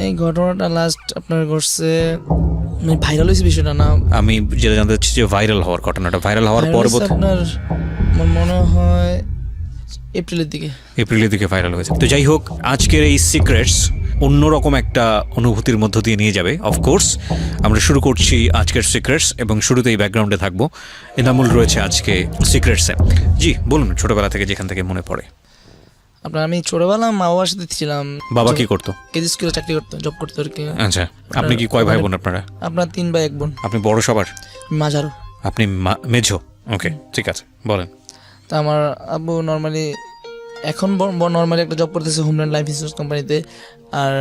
এই ঘটনাটা লাস্ট আপনার ঘটছে ভাইরাল হয়েছে বিষয়টা না? আমি যেটা জানতে চাচ্ছি যে ভাইরাল হওয়ার ঘটনাটা, ভাইরাল হওয়ার Viral হয়েছে পরবর্তী আপনার আমার মনে হয় এপ্রিলের দিকে ভাইরাল হয়েছে। তো যাই হোক, আজকের এই সিক্রেটস অন্যরকম একটা অনুভূতির মধ্য দিয়ে নিয়ে যাবে। অফকোর্স আমরা শুরু করছি আজকের সিক্রেটস, এবং শুরুতেই ব্যাকগ্রাউন্ডে থাকবো এনামুল রয়েছে আজকে সিক্রেটসে। জি বলুন, ছোটবেলা থেকে যেখান থেকে মনে পড়ে। আপনার আমি ছোটবেলা মা বাবার সাথে ছিলাম। বাবা কি করতো? কেজি স্কুলে চাকরি করতো, জব করতো আর কি। আচ্ছা, আপনি কি কয় ভাই বোন আপনারা? আপনার 3 ভাই 1 বোন। আপনি বড় সবার? মাঝারো। আপনি মেঝো? ওকে, ঠিক আছে, বলেন। তা আমার আব্বু নর্মালি এখন নর্মালি একটা জব করতেছে হোমল্যান্ড লাইফ ইন্স্যুরেন্স কোম্পানিতে। আর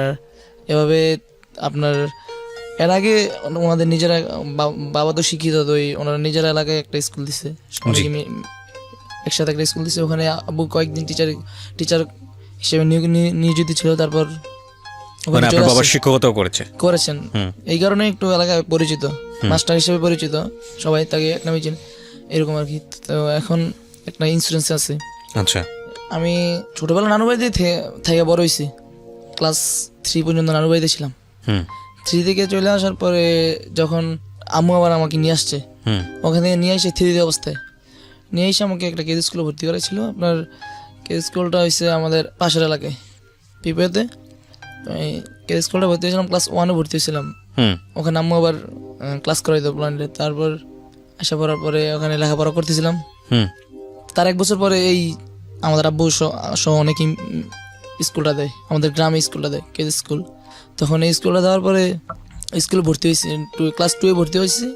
এভাবে আপনার এর আগে ওনাদের নিজেরা বাবা তো শিক্ষিত, তো ওনারা নিজের এলাকায় একটা স্কুল দিছে, একসাথে একটা স্কুল দিছে। ওখানে আব্বু কয়েকদিন টিচার হিসেবে নিয়োজিত ছিল। তারপর মানে আপনার বাবা শিক্ষকতাও করেছেন? এই কারণে একটু এলাকায় পরিচিত, মাস্টার হিসেবে পরিচিত, সবাই তাকে এক নামে চেনে এরকম আর কি। তো এখন একটা ইন্স্যুরেন্স আছে। আচ্ছা। আমি ছোটবেলা নানু বাড়িতে থেকে বড় হয়েছি। ক্লাস 3 পর্যন্ত নানু বাড়িতে ছিলাম। 3 থেকে চলে আসার পরে যখন আম্মু আবার আমাকে নিয়ে আসছে, ওখান থেকে নিয়ে এসে 3 অবস্থায় নিয়ে এসে আমাকে একটা কেজি স্কুলে ভর্তি করেছিল। আপনার কেজি স্কুলটা হয়েছে আমাদের পাশের এলাকায় পিপেতে। কেজি স্কুলটা ভর্তি হয়েছিলাম, ক্লাস 1-এ ভর্তি হয়েছিলাম। ওখানে আম্মু আবার ক্লাস করাইতো প্ল্যান্টে। তারপর আসা পড়ার পরে ওখানে লেখাপড়া করতেছিলাম। তার 1 বছর পরে এই আমাদের আব্বু সহ অনেকেই স্কুলটা দেয়, আমাদের গ্রামে স্কুলটা দেয় কেজি স্কুল। তখন এই স্কুলটা দেওয়ার পরে স্কুলে ভর্তি হয়েছি, ক্লাস 2-এ ভর্তি হয়েছি।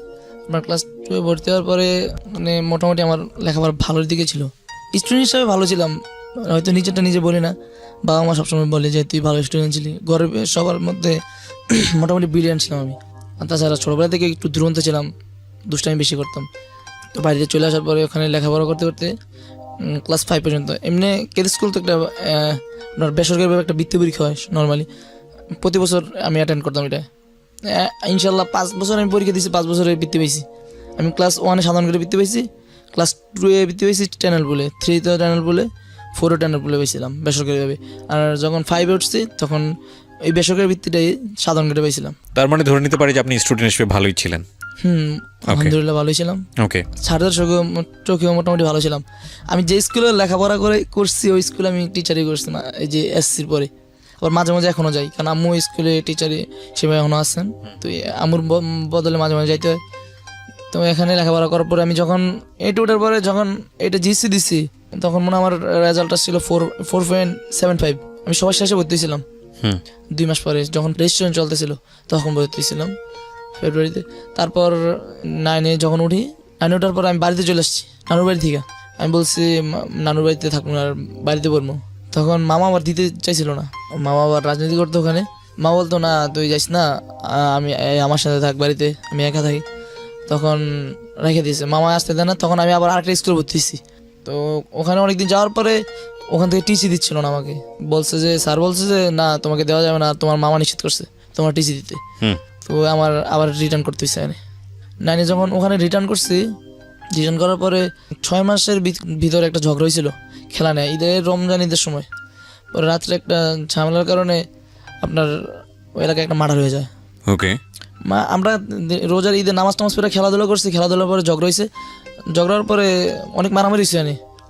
আমার ক্লাস 2-এ ভর্তি হওয়ার পরে মানে মোটামুটি আমার লেখাপড়া ভালোর দিকে ছিল, স্টুডেন্ট হিসাবে ভালো ছিলাম। হয়তো নিজেরটা নিজে বলি না, বাবা মা সবসময় বলে যে তুই ভালো স্টুডেন্ট ছিলি, ঘরের সবার মধ্যে মোটামুটি ব্রিলিয়ান্ট ছিলাম আমি। আর তাছাড়া ছোটোবেলা থেকে একটু দুরন্ত ছিলাম, দুষ্টামি বেশি করতাম। তো বাড়িতে চলে আসার পরে ওখানে লেখাপড়া করতে করতে ক্লাস 5 পর্যন্ত এমনি কেজি স্কুল তো একটা আপনার বেসরকারিভাবে একটা বৃত্তি পরীক্ষা হয় নর্মালি, প্রতি বছর আমি অ্যাটেন্ড করতাম এটা। ইনশাল্লাহ 5 বছর আমি পরীক্ষা দিয়েছি, 5 বছরে বৃত্তি পেয়েছি। আমি ক্লাস 1-এ সাধারণ করে বৃত্তি পেয়েছি, ক্লাস 2-এ বৃত্তি পেয়েছি টানেল বলে, 3-তেও টানেল বলে, 4-এও টানেল বলে পেয়েছিলাম বেসরকারিভাবে। আর যখন 5-এ উঠছি তখন এই বেসরকারি বৃত্তিটাই সাধারণ করে পেয়েছিলাম। তার মানে ধরে নিতে পারি যে আপনি স্টুডেন্ট হিসেবে ভালোই ছিলেন? আলহামদুলিল্লাহ ভালোই ছিলাম। ওকে, স্যারদের চোখেও মোটামুটি ভালো ছিলাম। আমি যে স্কুলে লেখাপড়া করছি ওই স্কুলে আমি টিচারই করছি না, এই যে এসসির পরে। আবার মাঝে মাঝে এখনও যাই, কারণ আম্মু স্কুলে টিচারই হিসেবে এখনও আছেন। তো আম্মুর বদলে মাঝে মাঝে যাইতে হয়। তো এখানে লেখাপড়া করার পরে আমি যখন 8 ওঠার পরে যখন এটা জিসি দিছি, তখন মনে আমার রেজাল্টটা ছিল 4.75। আমি সবার শেষে ভর্তি ছিলাম 2 মাস পরে, যখন রেজিস্ট্রেশন চলতেছিল তখন ভর্তি ছিলাম ফেব্রুয়ারিতে। তারপর 9-এ যখন উঠি, 9-এ ওঠার পর আমি বাড়িতে চলে আসছি নানুর বাড়ি থেকে। আমি বলছি নানুর বাড়িতে থাকবো না, আর বাড়িতে পড়বো। তখন মামা আবার দিতে চাইছিল না, মামা আবার রাজনীতি করতো ওখানে। মা বলতো না তুই যাইস না, আমি আমার সাথে থাক বাড়িতে, আমি একা থাকি। তখন রেখে দিয়েছে, মামা আসতে দেয় না। তখন আমি আবার আরেকটা স্কুলে ভর্তি হয়েছি। তো ওখানে অনেকদিন যাওয়ার পরে ওখান থেকে টিসি দিচ্ছিল না আমাকে, বলছে যে স্যার বলছে যে না তোমাকে দেওয়া যাবে না, তোমার মামা নিশ্চিত করছে তোমার টিসি দিতে। তো আমার আবার রিটার্ন করতে হয়েছে। 9-এ যখন ওখানে রিটার্ন করছি, রিটার্ন করার পরে 6 মাসের ভিতরে একটা ঝগড়া হয়েছিল খেলা নেয় রমজান ঈদের সময়। পরে রাত্রে একটা ঝামেলার কারণে আপনার ওই এলাকায় একটা মার্ডার হয়ে যায়। ওকে, আমরা রোজার ঈদে নামাজ পড়ে খেলাধুলা করছি, খেলাধুলার পরে ঝগড়া হয়েছে। ঝগড়ার পরে অনেক মারামারি হয়েছে,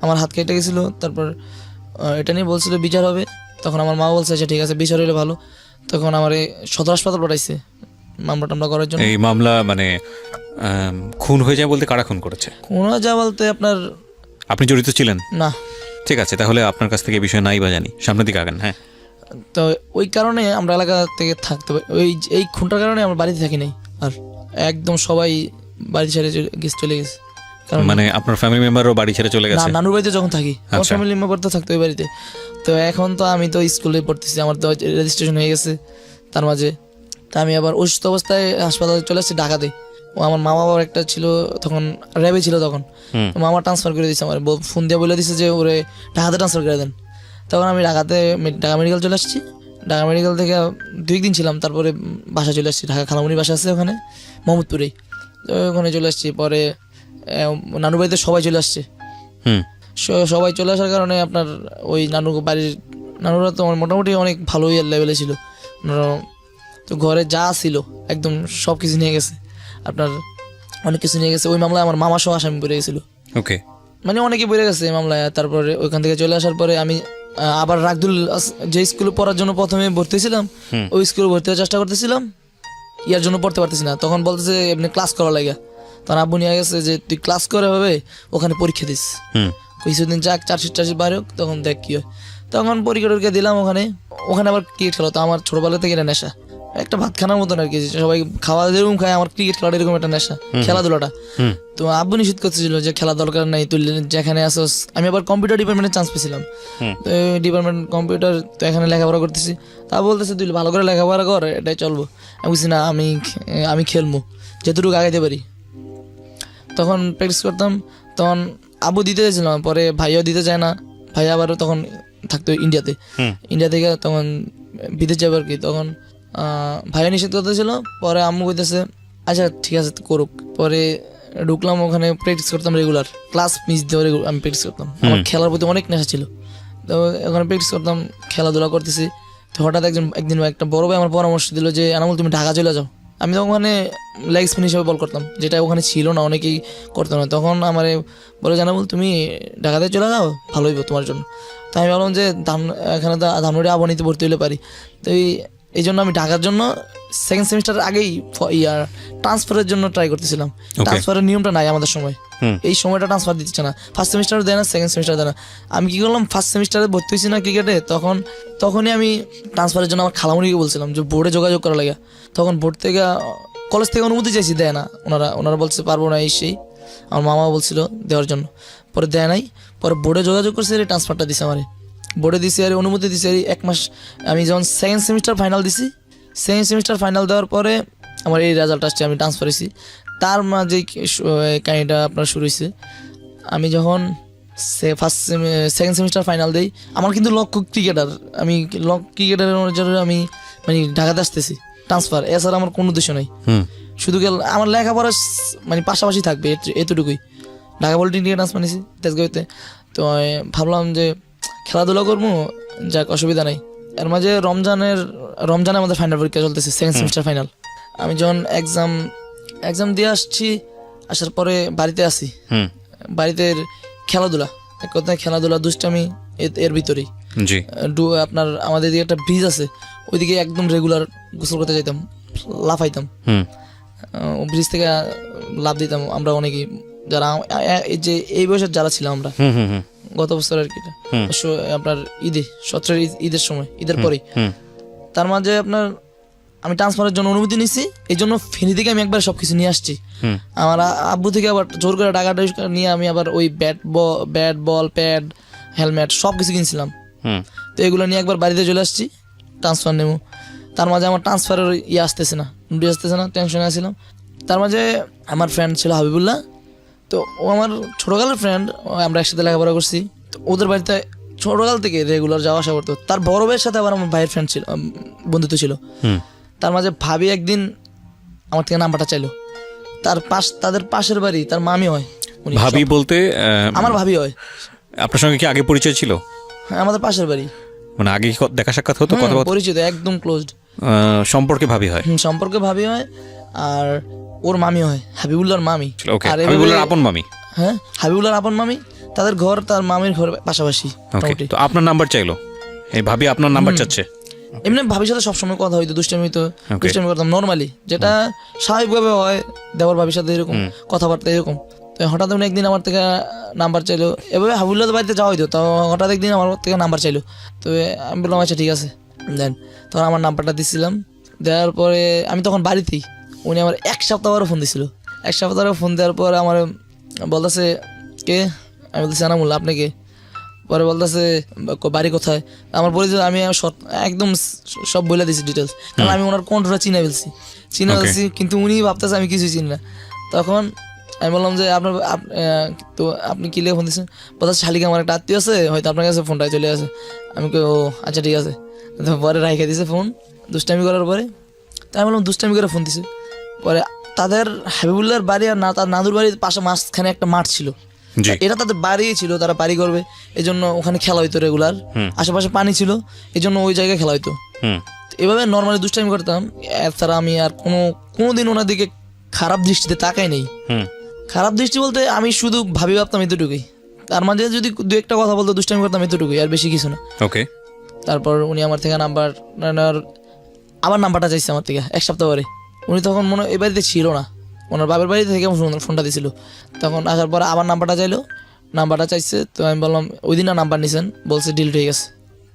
আমার হাত কেটে গেছিলো। তারপর এটা নিয়ে বলছিল বিচার হবে। তখন আমার মা বলছে আচ্ছা ঠিক আছে, বিচার হলে ভালো। তখন আমার সদর হাসপাতাল পাঠাইছে মামলা টামলা করার জন্য। এই মামলা মানে খুন হয়ে যায় বলতে কারা খুন করেছে? খুন হয়ে যায় বলতে আপনার আপনি জড়িত ছিলেন না? ঠিক আছে, তাহলে আপনার কাছ থেকে এই বিষয় নাই বা জানি, সামনের দিকে আগান। হ্যাঁ, তো ওই কারণে আমরা এলাকা থেকে থাকতে পারি, এই খুনটার কারণে আমরা বাড়িতে থাকি নাই। আর একদম সবাই বাড়ি ছেড়ে চলে গেছে। মানে আপনার ফ্যামিলি মেম্বারও বাড়ি ছেড়ে চলে গেছে? নানুর বাড়িতে যখন থাকি আমার ফ্যামিলি মেম্বার তো থাকতো ওই বাড়িতে। তো এখন তো আমি তো স্কুলে পড়তেছি, আমার তো রেজিস্ট্রেশন হয়ে গেছে তার মাঝে। তা আমি আবার অসুস্থ অবস্থায় হাসপাতালে চলে আসছি ঢাকাতে। ও আমার মা বাবার একটা ছিল তখন, র্যাবে ছিল তখন, মামা ট্রান্সফার করে দিয়েছে আমার, ফোন দিয়ে বলে দিচ্ছে যে ওরে ঢাকাতে ট্রান্সফার করে দেন। তখন আমি ঢাকা মেডিকেল চলে আসছি। ঢাকা মেডিকেল থেকে 2 দিন ছিলাম, তারপরে বাসা চলে আসছি। ঢাকা খালামুনির বাসা আছে ওখানে মোহাম্মদপুরেই, তো ওখানে চলে আসছি। পরে নানুর বাড়িতে সবাই চলে আসছে। সবাই চলে আসার কারণে আপনার ওই নানুরা তো মোটামুটি অনেক ভালোই লেভেলে ছিল। তো ঘরে যা ছিল একদম সব কিছু নিয়ে গেছে, আপনার অনেক কিছু নিয়ে গেছে। ওই মামলায় আমার মামা সহ আসামি পড়ে গেছিল, ওকে। মানে অনেকে পড়ে গেছে এই মামলায়। তারপরে ওইখান থেকে চলে আসার পরে আমি আবার রাগদুল যে স্কুলে পড়ার জন্য প্রথমে ভর্তি হয়েছিলাম, ওই স্কুলে ভর্তি হওয়ার চেষ্টা করতেছিলাম, ইয়ার জন্য পড়তে পারতেছি না। তখন বলতেছে এমনি ক্লাস করা লাগে, তখন আব্বু নিয়ে গেছে যে তুই ক্লাস করে হবে, ওখানে পরীক্ষা দিস, কিছুদিন যাক চার্জশিট বাইরে হোক, তখন দেখ কি হয়। তখন পরীক্ষা টরীক্ষা দিলাম ওখানে। ওখানে আবার ক্রিকেট খেলা, তো আমার ছোটবেলা থেকে এটা নেশা, একটা ভাত খানার মতন আর কি, সবাই খাওয়া যেরকম খায় আমার ক্রিকেট খেলাটা এরকম একটা নেশা, খেলাধুলাটা। তো আব্বু নিষেধ করতেছিল যে খেলা দরকার নাই, তুই যেখানে আসোস। আমি আবার কম্পিউটার ডিপার্টমেন্টে চান্স পেয়েছিলাম, তো ডিপার্টমেন্ট কম্পিউটার, তো এখানে লেখাপড়া করতেছি। তা বলতেছে তুই ভালো করে লেখাপড়া কর, এটাই চলবো। আমি বুঝছি না, আমি খেলবো যেটুকু আগাইতে পারি। তখন প্র্যাকটিস করতাম, তখন আব্বু দিতে চাইছিলাম, পরে ভাইও দিতে চায় না। ভাই আবারও তখন থাকতো ইন্ডিয়াতে, ইন্ডিয়া থেকে তখন বিদেশ যাবে আর কি। তখন ভাইয়া নিষেধ করতেছিল, পরে আম্মু কইতেছে আচ্ছা ঠিক আছে করুক। পরে ঢুকলাম ওখানে, প্র্যাকটিস করতাম রেগুলার, ক্লাস মিস দিয়ে আমি প্র্যাকটিস করতাম। আমার খেলার প্রতি অনেক নেশা ছিল, তো ওখানে প্র্যাকটিস করতাম, খেলাধুলা করতেছি। তো হঠাৎ একদিন একটা বড় ভাই আমার পরামর্শ দিল যে আনামুল তুমি ঢাকা চলে যাও। আমি তখন ওখানে লেগ স্পিন হিসেবে বল করতাম, যেটা ওখানে ছিল না, অনেকেই করতো না। তখন আমার বলে জানাবুল তুমি ঢাকাতে চলে যাও, ভালো হইব তোমার জন্য। তো আমি ভাবলাম যে এখানে তো ধানমন্ডি আবানিতে ভর্তি হলে পারি। তো এই জন্য আমি ঢাকার জন্য সেকেন্ড সেমিস্টারের আগেই ট্রান্সফারের জন্য ট্রাই করতেছিলাম। ট্রান্সফারের নিয়মটা নাই আমাদের সময়, এই সময়টা ট্রান্সফার দিচ্ছে না, ফার্স্ট সেমিস্টার দেয় না, সেকেন্ড সেমিস্টার দেয় না। আমি কি করলাম, ফার্স্ট সেমিস্টারে ভর্তি হয়েছি না ক্রিকেটে, তখনই আমি ট্রান্সফারের জন্য আমার খালামুনিকে বলছিলাম যে বোর্ডে যোগাযোগ করা লাগে। তখন বোর্ড থেকে কলেজ থেকে অনুমতি চাইছি, দেয় না ওনারা বলছে পারবো না, সেই আমার মামা বলছিল দেওয়ার জন্য, পরে দেয় নাই। পরে বোর্ডে যোগাযোগ করছে, ট্রান্সফারটা দিছে আমার, বোর্ডে দিছি আর অনুমতি দিছি আর 1 মাস। আমি যখন সেকেন্ড সেমিস্টার ফাইনাল দিছি, সেকেন্ড সেমিস্টার ফাইনাল দেওয়ার পরে আমার এই রেজাল্ট আসছে, আমি ট্রান্সফার হয়েছি। তার মাঝে কাহিনিটা আপনার শুরু হয়েছে। আমি যখন সেকেন্ড সেমিস্টার ফাইনাল দিই, আমার কিন্তু লক্ষ্য ক্রিকেটার, আমি ক্রিকেটারের জন্য আমি মানে ঢাকাতে আসতেছি, ট্রান্সফার, এছাড়া আমার কোনো উদ্দেশ্য নেই। শুধু আমার লেখাপড়া মানে পাশাপাশি থাকবে, এতটুকুই। ঢাকা পলিটিক নিয়ে ট্রান্সফার নিয়েছি তেজগাঁওতে। তো ভাবলাম যে খেলাধুলা করবো, যাক অসুবিধা নেই। এর মাঝে রমজানে আমাদের ফাইনাল পরীক্ষা চলতেছে, সেকেন্ড সেমিস্টার ফাইনাল। আমি যখন এক্সাম দিয়ে আসার পরে বাড়িতে আসি, বাড়িতে খেলাধুলা, এক কথায় খেলাধুলা, দুষ্টামি এর ভিতরেই। আপনার আমাদের দিকে একটা ব্রিজ আছে, ওইদিকে একদম রেগুলার গোসল করতে যাইতাম, লাফাইতাম, ব্রিজ থেকে লাফ দিতাম আমরা অনেকেই, যারা এই বয়সের যারা ছিলাম আমরা, গত বছর আর কি, আপনার ঈদের সময়, ঈদের পরেই। তার মাঝে আপনার আমি ট্রান্সফারের জন্য অনুমতি নিচ্ছি, এই জন্য ফেনী থেকে আমি একবার সবকিছু নিয়ে আসছি। আমার আব্বু থেকে আবার জোর করে টাকা নিয়ে আমি আবার ওই ব্যাট বল প্যাড হেলমেট সব কিছু কিনছিলাম। তো এগুলো নিয়ে একবার বাড়িতে চলে আসছি, ট্রান্সফার নেব। তার মাঝে আমার ট্রান্সফারের আসতেছে না, টেনশনে আসছিলাম। তার মাঝে আমার ফ্রেন্ড ছিল হাবিবুল্লাহ, তো ও আমার ছোটকালের ফ্রেন্ড, আমরা একসাথে লেখাপড়া করছি। তো ওদের বাড়িতে ছোটকাল থেকে রেগুলার যাওয়া আসা করতো। তার বড় ভাইয়ের সাথে আবার আমার ভাইয়ের ফ্রেন্ড ছিল, বন্ধুত্ব ছিল। তার মাঝে ভাবি একদিন আমার থেকে নাম্বারটা চাইলো। তাদের পাশের বাড়ি, তার মামি হয়। ভাবি বলতে আমার ভাবি হয়। আপনার সঙ্গে কি আগে পরিচয় ছিল? হ্যাঁ, আমাদের পাশের বাড়ি, মানে আগে দেখা সাক্ষাৎ হতো, পরিচিত, একদম ক্লোজড সম্পর্কে ভাবি হয়। সম্পর্কে ভাবি হয়, আর ওর মামি হয়, হাবিবুল্লাহর মামি। আর হাবিবুল্লাহর আপন মামি? হ্যাঁ, হাবিবুল্লাহর আপন মামি। তাদের ঘর তার মামির ঘর পাশাপাশি। তো আপনার নাম্বার চাইলো, এই ভাবি আপনার নাম্বার চাচ্ছে? এমনি ভাবির সাথে সবসময় কথা হইতো, দুষ্টামি করতাম নর্মালি, যেটা স্বাভাবিকভাবে হয়, দেওয়ার ভাবির সাথে এরকম কথাবার্তা এরকম। তো হঠাৎ একদিন আমার থেকে নাম্বার চাইলো, এভাবে হাবিবুল্লাহর বাড়িতে যাওয়া হইতো। তো হঠাৎ একদিন আমার থেকে নাম্বার চাইলো, তো আমি বললাম আচ্ছা ঠিক আছে দেন। তখন আমার নাম্বারটা দিচ্ছিলাম, দেওয়ার পরে আমি তখন বাড়িতেই, উনি আমার 1 সপ্তাহ পরে ফোন দিছিল। 1 সপ্তাহ পরে ফোন দেওয়ার পর আমার বলতেছে কে, আমি বলতেছি আনামুল্লাহ, আপনি কে? পরে বলতেছে বাড়ি কোথায়, আমার পরিচয় আমি একদম সব বলে দিছি ডিটেলস, কারণ আমি ওনার কণ্ঠটা চিনে ফেলছি, কিন্তু উনি ভাবতেছে আমি কিছুই চিনি না। তখন আমি বললাম যে তো আপনি কি লিখে ফোন দিচ্ছেন? বলতেছে শালিকা আমার একটা আত্মীয় আছে, হয়তো আপনার কাছে ফোনটাই চলে আসে। আমি ও আচ্ছা ঠিক আছে। পরে রাইখে দিছে ফোন, দুষ্টামি করার পরে। তাই আমি বললাম দুষ্টামি করে ফোন দিছে। পরে তাদের হাবিবুল্লাহর বাড়ি আর তার নাদুর বাড়ির পাশে মাঝখানে একটা মাঠ ছিল, এটা তাদের বাড়ি ছিল, তারা বাড়ি করবে এই জন্য ওখানে খেলা হইতো রেগুলার, আশেপাশে পানি ছিল এই জন্য ওই জায়গায় খেলা হইতো। এভাবে নর্মালি দুষ্টামি করতাম। এছাড়া আমি আর কোনোদিন ওনার দিকে খারাপ দৃষ্টিতে তাকাই নেই। খারাপ দৃষ্টি বলতে আমি শুধু ভাবতাম এতটুকুই, তার মাঝে যদি দু একটা কথা বলতো দুষ্টামি করতাম এতটুকুই, আর বেশি কিছু না। ওকে। তারপর উনি আমার থেকে আবার নাম্বারটা চাইছে আমার থেকে 1 সপ্তাহ পরে। উনি তখন এই বাড়িতে ছিল না, ওনার বাবার বাড়ি থেকে ফোনটা দিয়েছিল। তখন আসার পরে আবার নাম্বারটা চাইছে। তো আমি বললাম ওই দিন না নাম্বার নিয়েছেন, বলছে ডিলিট হয়ে গেছে।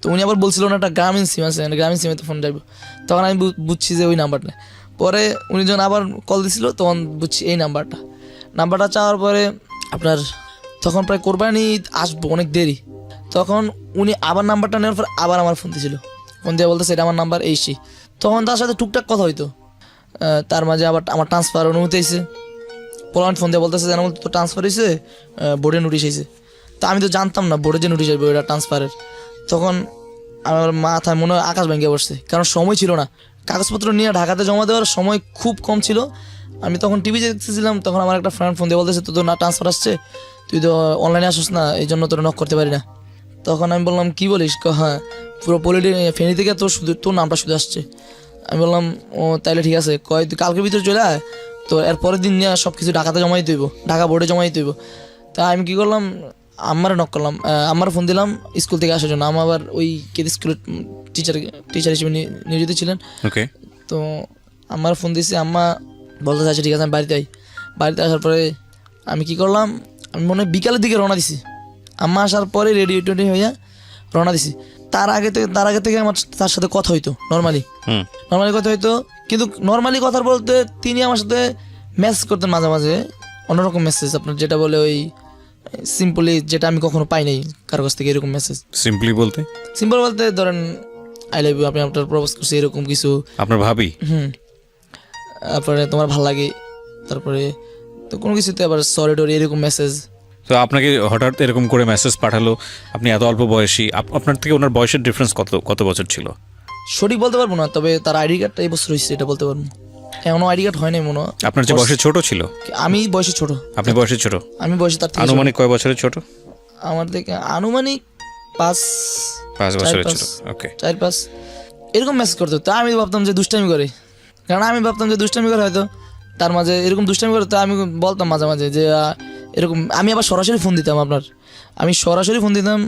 তো উনি আবার বলছিল না একটা গ্রামীণ সিম আছে, গ্রামীণ সিমে তো ফোন যাইব। তখন আমি বুঝছি যে ওই নাম্বারটা। পরে উনি যখন আবার কল দিছিল তখন বুঝছি এই নাম্বারটা চাওয়ার পরে আপনার তখন প্রায় কোরবানি ঈদ আসবো, অনেক দেরি। তখন উনি আবার নাম্বারটা নেওয়ার পর আবার আমার ফোন দিয়েছিল, ফোন দিয়ে বলতেছে এটা আমার নাম্বার এই সেই। তখন তার সাথে টুকটাক কথা হইতো। তার মাঝে আবার আমার ট্রান্সফার অনুমতি হয়েছে। পোলান্ড ফোন দিয়ে বলতেছে যেন তো ট্রান্সফার হয়েছে, বোর্ডে নোটিশ হয়েছে। তা আমি তো জানতাম না বোর্ডে যে নোটিশ আসবে ওটা ট্রান্সফারের। তখন আমার মাথায় মনে হয় আকাশ ভেঙে বসছে, কারণ সময় ছিল না। কাগজপত্র নিয়ে ঢাকাতে জমা দেওয়ার সময় খুব কম ছিল। আমি তখন টিভি দেখতেছিলাম, তখন আমার একটা ফ্রেন্ড ফোন দিয়ে বলতেছে তো না ট্রান্সফার আসছে, তুই তো অনলাইনে আসিস না, এই জন্য তোর নক করতে পারি না। তখন আমি বললাম কি বলিস? হ্যাঁ পুরো ফেনী থেকে তোর নামটা শুধু আসছে। আমি বললাম ও তাইলে ঠিক আছে, কয় তুই কালকের ভিতরে চলে আয়, তো এর পরের দিন নিয়ে সব কিছু ঢাকাতে জমাই দিইব, ঢাকা বোর্ডে জমাই দিইব। তা আমি কী করলাম, আমারে নক করলাম, আমার ফোন দিলাম স্কুল থেকে আসার জন্য। আমার আবার ওই কেদি স্কুলের টিচার হিসেবে নিয়োজিত ছিলেন। ওকে। তো আমার ফোন দিয়েছি, আম্মা বলতে চাইছে ঠিক আছে আমি বাড়িতে আসার পরে আমি কি করলাম, আমি মনে হয় বিকালের দিকে রওনা দিছি। আম্মা আসার পরে রেডি হইয়া রওনা দিছি। তার আগে থেকে আমার তার সাথে কথা হইতো নর্মালি কথা হইতো, কিন্তু নর্মালি কথা বলতে তিনি আমার সাথে মেসেজ করতেন মাঝে মাঝে, অন্যরকম মেসেজ, আপনার যেটা বলে ওই সিম্পলি, যেটা আমি কখনো পাই নাই কারো কাছ থেকে এরকম মেসেজ। সিম্পল বলতে ধরেন আই লাভ ইউ, আপনি আপনার প্রপোজ করছি, এরকম কিছু। আপনার ভাবি তারপরে তোমার ভালো লাগে, তারপরে তো কোনো কিছুতে আবার সরি টরি এরকম মেসেজ। তো আপনাকে হঠাৎ এরকম করে মেসেজ পাঠালো, আপনি এত অল্প বয়সী, আপনার থেকে ওনার বয়সের ডিফারেন্স কত বছর ছিল? সঠিক বলতে পারবো না, তবে তার আইডি কার্ডটা এই বছর হয়েছে এটা বলতে পারবো। এখনো আইডি কার্ড হয় নাই মনে হয়। আপনার যে বয়সে ছোট ছিল? আমি বয়সে ছোট। আপনি বয়সে ছোট? আমি বয়সে তার থেকে আনুমানিক কয় বছরের ছোট? আমার থেকে আনুমানিক 5 বছরের ছোট। ওকে, 4-5 এরকম মেসেজ করতো। তা আমি ভাবতাম যে দুষ্টামি করে, কারণ আমি ভাবতাম যে দুষ্টামি করে হয়তো তার মাঝে এরকম দুষ্টামি করে। তা আমি বলতাম মাঝে মাঝে যে এরকম। আমি আবার সরাসরি ফোন দিতাম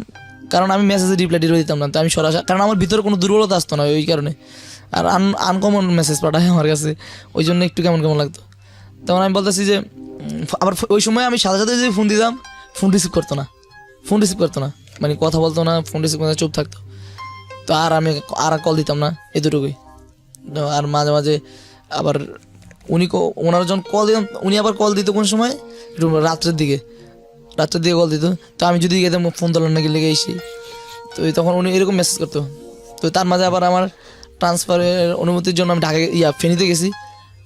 কারণ আমি মেসেজে রিপ্লাই দিতাম না। তো আমি সরাসরি, কারণ আমার ভিতরে কোনো দুর্বলতা আসতো না ওই কারণে। আর আনকমন মেসেজ পাঠায় আমার কাছে, ওই জন্য একটু কেমন লাগতো। তখন আমি বলতেছি যে আবার ওই সময় আমি সাথে সাথে যদি ফোন দিতাম, ফোন রিসিভ করতো না, মানে কথা বলতো না, ফোন রিসিভ করতে চুপ থাকতো। তো আমি কল দিতাম না, এতটুকুই। আর মাঝে মাঝে আবার ওনার যখন কল দিতাম, উনি আবার কল দিত কোন সময়, রাত্রের দিকে কল দিত। তো আমি যদি গেতাম ফোন তোলার নাকি লেগে এসে, তো তখন উনি এরকম মেসেজ করতো। তো তার মাঝে আবার আমার ট্রান্সফারের অনুমতির জন্য আমি ফেনীতে গেছি।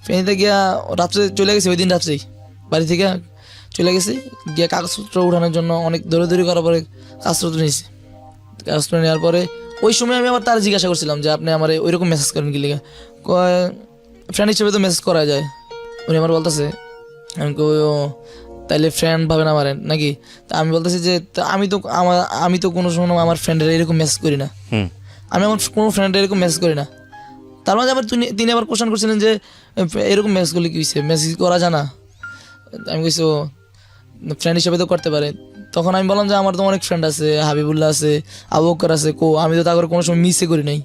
ফেনীতে গিয়া রাত্রে চলে গেছি, ওই দিন রাত্রেই বাড়ি থেকে চলে গেছি। গিয়ে কাগজপত্র উঠানোর জন্য অনেক দৌড়াদৌড়ি করার পরে কাগজপত্র নিয়েছি। কাগজপত্র নেওয়ার পরে ওই সময় আমি আবার তার জিজ্ঞাসা করছিলাম যে আপনি আমার ওইরকম মেসেজ করেন কি লিখে, ফ্রেন্ড হিসেবে তো মেসেজ করা যায়। উনি আমার বলতেছে, আমি তাইলে ফ্রেন্ড ভাবেন আমার নাকি? তা আমি বলতেছি যে আমি তো কোনো সময় আমার ফ্রেন্ডের এরকম মেসেজ করি না, আমি আমার কোনো ফ্রেন্ডের এরকম মেসেজ করি না। তার মাঝে আবার তিনি আবার কোশ্চেন করছিলেন যে এরকম মেসেজ করলে কি হয়েছে, মেসেজ করা জানা? আমি কইছি ফ্রেন্ড হিসেবে তো করতে পারে। তখন আমি বললাম যে আমার তো অনেক ফ্রেন্ড আছে, হাবিবুল্লাহ আছে, আবু বকর আছে, আমি তো তাকে কোনো সময় মিসে করি নাই,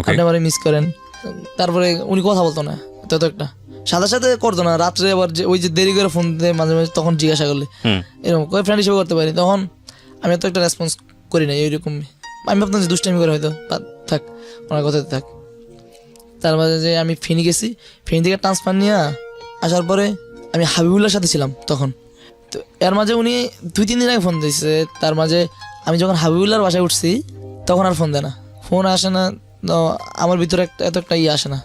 আপনি আমার মিস করেন। তারপরে উনি কথা বলতো না তত একটা, সাথে করতো না। রাত্রে আবার ওই যে দেরি করে ফোন দিয়ে মাঝে মাঝে তখন জিজ্ঞাসা করলে এরকম ফ্রেন্ড হিসেবে করতে পারি, তখন আমি তো একটা রেসপন্স করি না এরকম। আমি ভাবতাম যে দুষ্টামি করে হয়তো থাক, ওনার কথাতে থাক। তার মাঝে যে আমি ফেনী গেছি, ফেনী থেকে ট্রান্সফার নিয়ে আসার পরে আমি হাবিবুল্লাহর সাথে ছিলাম তখন। তো এর মাঝে উনি 2-3 দিন আগে ফোন দিয়েছে। তার মাঝে আমি যখন হাবিবুল্লাহর বাসায় উঠছি তখন আর ফোন দেয় না, ফোন আসে না, আমার ভিতরে এত একটা আসে না।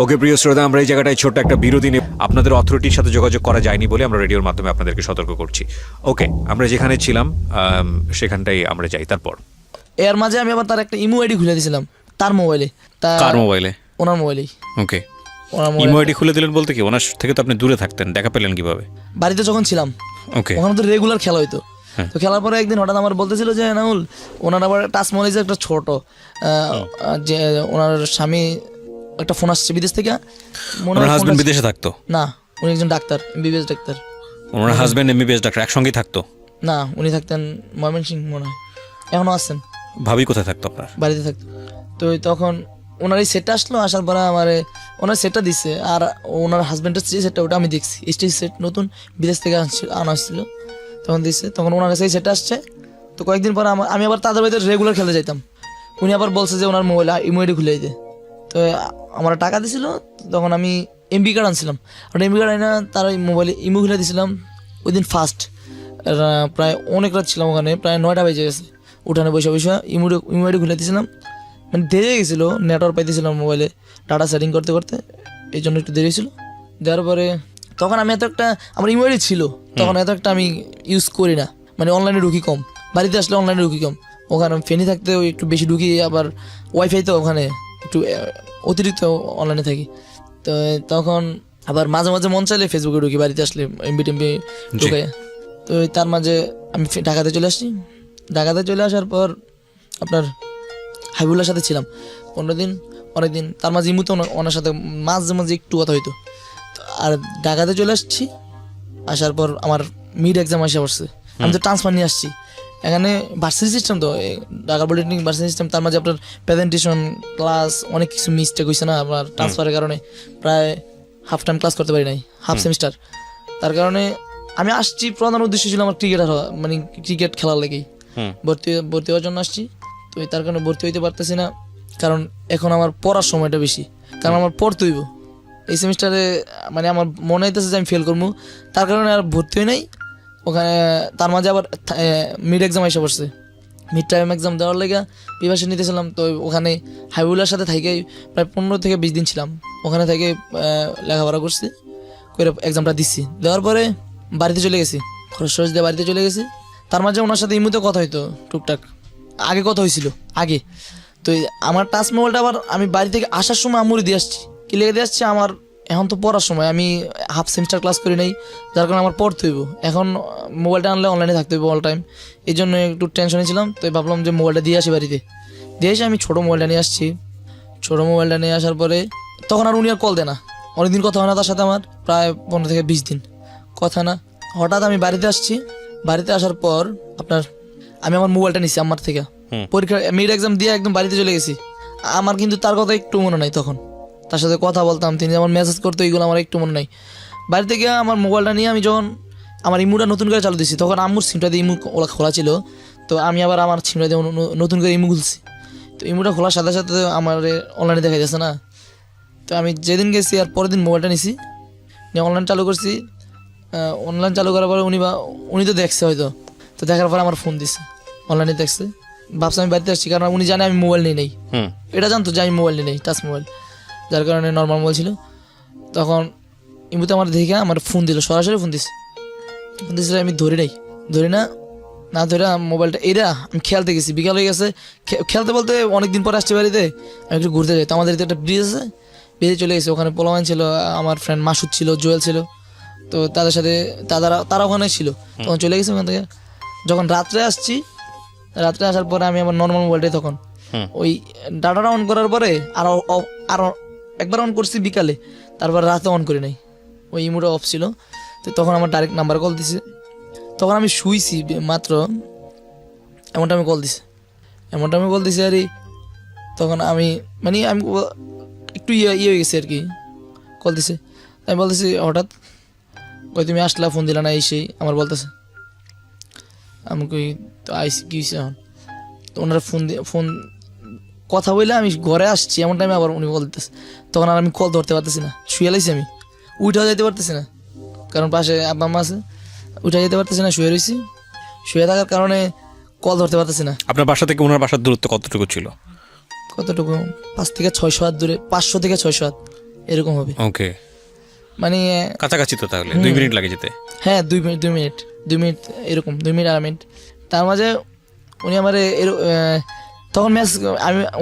ওকে প্রিয় শ্রোতা, আমরা এই জায়গাটায় ছোট্ট একটা বিরতি নিয়ে আপনাদের অথরিটির সাথে যোগাযোগ করা যায়নি বলে আমরা রেডিওর মাধ্যমে আপনাদেরকে সতর্ক করছি। ওকে, আমরা যেখানে ছিলাম সেখানটাই আমরা যাই। তারপর এর মাঝে আমি আবার তার একটা ইমো আইডি খুলে দিয়েছিলাম তার মোবাইলে। কার মোবাইলে? ওনার মোবাইলেই। ওকে, ইমো আইডি খুলে দিলেন বলতে কি, ওনার থেকে তো আপনি দূরে থাকতেন, দেখা পেলেন কিভাবে? বাড়িতে যখন ছিলাম ওকে, ওখানে তো রেগুলার খেলা হইতো। তো খেলার পরে একদিন হঠাৎ আমার বলতেছিল যে নাউল ওনার আবার টাচ মোবাইল একটা ছোট যে ওনার স্বামী একটা ফোন আসছে বিদেশ থেকে, মনে ওনার হয় হাজবেন্ড ফোনটা- বিদেশে থাকতো? না, উনি একজন ডাক্তার, এমবিবিএস ডাক্তার। ওনার হাজবেন্ড এমবিবিএস ডাক্তার, একসঙ্গেই থাকতো? না, উনি থাকতেন ময়মনসিংহ মনে হয়, এখনো আছেন, ভাবি কোথায় থাকতো আপনার? বাড়িতে থাকতো। তো তখন ওনার এই সেটটা আসলো, আসার পরে আমার ওনার সেটটা দিচ্ছে, আর ওনার হাজব্যান্ডের যে সেটটা ওটা আমি দেখছি, স্টেজ সেট নতুন বিদেশ থেকে আনা আসছিল, তখন দিচ্ছে, তখন ওনার কাছে এই সেটটা আসছে। তো কয়েকদিন পরে আমি আবার তাদের বাড়িতে রেগুলার খেলতে যাইতাম। উনি আবার বলছে যে ওনার মোবাইল ইমোয়েডি খুলে দিতে। তো আমার টাকা দিছিল, তখন আমি এমবি কার্ড আনছিলাম, আর এমবি কার্ড আনি না তার ওই মোবাইলে ইমো খুলে দিয়েছিলাম। ওই দিন ফার্স্ট প্রায় অনেক রাত ছিলাম ওখানে, প্রায় 9টা বেজে গেছে, উঠানে বসে বসে ইমোয়েডি খুলে দিয়েছিলাম। মানে দেরি হয়ে গেছিলো, নেটওয়ার্ক পাইতেছিলাম মোবাইলে, ডাটা সেটিং করতে করতে, এই জন্য একটু দেরি ছিল। দেওয়ার পরে তখন আমি এত একটা, আমার ইমোবাইলই ছিল তখন, এত একটা আমি ইউজ করি না, মানে অনলাইনে ঢুকি কম, বাড়িতে আসলে অনলাইনে ঢুকি কম। ওখানে ফেনি থাকতে ওই একটু বেশি ঢুকি, আবার ওয়াইফাই তো ওখানে একটু অতিরিক্ত অনলাইনে থাকি। তো তখন আবার মাঝে মাঝে মন চাইলে ফেসবুকে ঢুকি, বাড়িতে আসলে এমবি টেমবি ঢুকে। তো তার মাঝে আমি ঢাকাতে চলে আসছি। ঢাকাতে চলে আসার পর আপনার হাবিবুল্লার সাথে ছিলাম 15 দিন, অনেকদিন। তার মাঝে ইমুতে ওনার সাথে মাঝে মাঝে একটু কথা হইতো। আর ঢাকাতে চলে আসছি, আসার পর আমার মিড এক্সাম আসে পড়ছে। আমি তো ট্রান্সফার নিয়ে আসছি, এখানে ভার্সিটি সিস্টেম, তো ঢাকা পলিটেকনিক ভার্সিটি সিস্টেম, তার মাঝে আপনার প্রেজেন্টেশন ক্লাস অনেক কিছু মিস্টেক হয়েছে না আপনার ট্রান্সফারের কারণে, প্রায় হাফ টাইম ক্লাস করতে পারি নাই, হাফ সেমিস্টার। তার কারণে আমি আসছি, প্রধান উদ্দেশ্য ছিল আমার ক্রিকেটার হওয়া, মানে ক্রিকেট খেলার লেগেই ভর্তি হওয়ার জন্য আসছি। তো তার কারণে ভর্তি হইতে পারতেছি না, কারণ এখন আমার পড়ার সময়টা বেশি, কারণ আমার পড়তে হইব এই সেমিস্টারে, মানে আমার মনে হইতেছে যে আমি ফেল করবো, তার কারণে আর ভর্তি হই নাই ওখানে। তার মাঝে আবার মিড এক্সাম এসে পড়ছে, মিড টাইম এক্সাম দেওয়ার লেগে প্রিপারেশন নিতেছিলাম। তো ওখানে হাবিবুল্লার সাথে থেকে প্রায় 15 থেকে 20 দিন ছিলাম, ওখানে থেকে লেখাপড়া করছি, করে এক্সামটা দিচ্ছি। দেওয়ার পরে বাড়িতে চলে গেছি, খরচ দিয়ে বাড়িতে চলে গেছি। তার মাঝে ওনার সাথে ইমুতে কথা হইতো টুকটাক, আগে কথা হয়েছিল আগে। তো আমার টাচ মোবাইলটা আবার আমি বাড়ি থেকে আসার সময় আমুরি দিয়ে আসছি, কি লেগে দিয়ে আসছি, আমার এখন তো পড়ার সময়, আমি হাফ সেমিস্টার ক্লাস করি নাই, যার কারণে আমার পড়তে হইব, এখন মোবাইলটা আনলে অনলাইনে থাকতে হইব অল টাইম, এই জন্য একটু টেনশনে ছিলাম। তো ভাবলাম যে মোবাইলটা দিয়ে আসি বাড়িতে, দিয়ে এসে আমি ছোটো মোবাইলটা নিয়ে আসছি। ছোটো মোবাইলটা নিয়ে আসার পরে তখন আর উনি আর কল দেয় না, অনেকদিন কথা হয় না তার সাথে আমার, প্রায় 15 থেকে 20 দিন কথা না। হঠাৎ আমি বাড়িতে আসছি, বাড়িতে আসার পর আপনার আমি আমার মোবাইলটা নিচ্ছি আমার থেকে, পরীক্ষা মিড এক্সাম দিয়ে একদম বাড়িতে চলে গেছি। আমার কিন্তু তার কথা একটু মনে নাই, তখন তার সাথে কথা বলতাম, তিনি যেমন মেসেজ করতো, এইগুলো আমার একটু মনে নাই। বাড়িতে গিয়ে আমার মোবাইলটা নিয়ে আমি যখন আমার ইমুটা নতুন করে চালু দিচ্ছি, তখন আম্মুর সিমটা দিয়ে ইমু খোলা ছিল, তো আমি আবার আমার সিমটা দিয়ে নতুন করে ইমু খুলছি। তো ইমুটা খোলার সাথে সাথে আমার অনলাইনে দেখা যাচ্ছে না। তো আমি যেদিন গেছি আর পরের দিন মোবাইলটা নিছি, নিয়ে অনলাইন চালু করছি। অনলাইন চালু করার পরে উনি তো দেখছে হয়তো, তো দেখার পরে আমার ফোন দিছে, অনলাইনে দেখছে, ভাবছি আমি বাড়িতে আসছি, কারণ উনি জানে আমি মোবাইল নিয়ে নেই, এটা জানতো যে আমি মোবাইল নিয়ে নেই, টাচ মোবাইল, যার কারণে নর্মাল মোবাইল ছিল। তখন ইমুতে আমার দেখে আমার ফোন দিল, সরাসরি ফোন দিছিল, আমি ধরি না ধরে মোবাইলটা এরা আমি খেলতে গেছি, বিকাল হয়ে গেছে, খেলতে বলতে অনেকদিন পরে আসছি বাড়িতে, আমি একটু ঘুরতে যাই। তো আমাদের একটা ব্রিজ আছে, ব্রিজে চলে গেছি, ওখানে পোলাওয়ান ছিল, আমার ফ্রেন্ড মাসুদ ছিল, জুয়েল ছিল, তো তাদের সাথে তারা ওখানে ছিল। তখন চলে গেছি ওখান থেকে। যখন রাত্রে আসছি, রাত্রে আসার পরে আমি আমার নর্মাল মোবাইলটাই তখন ওই ডাটাটা অন করার পরে আরো একবার অন করছি বিকালে, তারপর রাতে অন করি নাই, ওই ইমোটা অফ ছিল। তো তখন আমার ডাইরেক্ট নাম্বার কল দিছে, তখন আমি শুইছি মাত্র, এমনটা আমি কল দিছি আর তখন আমি একটু ইয়ে হয়ে গেছি আর কি, কল দিছে। আমি বলতেছি হঠাৎ, কই তুমি আসলা, ফোন দিলা না, এই সেই আমার বলতেছে। আমি কই তো আইসি কি হয়েছে এখন, তো ওনারা ফোন কথা বললে আমি ঘরে আসছি, এমন টাইমে আবার উনি বলতেছে। তখন আর আমি কল ধরতে পারতেছি না, শুয়ে লাইছি, আমি উঠাও যেতে পারতেছি না, কারণ পাশে আব্বা আম্মা আছে, উঠে যেতে পারতেছি না, শুয়ে রয়েছি। শুয়ে থাকার কারণে কল ধরতে পারতেছি না। আপনার বাসা থেকে ওনার বাসার দূরত্ব কতটুকু ছিল? কতটুকু 5 থেকে 600 হাত দূরে, 500 থেকে 600 হাত এরকম হবে। ওকে, মানে কাছাকাছি তো, তাহলে 2 মিনিট লাগে যেতে। হ্যাঁ, 2 মিনিট এরকম, 2 মিনিট 8 মিনিট। তার মাঝে উনি আমার তখন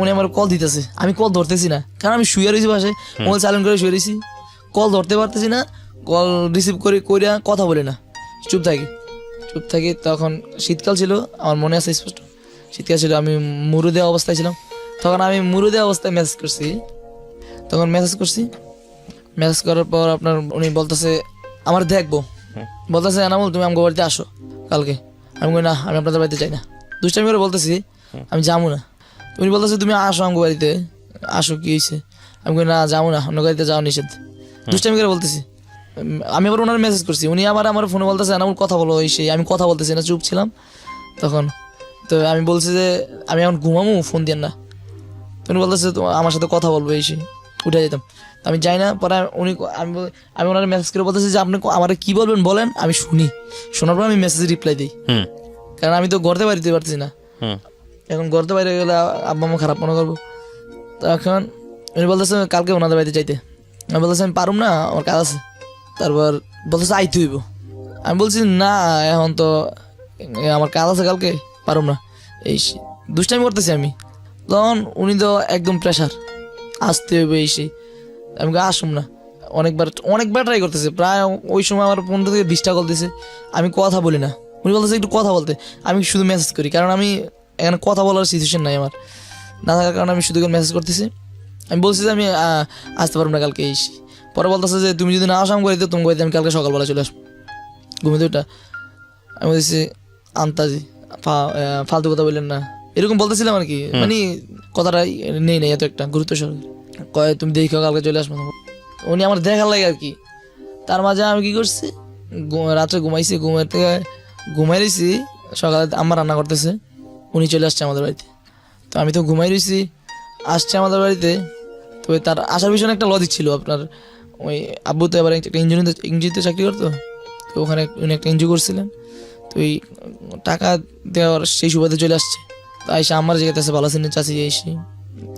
উনি আমার কল দিতেছে, আমি কল ধরতেছি না, কারণ আমি শুয়ে রয়েছি পাশে, মোবাইল সাইলেন্ট করে শুয়ে রয়েছি, কল ধরতে পারতেছি না, কল রিসিভ করিয়া কথা বলি না, চুপ চুপ থাকি। তখন শীতকাল ছিল, আমার মনে আছে স্পষ্ট, শীতকাল ছিল, আমি মুরু দেওয়া অবস্থায় ছিলাম। তখন আমি মুরু দেওয়া অবস্থায় মেসেজ করছি, মেসেজ করার পর আপনার উনি বলতেছে আমার দেখবো, বলতেছে এনামুল তুমি আমার বাড়িতে আসো কালকে। আমি বলি না, আমি আপনাদের বাড়িতে যাই না, দুষ্টামি করে বলতেছি আমি যাবো না। উনি বলতেছে তুমি আসো আমার বাড়িতে, আসো কি হয়েছে? আমি বলি না যাবো না, অন্য গাড়িতে যাওয়া নিষেধ, দুষ্টামি করে বলতেছি। আমি আবার ওনার মেসেজ করছি, উনি আবার আমার ফোনে বলতেছে এনামুল কথা বলো, এই সেই। আমি কথা বলতেছি না, চুপ ছিলাম তখন। তো আমি বলছি যে আমি এখন ঘুমামো, ফোন দিয়ে না। উনি বলতেছে তো আমার সাথে কথা বলবো, এই সেই, উঠে যেতাম। আমি যাই না। পরে উনি আমি ওনার মেসেজ করে বলতেছি যে আপনি আমার কি বলবেন বলেন, আমি শুনি। শোনার পর আমি মেসেজ রিপ্লাই দিই, কারণ আমি তো গড়তে বাড়িতে পারছি না। এখন গড়তে বাইরে গেলে আব্বা আম্মা খারাপ মনে করবো। তখন উনি বলতেছে কালকে ওনাদের বাড়িতে যাইতে। আমি বলতেছি আমি পারুম না, আমার কাজ আছে। তারপর বলতেছে আইতে হইব। আমি বলছি না, এখন তো আমার কাজ আছে, কালকে পারুম না, এই দুষ্টামি করতেছি আমি। তখন উনি তো একদম প্রেশার, আসতে হইবে এই সেই। আমি আসুম না, অনেকবার ট্রাই করতেছে, প্রায় ওই সময় আমার 15 থেকে 20টা কল দিছে। আমি কথা বলি না, উনি বলতেছে একটু কথা বলতে, আমি শুধু মেসেজ করি, কারণ আমি এখানে কথা বলার সিচুয়েশন নাই আমার, না থাকার কারণে আমি শুধু মেসেজ করতেছি। আমি বলছি যে আমি আসতে পারবো না কালকে এই সেই। পরে বলতেছে যে তুমি যদি না আসো আমি করিতে, তুমি করিতে আমি কালকে সকালবেলা চলে আসবো ঘুমিতে ওটা। আমি বলছি আন্তাজি ফালতু কথা বললেন না, এরকম বলতেছিলাম আর কি, মানে কথাটা নেই এত একটা গুরুত্ব সহকারে। কয় তুমি দেখো কালকে চলে আসবো। উনি আমার দেখার লাগে আর কি। তার মাঝে আমি কি করছি, রাত্রে ঘুমাইছি, ঘুমাই রয়েছি। সকালে আমার রান্না করতেছে, উনি চলে আসছে আমাদের বাড়িতে। তো আমি তো ঘুমাই রয়েছি, আসছে আমাদের বাড়িতে। তো তার আসার পিছনে একটা লজিক ছিল আপনার, ওই আব্বু তো এবার একটা ইঞ্জিনিতে চাকরি করতো, তো ওখানে উনি একটা এনজিও করছিলেন। তো ওই টাকা দেওয়ার সেই সুবাদে চলে আসছে। তো আইসা আমার জায়গাতে আছে ভালো সিনের চাষি এসে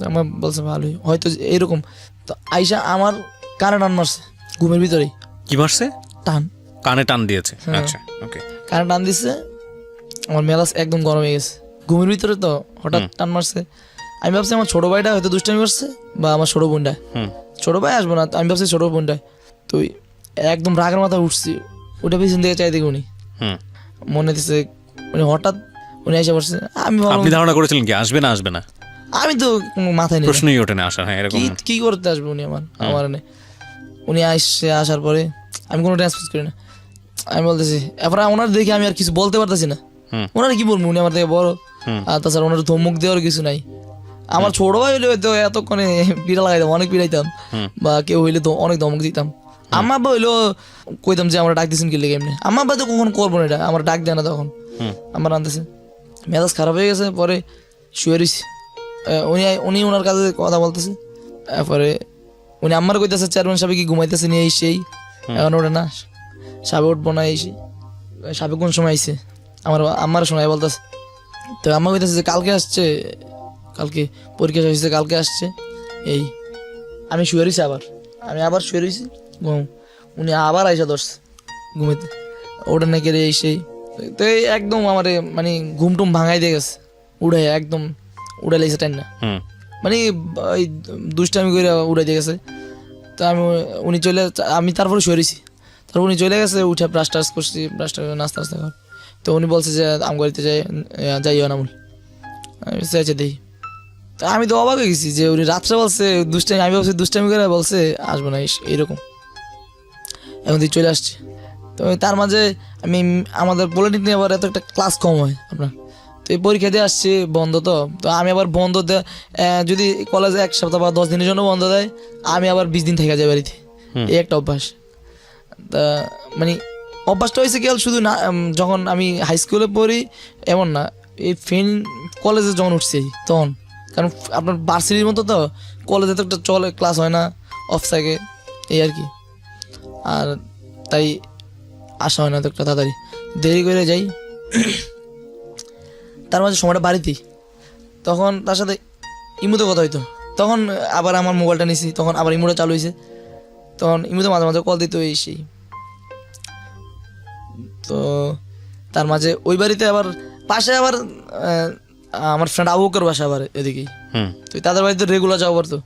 আমার বলছে ভালোই হয়তো এরকম। তো আইসা আমার কানে টান মারছে ঘুমের ভিতরেই। কি মারছে? টান, কানে টান দিয়েছে। আচ্ছা, ওকে। কানে টান দিচ্ছে, আমার মেলাস একদম গরম হয়ে গেছে ঘুমের ভিতরে। তো হঠাৎ টান মারছে, আমি ভাবছি আমার ছোট ভাইটা হয়তো দুষ্টামি করছে, বা আমার ছোট বোনটা। ছোট ভাই আসবো না, আমি ভাবছি ছোট বোনটা। তো একদম রাগের মাথায় উঠছি, উঠে পিছন থেকে চাই দেখি উনি মনে দিচ্ছে, উনি হঠাৎ উনি এসে পড়ছে। আপনি ধারণা করেছিলেন কি আসবে না? আসবে না, আমি তো মাথায় নেই, প্রশ্নই ওঠে না আসা। হ্যাঁ, এরকম কি করতে আসবে উনি আমার উনি আসার পরে আমি কোনো রেসপন্স করি না। আমি বলতেছি এরপরে ওনার দেখে আমি আর কিছু বলতে পারতেছি না। ওনারা কি বলবো, উনি আমার থেকে বড়, আর তাছাড়া ওনার ধমক দেওয়ার কিছু নাই। আমার ছোট ভাই হইলে হয়তো এতক্ষণে পিড়া লাগাইতাম, অনেক পিড়াইতাম, বা কেউ হইলে তো অনেক ধমক দিতাম। আম্মা আব্বা হইলেও কইতাম যে আমরা ডাক দিচ্ছেন কি লেগে এমনি। আম্মা আব্বা তো কখন করবো না এটা, আমার ডাক দেয় না তখন। আমার আনতেছে মেজাজ খারাপ হয়ে গেছে, পরে শুয়ে রইছি। উনি ওনার কাছে কথা বলতেছে। তারপরে উনি আমার কইতেছে চেয়ারম্যান সাহেব কি ঘুমাইতেছে নিয়ে সেই, এখন ওঠে না, সাবে উঠবো না এসে। সাবে কোন সময় আইসে আমার শোনায় বলতেছে। তো আম্মা কইতেছে যে কালকে আসছে, কালকে পরীক্ষা হয়েছে, কালকে আসছে এই। আমি শুয়ে রয়েছি, আমি আবার শুয়ে রয়েছি ঘুম। উনি আবার আইসা ধরছে ঘুমেতে, ওটা নাকি রে সেই। তো একদম আমার মানে ঘুম টুম ভাঙাই দিয়ে গেছে, একদম উড়াই লেগেছে টাইম না, মানে ওই দুষ্টামি করে উড়াই দিয়ে গেছে। তো আমি তারপরে শুয়ে রয়েছি। তারপর উনি চলে গেছে, উঠে ব্রাশ টাশ করছি, ব্রাশ টাশ নাস্তা নাস্তা কর। তো উনি বলছে যে আম গাড়িতে যাইও না, আমি চাইছে দেখি। তা আমি তো অবাক হয়ে গেছি যে উনি রাত্রে বলছে দুষ্টামি, আমি ভাবছি দুষ্টামি করে বলছে আসবো না এইরকম। এখন তুই চলে আসছে। তো তার মাঝে আমাদের পলিটিক নিয়ে আবার এত একটা ক্লাস কম হয় আপনার। তো এই পরীক্ষা দিয়ে আসছি, বন্ধ তো আমি আবার বন্ধ যদি কলেজে 1 সপ্তাহ বা 10 দিনের জন্য বন্ধ দেয়, আমি আবার 20 দিন থেকে যাই বাড়িতে। এই একটা অভ্যাস। তা মানে অভ্যাসটা হয়েছে কি শুধু না যখন আমি হাই স্কুলে পড়ি এমন না, এই কলেজে যখন উঠছি তখন, কারণ আপনার ভার্সিটির মতো তো কলেজে তো একটা চলে ক্লাস হয় না, অফ থাকে এই আর কি। আর তাই আসা হয় না তো একটা তাড়াতাড়ি, দেরি করে যাই। তার মাঝে সময়টা বাড়িতেই, তখন তার সাথে ইমুতে কথা হইতো। তখন আবার আমার মোবাইলটা নিছি, তখন আবার ইমুটা চালু হয়েছে, তখন ইমুতে মাঝে মাঝে কল দিত এই সেই। তো তার মাঝে ওই বাড়িতে আবার পাশে আবার আমার ফ্রেন্ড আবুকের বাসা আবার এদিকেই। তো তাদের বাড়িতে রেগুলার যাওয়া পড়তো,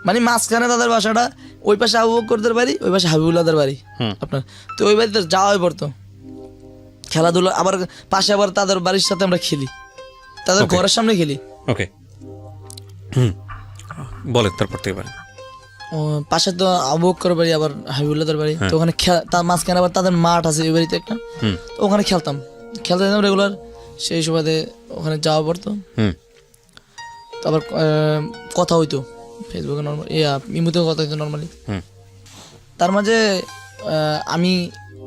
মানে মাঝখানে তাদের বাসাটা, ওই পাশে আবু বকরদের বাড়ি, ওই পাশে হাবিবুল্লাহদের বাড়ি আপনার। তো ওই বাড়িতে যাওয়াই পড়তো। খেলাধুলা আবার পাশে আবার তাদের বাড়ির সাথে আমরা খেলি, তাদের Okay. ঘরের সামনে খেলি। ওকে, বলেন তারপর থেকে বলেন। ও, পাশে তো আবু বকর বাড়ি, আবার হাবিবুল্লাহদের বাড়ি, তো ওখানে তার মাঝখানে আবার তাদের মাঠ আছে ওই বাড়িতে একটা, তো ওখানে খেলতে যেতাম রেগুলার। সেই সুবাদে ওখানে যাওয়া পড়তো। তো আবার কথা হইতো ফেসবুকে, নর্মাল ইমুতেও কথা হইতো নর্মালি। তার মাঝে আমি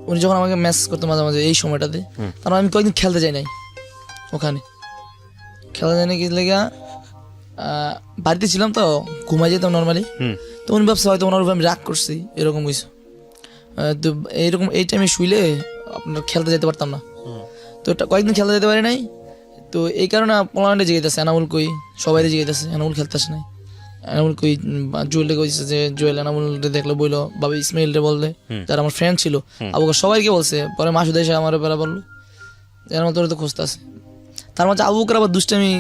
উনি যখন আমাকে মেসেজ করতো মাঝে মাঝে এই সময়টাতে, তার আমি কয়েকদিন খেলতে যাই নাই, ওখানে খেলতে যাই না কি লেগা, বাড়িতে ছিলাম তো ঘুমাই যেতাম নর্মালি। তো উনি ভাবছে হয়তো ওনার উপর আমি রাগ করছি, এরকম কিছু। তো এইরকম এই টাইমে শুইলে আপনার খেলতে যেতে পারতাম না, তো কয়েকদিন খেলতে যেতে পারি নাই। তো এই কারণে পোলান্ডে জিগাইতেছে এনামুল কই, সবাই জিগাইতেছে এনামুল খেলতে আসে নাই, এনামুল কই। জুয়েলকে কইছে যে জুয়েল এনামুলকে দেখলে বইলো, বাবা ইসমাইলরে বললে, যারা আমার ফ্রেন্ড ছিল, আবুকে সবাইকে বলছে। পরে মাসুদ এসে আমার বেলা বললো এনামুল তোরে তো খুঁজতে আছে। তার মাঝে আবু বকর আবার দুষ্টামি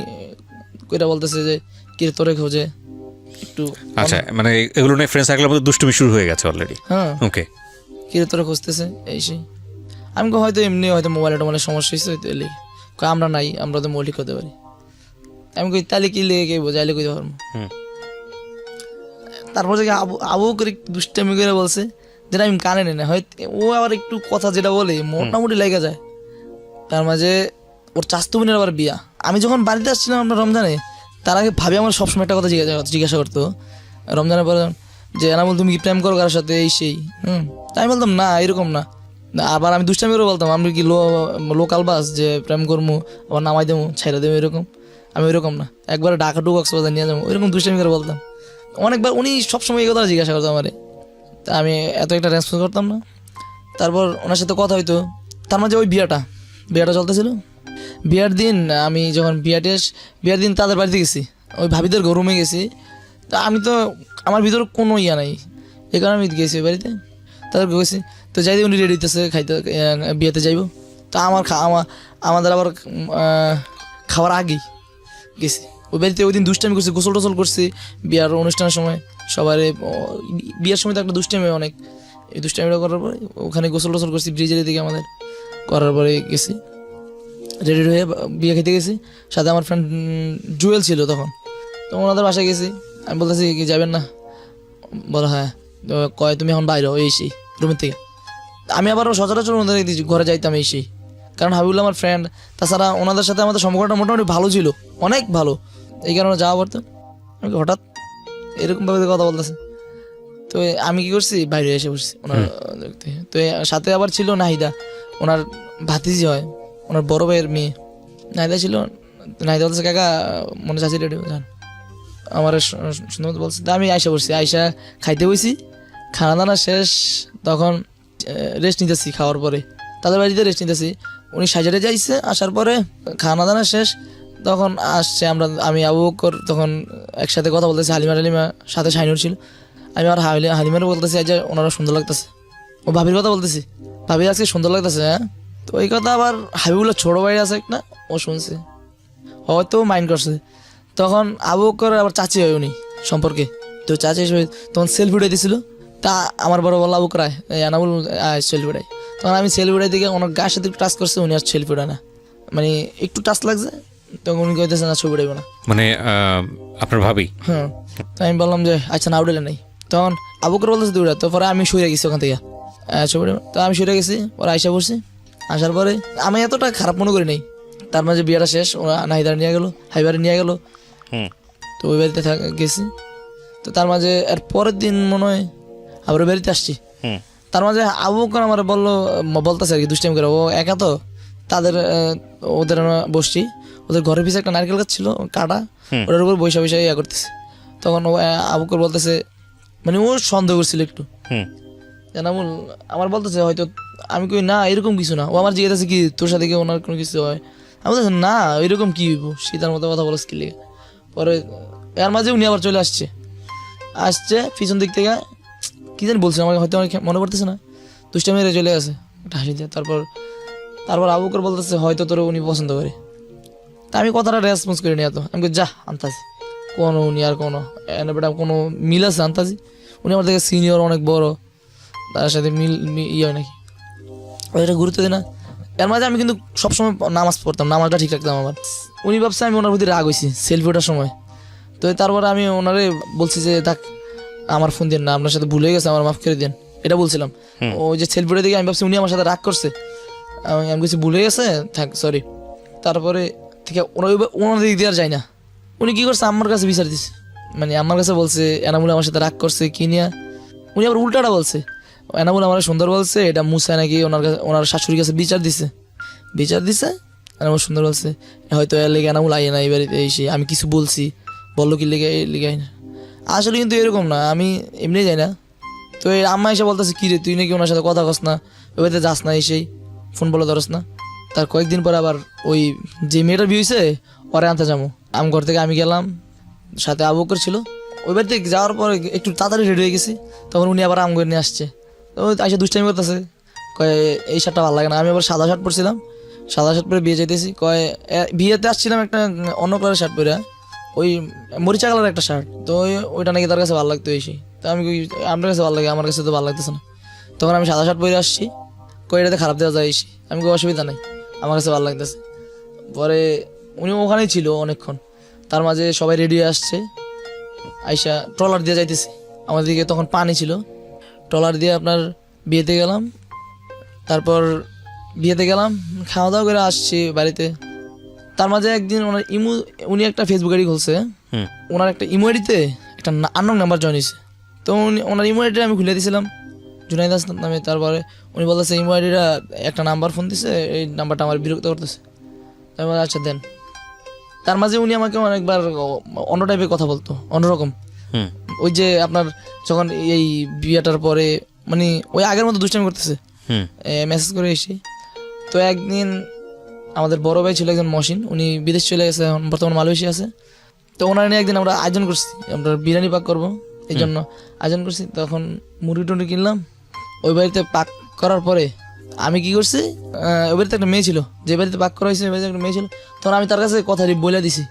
কইরা বলতেছে যে কি রে তোরে খোঁজে একটু। আচ্ছা, মানে এগুলো নিয়ে ফ্রেন্ড সার্কেলের মধ্যে দুষ্টুমি শুরু হয়ে গেছে অলরেডি। হ্যাঁ, ওকে, কি রে তোরে খুঁজতেছে এই সেই। আমি কই হয়তো এমনি হয়তো মোবাইলে টোবাইলে সমস্যা হয়েছে হয়তো এলি। কই আমরা নাই, আমরা তো মৌলিক হতে পারি। আমি কই তাহলে কি লেগে কে বোঝাইলে কইতে পারবো। তারপর থেকে আবু করে একটু দুষ্টামি করে বলছে, যেটা আমি কানে নেই না, হয়তো ও আবার একটু কথা যেটা বলে মোটামুটি লেগে যায়। তার মাঝে ওর চাস্তু বোনের আবার বিয়া। আমি যখন বাড়িতে আসছিলাম আমরা রমজানে, তার আগে ভাবি আমার সবসময় একটা কথা জিজ্ঞাসা করতো রমজানের পরে, যে এনামুল তুমি কি প্রেম করো কারোর সাথে এই সেই। তাই আমি বলতাম না, এরকম না। আবার আমি দুষ্টামি করে বলতাম আমি কি লোকাল বাস যে প্রেম করবো আবার নামাই দেবো ছাইরা দেবো, এরকম। আমি ওইরকম না, একবার ঢাকা টু কক্সবাজার নিয়ে যাবো, ওইরকম দুষ্টামি করে বলতাম অনেকবার। উনি সবসময় এই কথা জিজ্ঞাসা করতো আমারে, তা আমি এত একটা রেসপন্স করতাম না। তারপর ওনার সাথে কথা হইতো। তার মাঝে ওই বিয়াটা চলতেছিল। বিয়ার দিন আমি যখন বিয়ার দিন তাদের বাড়িতে গেছি, ওই ভাবিদের রুমে গেছি। তা আমি তো আমার ভিতরে কোনো ইয়া নাই, এই কারণে আমি গেছি ওই বাড়িতে, তাদের গেছি। তো যাই উনি রেডি হইতেছে খাইতে, বিয়েতে যাইব। তো আমাদের আবার খাওয়ার আগেই গেছি ওই বাড়িতে। ওই দিন দুষ্টামি করছি, গোসল টোসল করছি বিয়ার অনুষ্ঠানের সময়। সবার বিয়ার সময় তো একটা দুষ্টামি অনেক, এই দুষ্টামিটা করার পরে ওখানে গোসল টোসল করছি ব্রিজের দিকে আমাদের। করার পরে গেছি রেডি হয়ে বিয়ে খেতে গেছি। সাথে আমার ফ্রেন্ড জুয়েল ছিল তখন। তো ওনাদের বাসায় গেছি, আমি বলতেছি কি যাবেন না, বলো হ্যাঁ। তো কয় তুমি এখন বাইরে এই সেই রুমের থেকে। আমি আবার সচরাচর ওনাদের ঘরে যাইতাম এই সেই, কারণ হাবিবুল্লাহ আমার ফ্রেন্ড। তাছাড়া ওনাদের সাথে আমাদের সম্পর্কটা মোটামুটি ভালো ছিল, অনেক ভালো। এই কারণে যাওয়া পড়তো। আমি হঠাৎ এরকমভাবে কথা বলতেছে, তো আমি কি করছি বাইরে এসে বসছি ওনার দেখতে। তো সাথে আবার ছিল নাহিদা, ওনার ভাতিজি হয়, ওনার বড় ভাইয়ের মেয়ে নাহিদা ছিল। নাহিদা বলছে কাকা মনে চাচ্ছি রেডি যান, আমার সুন্দর মতো বলছে। তা আমি আয়সা বসছি, আয়সা খাইতে বসি। খানা দানা শেষ, তখন রেস্ট নিতেছি। খাওয়ার পরে তাদের বাড়িতে রেস্ট নিতেছি। উনি সাইজে যাইছে, আসার পরে খানা দানা শেষ, তখন আসছে আমি আবু বকর তখন একসাথে কথা বলতেছি। হালিমা সাথে শাইনুর ছিল। আমি আর হালিমারও বলতেছি যে ওনারা সুন্দর লাগতেছে। ও ভাবির কথা বলতেছি, ভাবি আজকে সুন্দর লাগতেছে। হ্যাঁ, তো ওই কথা আবার হাবিবুল্লাহ ছোট ভাই আছে একটা, ও শুনছে, হয়তো মাইন্ড করছে। তখন আবু বকর আবার চাচি হয় উনি সম্পর্কে। তো চাচি তখন সেলফি উঠাই দিয়েছিল। তা আমার বড় বললো আবু বকর এনামুল সেলফি উঠাই। তখন আমি সেলফি উঠাই দিকে ওনার গায়ের সাথে একটু টাচ করছে, উনি আর সেলফি উঠায় না, মানে একটু টাচ লাগছে। তখন উনি কইতেছে না ছবি উঠাইব না, মানে আপনার ভাবি। হ্যাঁ, তো আমি বললাম যে আচ্ছা না উঠাইলে নাই। তখন আবু বকর বলতেছে তুই উঠা। তো পরে আমি সরে গেছি ওখান থেকে, ছবি তো আমি সরে গেছি। ওরা আইসা পড়ছি। আসার পরে আমি এতটা খারাপ মনে করি নাই। তার মাঝে বিয়েটা শেষ, ওরা নাহিদার নিয়ে গেলো, হাইবারে নিয়ে গেলো। তো ওই বাড়িতে গেছি। তো তার মাঝে এর পরের দিন মনে হয় আবার ওই বাড়িতে আসছি। তার মাঝে আবু বকর আমার বলতেছে আর কি দুষ্টামি করে, ও একা তো তাদের ওদের বসছি, ওদের ঘরের পিছনে একটা নারকেল গাছ ছিল কাটা, ওটার উপর বৈশা ইয়া করতেছে। তখন ও আবু বকর বলতেছে, মানে ও সন্দেহ করছিল একটু, জানামুল আমার বলতেছে হয়তো। আমি কই না এরকম কিছু না। ও আমার জিজ্ঞাসা কি তোর সাথে কি ওনার কোনো কিছু হয়? আমি বলতেছি না এরকম কি হইব, সীতার মতো কথা বলছ কি লেগে। পরে এর মাঝে উনি আবার চলে আসছে পিছন দিক থেকে কি জানি বলছে, আমাকে হয়তো অনেক মনে পড়তেছে না। দুষ্টা মেরে চলে গেছে একটা হাসি দিয়ে। তারপর আবু বকর বলতেছে হয়তো তোর উনি পছন্দ করে। তা আমি কথাটা রেসপন্স করি নি এত। আমি যা আনতাছি কোনো উনি আর কোনো বেটা কোনো মিল আছে আনতাছি। উনি আমার থেকে সিনিয়র, অনেক বড়, তার সাথে মিল ইয়ে হয় নাকি, ওইটা গুরুত্ব দিই না। এর মাঝে আমি কিন্তু সবসময় নামাজ পড়তাম, নামাজটা ঠিক রাখতাম আমার। উনি ভাবছে আমি ওনার প্রতি রাগ হয়েছি সেলফি ওঠার সময়। তো তারপরে আমি ওনারে বলছি যে থাক আমার ফোন দেন না, আপনার সাথে ভুলে গেছে, আমার মাফ করে দেন, এটা বলছিলাম। ওই যে সেলফি ওটা দেখে আমি ভাবছি উনি আমার সাথে রাগ করছে, আমি কিছু ভুলে গেছে, থাক সরি। তারপরে থেকে ওনার দিক দিয়ে আর যাই না। উনি কী করছে আমার কাছে বিচার দিচ্ছে, মানে আমার কাছে বলছে এনামুল আমার সাথে রাগ করছে কি নিয়ে। উনি আবার উল্টাটা বলছে, এনামুল আমার সুন্দর বলছে, এটা মুসা নাকি ওনার কাছে ওনার শাশুড়ির কাছে বিচার দিছে এনামুল সুন্দর বলছে, হয়তো এর লেগে এনামুল আইয়ে না এই বাড়িতে এসে, আমি কিছু বলছি, বললো কি লেগে লেগে আই না। আসলে কিন্তু এরকম না, আমি এমনি যাই না। তো এই আম্মা এসে বলতেছে কী রে তুই নাকি ওনার সাথে কথা কস না, ওই বাড়িতে যাস না, এসেই ফোন বলে ধরস না। তার কয়েকদিন পরে আবার ওই যে মেয়েটার বিয়ে হয়েছে পরে আনতে যাবো, আমি ঘর থেকে আমি গেলাম, সাথে আবু বকর ছিল। ওই বাড়িতে যাওয়ার পরে একটু তাড়াতাড়ি রেডি হয়ে গেছি, তখন উনি আবার আম করে নিয়ে আসছে। তো এসে দুষ্টামি করতেছে, কয় এই শার্টটা ভালো লাগে না। আমি আবার সাদা শার্ট পরছিলাম, সাদা শার্ট পরে বিয়ে যেতেছি, কয় বিয়েতে আসছিলাম একটা অন্য কালারের শার্ট পরে, ওই মরিচা কালারের একটা শার্ট। তো ওইটা নাকি তার কাছে ভালো লাগতো এসে। তো আমি আপনার কাছে ভালো লাগে, আমার কাছে তো ভালো লাগতেছে না। তখন আমি সাদা শার্ট পরে আসছি, কয় এটাতে খারাপ দেওয়া যায় এসে, আমি কোনো অসুবিধা নেই, আমার কাছে ভালো লাগতেছে। পরে উনি ওখানেই ছিল অনেকক্ষণ, তার মাঝে সবাই রেডি হয়ে আসছে, আইসা ট্রলার দিয়ে যাইতেছি, আমাদের দিকে তখন পানি ছিল। ট্রলার দিয়ে আপনার বিয়েতে গেলাম, তারপর বিয়েতে গেলাম, খাওয়া দাওয়া করে আসছি বাড়িতে। তার মাঝে একদিন উনি একটা ফেসবুক আইডি খুলছে, ওনার একটা ইমো আইডিতে একটা আননোন নাম্বার জয়েন হয়েছে। তো ওনার ইমো আইডিটা আমি খুলে দিয়েছিলাম, জুনাইদ হাসান নামে। তারপরে উনি বলতেছে ইমো আইডিটা একটা নাম্বার ফোন দিছে, এই নাম্বারটা আমার বিরক্ত করতেছে। আমি বললাম আচ্ছা দেন। তার মাঝে উনি আমাকে অনেকবার অন্য টাইপের কথা বলতো, অন্যরকম। ওই যে আপনার যখন এই বিয়েটার পরে মানে ওই আগের মতো দুষ্টামি করতেছে, মেসেজ করে এসে। তো একদিন আমাদের বড় ভাই ছিল একজন মহসিন, উনি বিদেশ চলে গেছে, এখন বর্তমানে মালয়েশিয়া আছে। তো ওনার নিয়ে একদিন আমরা আয়োজন করছি, আমরা বিরিয়ানি পাক করবো, এই জন্য আয়োজন করছি। তখন মুরগি টুরগি কিনলাম। ওই বাড়িতে পাক করার পরে আমি কি করছি, ওই বাড়িতে একটা মেয়ে ছিল, যে বাড়িতে পাক করা হয়েছে ওই বাড়িতে একটা মেয়ে ছিল। তখন আমি তার কাছে কথা বলে দিছি,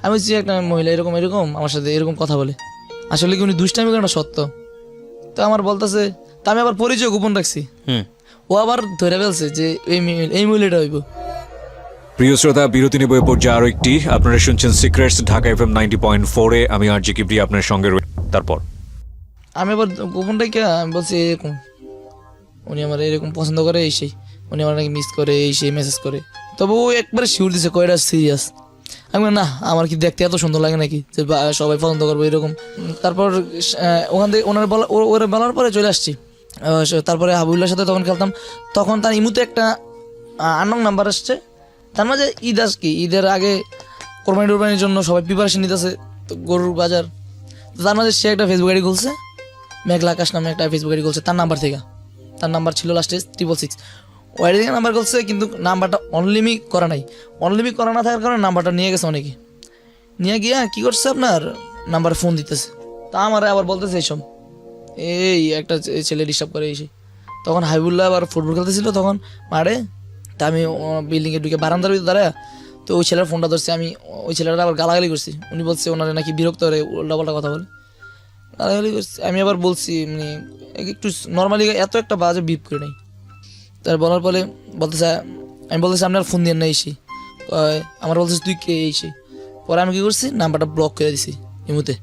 আমি বলছি একটা মহিলা এরকম এরকম আমার সাথে এরকম কথা বলে, আসলে কি উনি দুষ্টামি করে না সত্য। তো আমার বলতেছে, তা আমি আবার পরিচয় গোপন রাখছি। ও আবার ধরে ফেলছে যে এই মহিলাটা হইব। প্রিয় শ্রোতা, বিরতি নেব পর্যায়ে আরো একটি। আপনারা শুনছেন সিক্রেটস ঢাকা FM 90.4-এ। আমি আরজি কিবরি আপনার সঙ্গে। তারপর আমি আবার গোপন রেখে আমি বলছি এরকম উনি আমার এরকম পছন্দ করে, এই সেই উনি আমার নাকি মিস করে, এই সেই মেসেজ করে। তবে ও একবারে শিওর দিছে কয়টা সিরিয়াস। আমি বলি, না আমার কি দেখতে এত সুন্দর লাগে নাকি যে সবাই পছন্দ করবো এরকম। তারপর ওখান থেকে ওরা বলার পরে চলে আসছি। তারপরে হাবুল্লার সাথে তখন খেলতাম, তখন তার ইমুতে একটা আননোন নাম্বার আসছে। তার মাঝে ঈদ আসছে, ঈদের আগে কোরবানি টোরবানির জন্য সবাই প্রিপারেশন নিতেছে, তো গরুর বাজার। তার মাঝে সে একটা ফেসবুক আইডি খুলছে, মেঘলা আকাশ নামে একটা ফেসবুক আইডি খুলছে তার নাম্বার থেকে। তার নাম্বার ছিল লাস্টে 666। ওই আইডি থেকে নাম্বার খুলছে, কিন্তু নাম্বারটা অনলিমিট করা নাই। অনলিমিট করা না থাকার কারণে নাম্বারটা নিয়ে গেছে অনেকে। নিয়ে গিয়া কী করছে আপনার নাম্বারে ফোন দিতেছে। তা আমার আবার বলতেছে এইসব এই একটা ছেলে ডিস্টার্ব করে এসে। তখন হাবিবুল্লাহ আবার ফুটবল খেলতেছিল তখন মাঠে। তা আমি বিল্ডিংয়ে ঢুকে বারান্দার ভিতরে দাঁড়ায়, তো ওই ছেলের ফোনটা ধরছি। আমি ওই ছেলেটা আবার গালাগালি করছি। উনি বলছে ওনারা নাকি বিরক্ত করে উল্টাপাল্টা কথা বলে, গালাগালি করছি। আমি আবার বলছি মানে একটু নর্মালি, এত একটা বাজে বিপ করে নেই। তার বলার পরে বলতেছে, আমি বলতেছি আপনার ফোন দিয়ে না এসে, আমার বলতেছে তুই কে এসে। পরে আমি কী করছি, নাম্বারটা ব্লক করে দিছি ইমুতে।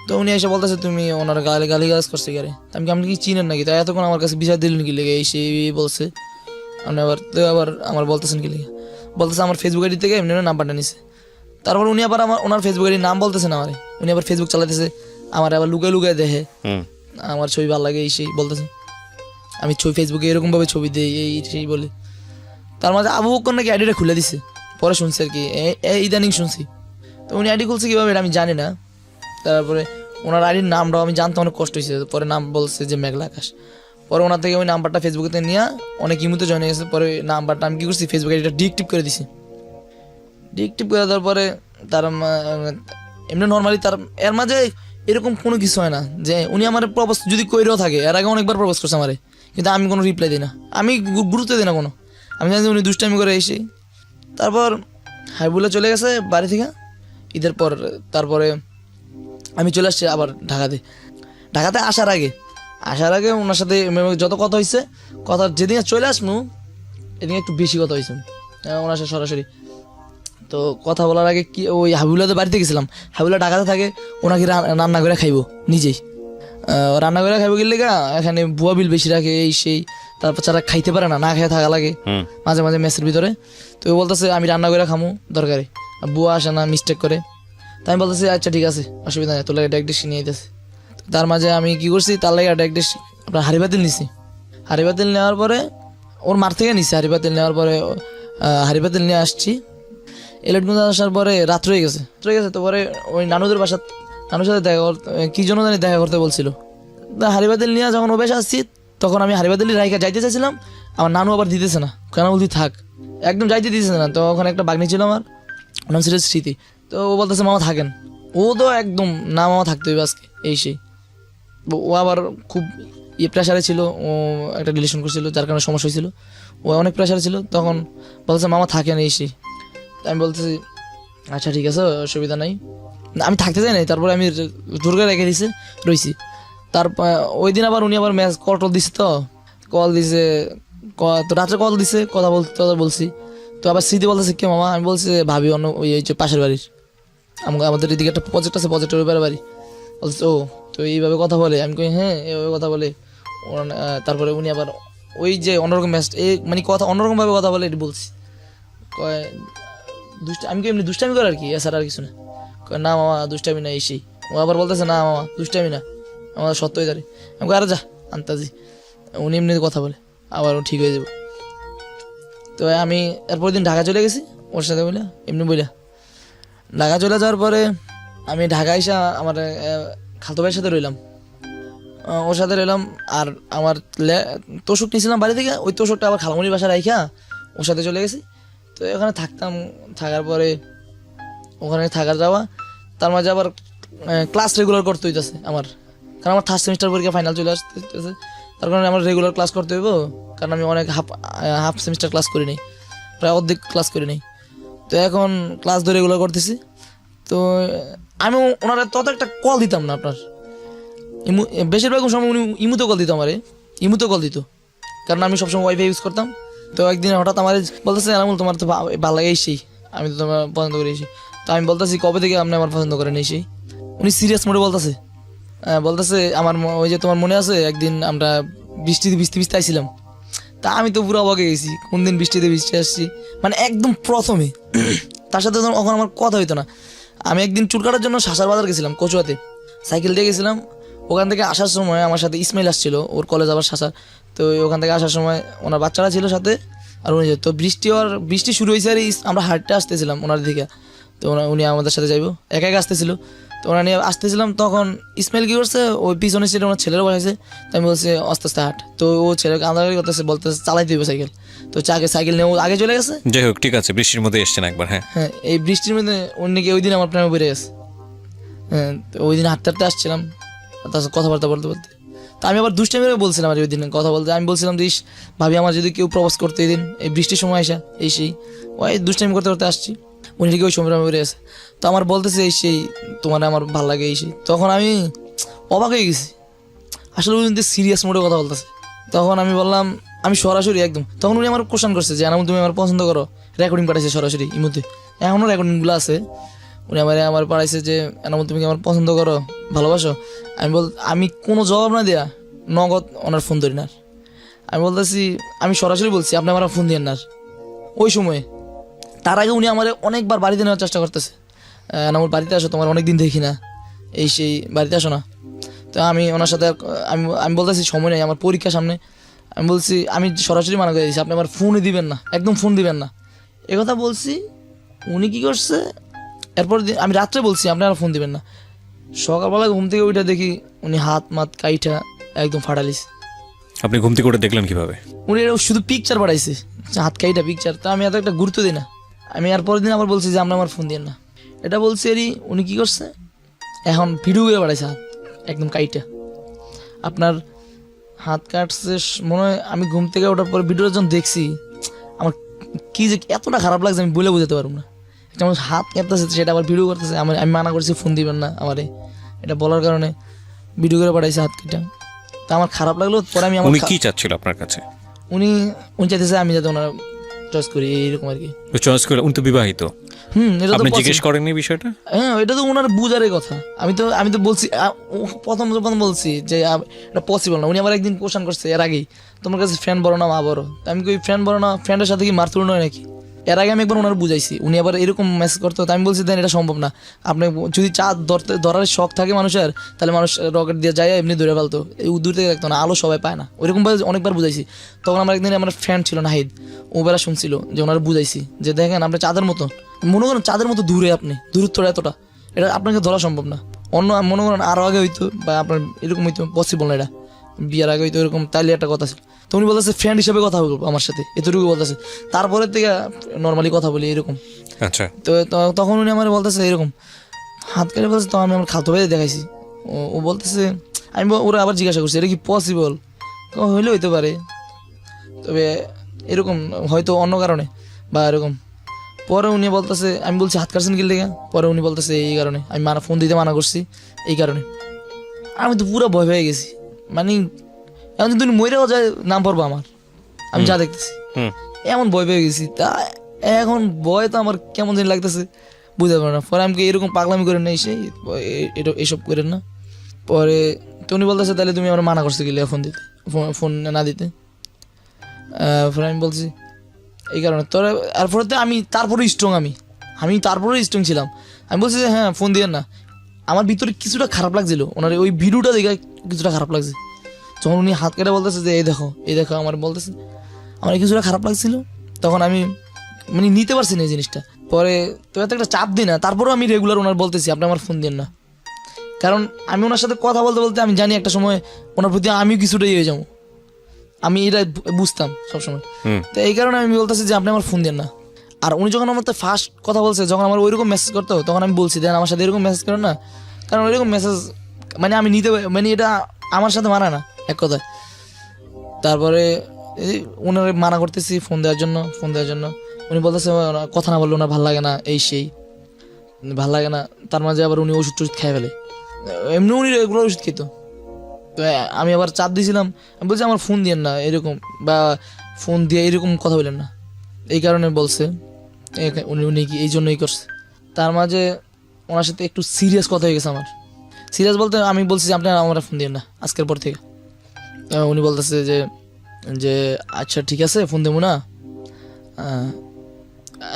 তো উনি এসে বলতেছে তুমি ওনার গালি গালাজ করছে গেলে। আপনি কি চিনেন নাকি? তাই এতক্ষণ আমার কাছে বিচার দিলেন কি লেগে এসে বলছে। আপনি আবার আমার বলতেছেন কি লেগে, বলতেছে আমার ফেসবুক আইডি থেকে এমনি নাম্বারটা নিছে। তারপর উনি আবার ওনার ফেসবুক আইডির নাম বলতেছেন আমার, উনি আবার ফেসবুক চালাতেছে, আমার আবার লুকায় লুকায় দেখে আমার ছবি ভালো লাগে এই সেই বলতেছে। আমি ফেসবুকে এরকমভাবে ছবি দিই এই সেই বলে। তার মাঝে আবু বকর নাকি আইডিটা খুলে দিছে, পরে শুনছি আর কি, ইদানিং শুনছি। তো উনি আইডি খুলছে কীভাবে এটা আমি জানি না। তারপরে ওনার আইডির নামটাও আমি জানতে অনেক কষ্ট হয়েছে। পরে নাম বলছে যে মেঘলা আকাশ। পরে ওনার থেকে ওই নাম্বারটা ফেসবুকে নিয়ে অনেক ইমুতে জয়েন হয়ে গেছে। পরে নাম্বারটা আমি কী করছি, ফেসবুক আইডিটা ডিএক্টিভ করে দিছি। ডিএক্টিভ করে দেওয়ার পরে তার এমনি নর্মালি তার এর মাঝে এরকম কোনো কিছু হয় না যে উনি আমার প্রপোজ যদি কইরেও থাকে, এর আগে অনেকবার প্রপোজ করছে আমারে, কিন্তু আমি কোনো রিপ্লাই দিই না, আমি গুরুত্ব দিই না কোনো। আমি জানি উনি দুষ্টামি করে এসে। তারপর হাইবুল্লাহ চলে গেছে বাড়ি থেকে ঈদের পর। তারপরে আমি চলে আসছি আবার ঢাকাতে আসার আগে ওনার সাথে যত কথা হয়েছে, কথা যেদিন চলে আসবো এদিকে একটু বেশি কথা হয়েছে ওনার সাথে সরাসরি। তো কথা বলার আগে কি ওই হাবিবুল্লাদের বাড়িতে গেছিলাম, হাবিবুল্লাহ ঢাকাতে থাকে, ওনাকে রান্না করে খাইবো নিজেই, রান্না করে খাইবো গেলে এখানে বুয়া বিল বেশি রাখে এই সেই, তারপর যারা খাইতে পারে না, না খেয়ে থাকা লাগে মাঝে মাঝে মেসের ভিতরে। তো ও বলতেছে আমি রান্না করে খামো দরকারে, আর বুয়া আসে না মিস্টেক করে। তাই আমি বলতেছি আচ্ছা ঠিক আছে অসুবিধা নেই, তোর লাগে এক ডিশ নিয়ে যেতেছে। তার মাঝে আমি কি করছি, তার লাগে এক ডিশ আপনার হাঁড়ি বাতিল নিছি। হাঁড়ি বাতিল নেওয়ার পরে ওর মার থেকে নিছি, হাঁড়ি বাতিল নেওয়ার পরে হাঁড়ি বাতিল নিয়ে আসছি। এলেটগঞ্জ আসার পরে রাত হয়ে গেছে, তো পরে ওই নানুদের নানুর সাথে দেখা করতে কি জন্য জানি দেখা করতে বলছিল। হাঁড়ি বাতিল নিয়ে যখন ও বেশ আসছি, তখন আমি হাঁড়ি বাতিল রাইখা যাইতে চাইছিলাম, আমার নানু আবার দিতেছে না, কেন বলছি থাক, একদম যাইতে দিতেছে না। তো ওখানে একটা বাগনি ছিল আমার, নাম ছিল স্মৃতি। তো ও বলতেছে মামা থাকেন, ও তো একদম না মামা থাকতে হইবে আজকে এই সেই। ও আবার খুব প্রেশারে ছিল, ও একটা রিলেশন করছিল যার কারণে সমস্যা হয়েছিল, ও অনেক প্রেশারে ছিল। তখন বলতেছে মামা থাকেন এই সেই। আমি বলতেছি আচ্ছা ঠিক আছে অসুবিধা নাই, আমি থাকতে চাই নাই। তারপরে আমি জোর করে রেখে দিয়েছি রয়েছি। তারপর ওই দিন আবার উনি আবার ম্যাচ কল দিছে, তো কল দিছে, তো রাত্রে কল দিছে, কথা বলছি। তো আবার স্মৃতি বলতেছে কে মামা, আমি বলছি ভাবি অন্য ওই যে পাশের বাড়ির, আমাদের এদিকে একটা প্রজেক্ট আছে, প্রজেক্টের ব্যাপারে বাড়ি। বলছে ও তো এইভাবে কথা বলে, আমি কই হ্যাঁ এইভাবে কথা বলে। তারপরে উনি আবার ওই যে অন্যরকম ম্যাচ মানে কথা অন্যরকমভাবে কথা বলে, এটি বলছি। কয় আমি কি এমনি দুষ্টামি করে আর কি, এছাড়া আর কিছু না। না মামা দুষ্টামি না এসেই। ও আবার বলতেছে না মামা দুষ্টামি না, আমার সত্যই দাঁড়ি। আমি আরে যা আন্তাজি, উনি এমনি কথা বলে, আবার ও ঠিক হয়ে যাবো। তো আমি এরপর দিন ঢাকা চলে গেছি ওর সাথে বলে, এমনি বলে ঢাকা চলে যাওয়ার পরে আমি ঢাকা এসে আমার খালতো ভাইয়ের সাথে রইলাম, ওর সাথে রইলাম। আর আমার তোষক নিয়েছিলাম বাড়ি থেকে, ওই তোষকটা আবার খালামুনির বাসা রাইখা ওর সাথে চলে গেছি। তো ওখানে থাকতাম, থাকার পরে ওখানে থাকার যাওয়া, তার মাঝে আবার ক্লাস রেগুলার করতে হইতেছে আমার, কারণ আমার থার্ড সেমিস্টার পরীক্ষা ফাইনাল চলে আসতেছে। তার কারণে আমার রেগুলার ক্লাস করতে হইব, কারণ আমি অনেক হাফ সেমিস্টার ক্লাস করি নাই, প্রায় অর্ধেক ক্লাস করি নাই। তো এখন ক্লাস ধরে রেগুলার করতেছি। তো আমি ওনারা তত একটা কল দিতাম না আপনার, বেশিরভাগ সময় উনি ইমুতে কল দিত, আমারে ইমুতে কল দিত, কারণ আমি সবসময় ওয়াইফাই ইউজ করতাম। তো একদিন হঠাৎ আমার বলতেছে এনামুল তোমার তো ভালো লাগে সেই, আমি তো তোমার পছন্দ করি এসে। তো আমি বলতেছি কবে থেকে আপনি আমার পছন্দ করেন এই সেই। উনি সিরিয়াস মোডে বলতেছে আমার ওই যে তোমার মনে আছে একদিন আমরা বৃষ্টিতে ভিজতে আইছিলাম। তা আমি তো পুরো অবাক হয়ে গেছি, কোন দিন বৃষ্টিতে ভিজতে আসছি, মানে একদম প্রথমে। তার সাথে তখন আমার কথা হইতো না। আমি একদিন চুল কাটার জন্য শাসার বাজার গেছিলাম, কচুয়াতে সাইকেল দিয়ে গেছিলাম। ওখান থেকে আসার সময় আমার সাথে ইসমাইল আসছিল, ওর কলেজ আবার শাসার। তো ওখান থেকে আসার সময় ওনার বাচ্চারা ছিল সাথে, আর উনি তো বৃষ্টি শুরু হয়েছে, আর আমরা হাঁটতে আসতেছিলাম ওনার দিকে। তো উনি আমাদের সাথে যাইবো, একা আসতেছিল। তো ওরা নিয়ে আসতেছিলাম, তখন ইসমাইল কি করছে, ওই পিছনে ছিল ওনার ছেলেরও বসেছে। তো আমি বলছি আস্তে আস্তে হাঁট। তো ও ছেলেকে আন্দাজ করতেছে, বলতেছে চালাই দিবে সাইকেল। তো সাইকেল নিয়ে ও আগে চলে গেছে। যাই হোক ঠিক আছে, বৃষ্টির মধ্যে এসছেন একবার। হ্যাঁ হ্যাঁ, এই বৃষ্টির মধ্যে অন্য ওই দিন আমার প্রেমে বেড়ে গেছে। হ্যাঁ, তো ওই দিন হাঁটতে হাঁটতে আসছিলাম, তার সাথে কথাবার্তা বলতে। তো আমি আবার দুষ্টামি বলছিলাম, আর ওই দিন কথা বলতে আমি বলছিলাম যে ভাবি আমার যদি কেউ প্রপোজ করতে এই দিন এই বৃষ্টির সময় আসা এই সেই, ওই দুষ্টামি করতে আসছি, উনি কি ওই সময় বেড়ে গেছে। তো আমার বলতেছে এই সেই তোমার আমার ভালো লাগে এই সেই। তখন আমি অবাক হয়ে গেছি, আসলে উনি কিন্তু সিরিয়াস মোডে কথা বলতেছে। তখন আমি বললাম, আমি সরাসরি একদম, তখন উনি আমার কোশ্চেন করছে যে এনামুল তুমি আমার পছন্দ করো, রেকর্ডিং পাঠাইছে সরাসরি ইমুতে, এখনও রেকর্ডিংগুলো আছে। উনি আমার পাঠাইছে যে এনামুল তুমি কি আমার পছন্দ করো, ভালোবাসো। আমি কোনো জবাব না দেয়া নগদ ওনার ফোন ধরি না। আমি বলতেছি, আমি সরাসরি বলছি আপনি আমার ফোন দিয়েন না ওই সময়ে। তার আগে উনি আমার অনেকবার বাড়িতে নেওয়ার চেষ্টা করতেছে, এনামুল বাড়িতে আসো, তোমার অনেকদিন দেখি না এই সেই, বাড়িতে আসো না। তো আমি ওনার সাথে আমি বলতেছি সময় নেই, আমার পরীক্ষা সামনে। আমি বলছি, আমি সরাসরি মানা করে দিয়েছি আপনি আমার ফোনই দিবেন না, একদম ফোন দিবেন না, একথা বলছি। উনি কি করছে, এরপর আমি রাত্রে বলছি আপনি আর ফোন দিবেন না। সকালবেলা ঘুম থেকে ওইটা দেখি উনি হাত কাইটা একদম ফাটালিস। আপনি ঘুম থেকে উঠে দেখলেন কিভাবে? উনি শুধু পিকচার পাঠাইছে, হাত কাইটা পিকচার। তো আমি এত একটা গুরুত্ব দিই না। আমি আর পরের দিন আবার বলছি যে আপনি আমার ফোন দিন না, এটা বলছি। উনি কি করছে, এখন ভিডিও করে পাঠাইছে হাত একদম কাইটা। আপনার হাত কাটছে মনে হয়, আমি ঘুম থেকে ওঠার পরে ভিডিওটা যখন দেখছি, আমার কি যে এতটা খারাপ লাগছে আমি বলে বোঝাতে পারবো না। একটা আমার হাত কাটতেছে, সেটা আবার ভিডিও করতেছে। আমি মানা করছি ফোন দিবেন না আমারে, এটা বলার কারণে ভিডিও করে পাঠাইছে হাত কেটে। তা আমার খারাপ লাগলো। পরে আমি উনি কি চাচ্ছিল আপনার কাছে? উনি চাইতেছে আমি যাতে ওনার চয়েস করি এইরকম আর কি। চয়েস করে উনি তো বিবাহিত, এটা তো আপনি জিজ্ঞেস করেননি বিষয়টা? হ্যাঁ এটা তো ওনার বুঝারই কথা। আমি তো বলছি প্রথম বলছি যে এটা পসিবল না। উনি আবার একদিন কোশ্চেন করছে এর আগেই, তোমার কাছে ফ্রেন্ড বড় না মা বড়? আমি কই ফ্রেন্ড বড় না, ফ্রেন্ডের সাথে কি মার তুলনা হয় নাকি? এর আগে আমি একবার ওনার বুঝাইছি, উনি আবার এরকম মেসেজ করতো। আমি বলছি দেন এটা সম্ভব না, আপনি যদি চাঁদ ধরার শখ থাকে মানুষের, তাহলে মানুষ রকেট দিয়ে যায় এমনি দূরে ফেলতো, এই দূর থেকে দেখতো না, আলো সবাই পায় না। ওইরকম অনেকবার বুঝাইছি। তখন আমার একদিন আমার ফ্রেন্ড ছিল নাহিদ, ও বেলা শুনছিল যে ওনার বুঝাইছি যে দেখেন আপনি চাঁদের মতো, মনে করেন চাঁদের মতো দূরে, আপনি দূরত্বটা এতটা, এটা আপনাকে ধরা সম্ভব না। অন্য মনে করেন আরও আগে হইতো বা আপনার এরকম হইতো, পসিবল না এটা, বিয়ার আগে হইতো এরকম, তাইলে একটা কথা ছিল। তো উনি বলতেছে ফ্রেন্ড হিসেবে কথা বলবো আমার সাথে, এতটুকু বলতেছে। তারপরের থেকে নর্মালি কথা বলি এরকম। আচ্ছা, তো তখন উনি আমার বলতেছে এরকম হাত কেটে বলতেছে, তো আমি আমার খালতো ভাই দেখাইছি। ও বলতেছে, ওরা আবার জিজ্ঞাসা করছি এটা কি পসিবল? হইলে হইতে পারে, তবে এরকম হয়তো অন্য কারণে বা এরকম। পরে উনি বলতেছে, আমি বলছি হাত কাটছেন কি লেগে? পরে উনি বলতেছে এই কারণে, আমি ফোন দিতে মানা করছি এই কারণে। আমি তো পুরো ভয় পেয়ে গেছি, মানে এখন যদি উনি মরেও যায় নাম পড়বো আমার, আমি যা দেখতেছি এমন ভয় পেয়ে গেছি। তা এখন ভয় তো আমার কেমন জানি লাগতেছে, বুঝতে পারো না। পরে আমি এরকম পাগলামি করেন না, সেই এইসব করেন না। পরে তো উনি বলতেছে তাহলে তুমি আমার মানা করছো গেলে ফোন দিতে, ফোন না দিতে। পরে আমি বলছি এই কারণে তোরা, তারপরে আমি তারপরে স্ট্রং, আমি তারপরে স্ট্রং ছিলাম। আমি বলছি যে হ্যাঁ ফোন দিয়ে না। আমার ভিতরে কিছুটা খারাপ লাগছিল, ওনার ওই ভিডিওটা দেখে কিছুটা খারাপ লাগছে। যখন উনি হাত কেটে বলতেছে যে এই দেখো আমার বলতেছে, আমার কিছুটা খারাপ লাগছিল। তখন আমি মানে নিতে পারছি না এই জিনিসটা। পরে তো এত একটা চাপ দিই না, তারপরেও আমি রেগুলার ওনার বলতেছি আপনি আমার ফোন দিন না। কারণ আমি ওনার সাথে কথা বলতে বলতে আমি জানি একটা সময় ওনার প্রতি আমিও কিছুটা হয়ে যাবো, আমি এটা বুঝতাম সবসময়। তো এই কারণে আমি বলতেছি যে আপনি আমার ফোন দেন না। আর উনি যখন আমার ফার্স্ট কথা বলছে, যখন আমার ওইরকম মেসেজ করতো, তখন আমি বলছি দেন আমার সাথে এরকম মেসেজ করেন না, কারণ ওইরকম মেসেজ মানে আমি নিতে, মানে এটা আমার সাথে মানা না এক কথায়। তারপরে ওনার মানা করতেছি ফোন দেওয়ার জন্য। উনি বলতেছে কথা না বললে ওনার ভালো লাগে না, এই সেই ভাল লাগে না। তার মাঝে আবার উনি ওষুধ খেয়ে ফেলে, এমনি উনি রেগুলার ওষুধ খেত। তো আমি আবার চাপ দিয়েছিলাম, আমি বলছি আমার ফোন দিয়েন না এরকম, বা ফোন দিয়ে এরকম কথা বলেন না, এই কারণে বলছে উনি কি এই জন্যই করছে। তার মাঝে ওনার সাথে একটু সিরিয়াস কথা হয়ে গেছে আমার। সিরিয়াস বলতে আমি বলছি যে আপনার আমার ফোন দিয়েন না আজকের পর থেকে। উনি বলতেছে যে আচ্ছা ঠিক আছে ফোন দেবো না।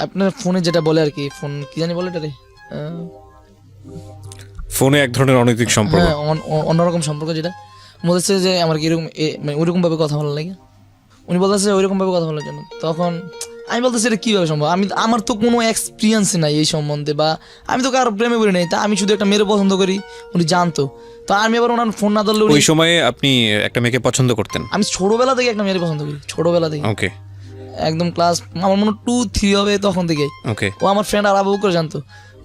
আপনার ফোনে যেটা বলে আর কি, ফোন কি জানি বলে এটারে, ফোনে এক ধরনের অনৈতিক সম্পর্ক, হ্যাঁ অন্যরকম সম্পর্ক, যেটা বলতেছে যে আমার কি এরকম মানে ওইরকম ভাবে কথা বলার লাগে, উনি বলতেছে ওইরকম ভাবে কথা বলার জন্য। তখন আমি বলতেছি এটা কীভাবে সম্ভব, আমার তো কোনো এক্সপিরিয়েন্স নাই এই সম্বন্ধে, বা আমি তো কারো প্রেমে পড়ি নাই, তা আমি শুধু একটা মেয়ের পছন্দ করি, উনি জানতো। তো আমি আবার ওনার ফোন না ধরলে, ওই সময়ে আপনি একটা মেয়েকে পছন্দ করতেন? আমি ছোটবেলা থেকে একটা মেয়ের পছন্দ করি, ছোটবেলা থেকে। ওকে, একদম ক্লাস আমার মনে 2-3 হবে তখন থেকে। ওকে, ও আমার ফ্রেন্ড আর আবু করে জানতো।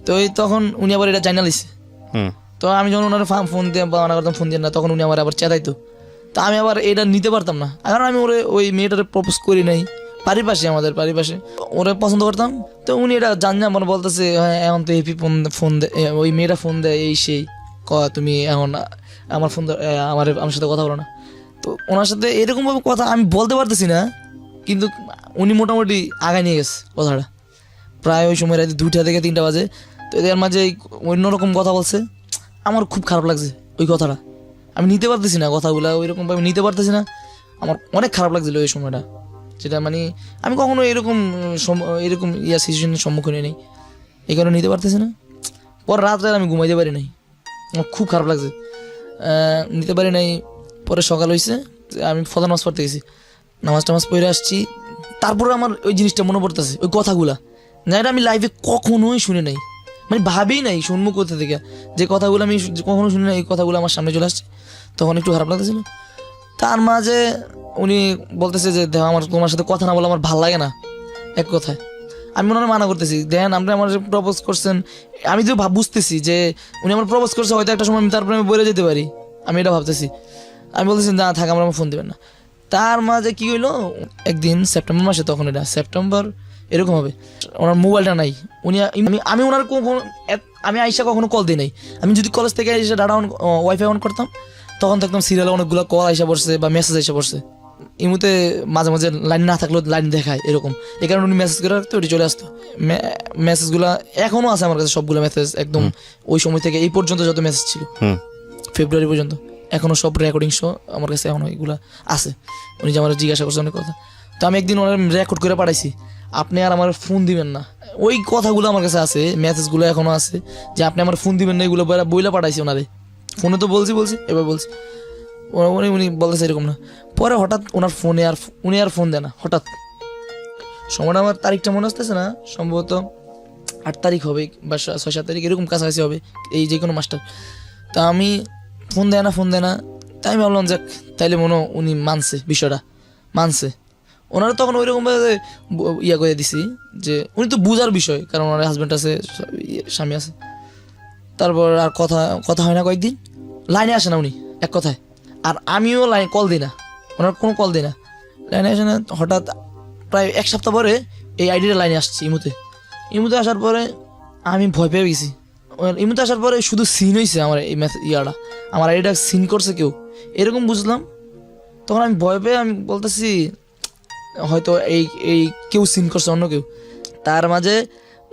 তো এই তখন উনি আবার এটা জানা লিছে। তো আমি যখন ওনার ফোন দিয়ে বানা করতাম ফোন দিয়ে না, তখন উনি আমার আবার চেতাইতো। তো আমি আবার এটা নিতে পারতাম না, কারণ আমি ওই মেয়েটারে প্রপোজ করি নাই, আমাদের পারিপাশে ওরা পছন্দ করতাম। তো উনি এটা জান মানে বলতেছে হ্যাঁ এখন তো হেপি ফোন দেয়, ওই মেয়েটা ফোন দেয় এই সেই, তুমি এখন আমার ফোন আমার সাথে কথা বলো না। তো ওনার সাথে এরকমভাবে কথা আমি বলতে পারতেছি না, কিন্তু উনি মোটামুটি আগায় নিয়ে গেছে কথাটা। প্রায় ওই সময় রাতে 2টা থেকে 3টা বাজে। তো এদের মাঝে অন্যরকম কথা বলছে, আমার খুব খারাপ লাগছে ওই কথাটা। আমি নিতে পারতেছি না কথাগুলো, ওইরকমভাবে নিতে পারতেছি না, আমার অনেক খারাপ লাগছিল ওই সময়টা। যেটা মানে আমি কখনো এরকম সিচুয়েশনের সম্মুখীন হই নাই, এই কারণে নিতে পারতেছি না। পর রাত্রে আমি ঘুমাইতে পারি নাই, আমার খুব খারাপ লাগছে, নিতে পারি নাই। পরে সকাল হয়েছে, আমি ফজর নামাজ পড়তে গেছি, নামাজ টামাজ পড়ে আসছি। তারপরে আমার ওই জিনিসটা মনে পড়তেছে, ওই কথাগুলা, না এটা আমি লাইফে কখনোই শুনে নাই, মানে ভাবেই নাই শুনবো কোথা থেকে, যে কথাগুলো আমি কখনো শুনি না, এই কথাগুলো আমার সামনে চলে আসছে। তখন একটু খারাপ লাগতেছিল। তার মাঝে উনি বলতেছে যে দেখো আমার তোমার সাথে কথা না বলে আমার ভাল লাগে না, এক কথায়। আমি ওনার মানা করতেছি, দেখেন আপনি আমার প্রপোজ করছেন, আমি তো বুঝতেছি যে উনি আমার প্রপোজ করছে, হয়তো একটা সময় আমি তারপরে আমি বলে যেতে পারি, আমি এটা ভাবতেছি। আমি বলতেছি না থাক আমার ফোন দেবেন না। তার মাঝে কি হইলো, একদিন সেপ্টেম্বর মাসে, তখন এটা সেপ্টেম্বর এরকম হবে, ওনার মোবাইলটা নাই। উনি আমি ওনার আমি আইসা কখনো কল দিই নাই। আমি যদি কলেজ থেকে এসে ডাটা ওয়াইফাই অন করতাম, তখন দেখতাম সিরিয়ালে অনেকগুলো কল আইসা পড়ছে বা মেসেজ আইসা পড়ছে, ইমুতে মাঝে মাঝে লাইন না থাকলেও লাইন দেখায় এরকম, এই কারণে উনি মেসেজ করে রাখতো, ওটি চলে আসতো। মেসেজগুলো এখনও আছে আমার কাছে, সবগুলো মেসেজ একদম ওই সময় থেকে এই পর্যন্ত যত মেসেজ ছিল ফেব্রুয়ারি পর্যন্ত, এখনও সব রেকর্ডিং শো আমার কাছে এখনও এগুলো আছে। উনি যে আমার জিজ্ঞাসা করছে অনেক কথা, তো আমি একদিন ওনার রেকর্ড করে পাঠাইছি, আপনি আর আমার ফোন দিবেন না, ওই কথাগুলো আমার কাছে আছে, মেসেজগুলো এখনও আছে যে আপনি আমার ফোন দিবেন না, এগুলো বইলা পাঠাইছি ওনারে। ফোনে তো বলছি এবার বলছি, উনি বলতেছে এরকম না। পরে হঠাৎ ওনার ফোনে উনি আর ফোন দেয় না, হঠাৎ সময়টা আমার তারিখটা মনে আসতেছে না, সম্ভবত 8 তারিখ হবে বা 6-7 তারিখ এরকম কাছাকাছি হবে, এই যে কোনো মাস্টার। তা আমি ফোন দেয় না, তাই আমি ভাবলাম যাক তাইলে মনে হয় উনি মানছে, বিষয়টা মানছে। ওনারা তখন ওইরকমভাবে ইয়া করে দিছি যে উনি তো বুঝার বিষয়, কারণ ওনার হাজব্যান্ড আছে, স্বামী আছে। তারপর আর কথা হয় না, কয়েকদিন লাইনে আসে না উনি এক কথায়, আর আমিও লাইন কল দিই না, ওনার কোনো কল দিই না, লাইনে আসে না। হঠাৎ প্রায় 1 সপ্তাহ পরে এই আইডিটা লাইনে আসছে ইমুতে আসার পরে আমি ভয় পেয়ে গেছি। ইমুতে আসার পরে শুধু সিন হয়েছে আমার এই ইয়াটা, আমার আইডিটা সিন করছে কেউ, এরকম বুঝলাম। তখন আমি ভয় পেয়ে আমি বলতেছি হয়তো এই কেউ সিন করছে, অন্য কেউ। তার মাঝে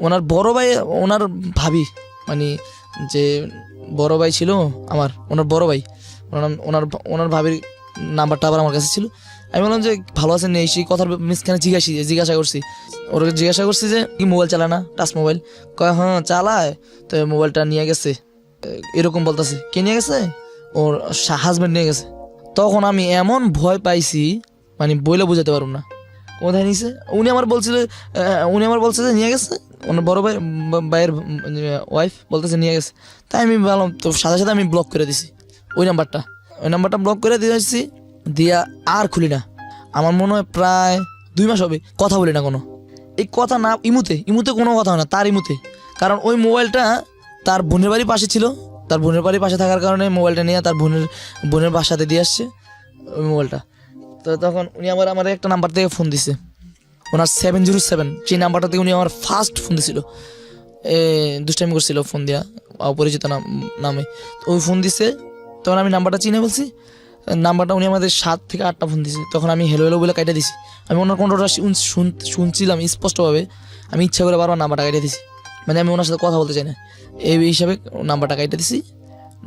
ওনার বড় ভাই, ওনার ভাবি, মানে যে বড় ভাই ছিল আমার, ওনার বড় ভাই, ওনার ভাবির নাম্বারটা আবার আমার কাছে ছিল। আমি বললাম যে ভালো আছেন, এই সেই কথার মিসখানে জিজ্ঞাসা করছি, ওর জিজ্ঞাসা করছি যে কি মোবাইল চালায় না, টাচ মোবাইল? কয় হ্যাঁ চালায়, তো মোবাইলটা নিয়ে গেছে, এরকম বলতেছে। কে নিয়ে গেছে? ওর হাজব্যান্ড নিয়ে গেছে। তখন আমি এমন ভয় পাইছি, মানে বইলে বোঝাতে পারব না। কোথায় নিয়েছে? উনি আমার বলছে যে নিয়ে গেছে, ওনার বড় ভাইয়ের ওয়াইফ বলতেছে নিয়ে গেছে। তাই আমি বললাম, তো সাথে আমি ব্লক করে দিছি ওই নাম্বারটা ব্লক করে দিয়েছি, দিয়া আর খুলি না। আমার মনে হয় প্রায় 2 মাস হবে কথা বলি না কোনো, এই কথা না, ইমুতে কোনো কথা হয় না তার ইমুতে, কারণ ওই মোবাইলটা তার বোনের বাড়ির পাশে ছিল, তার বোনের বাড়ির পাশে থাকার কারণে মোবাইলটা নিয়ে তার বোনের বাসাতে দিয়ে আসছে ওই মোবাইলটা। তো তখন উনি আমার একটা নাম্বার থেকে ফোন দিছে, ওনার 707, সেই নাম্বারটা থেকে উনি আমার ফার্স্ট ফোন দিছিল, দুষ্টামি করছিল ফোন দিয়া, অপরিচিত নামে। তো ওই ফোন দিছে, তখন আমি নাম্বারটা চিনে বলছি, নাম্বারটা উনি আমাদের 7 থেকে 8টা ফোন দিছে। তখন আমি হেলো বলে কাইটা দিছি, আমি ওনার কণ্ঠটা শুনছিলাম স্পষ্টভাবে, আমি ইচ্ছা করে বারবার নাম্বারটা কাইটা দিছি, মানে আমি ওনার সাথে কথা বলতে চাই না, এই হিসাবে নাম্বারটা কাইটা দিছি।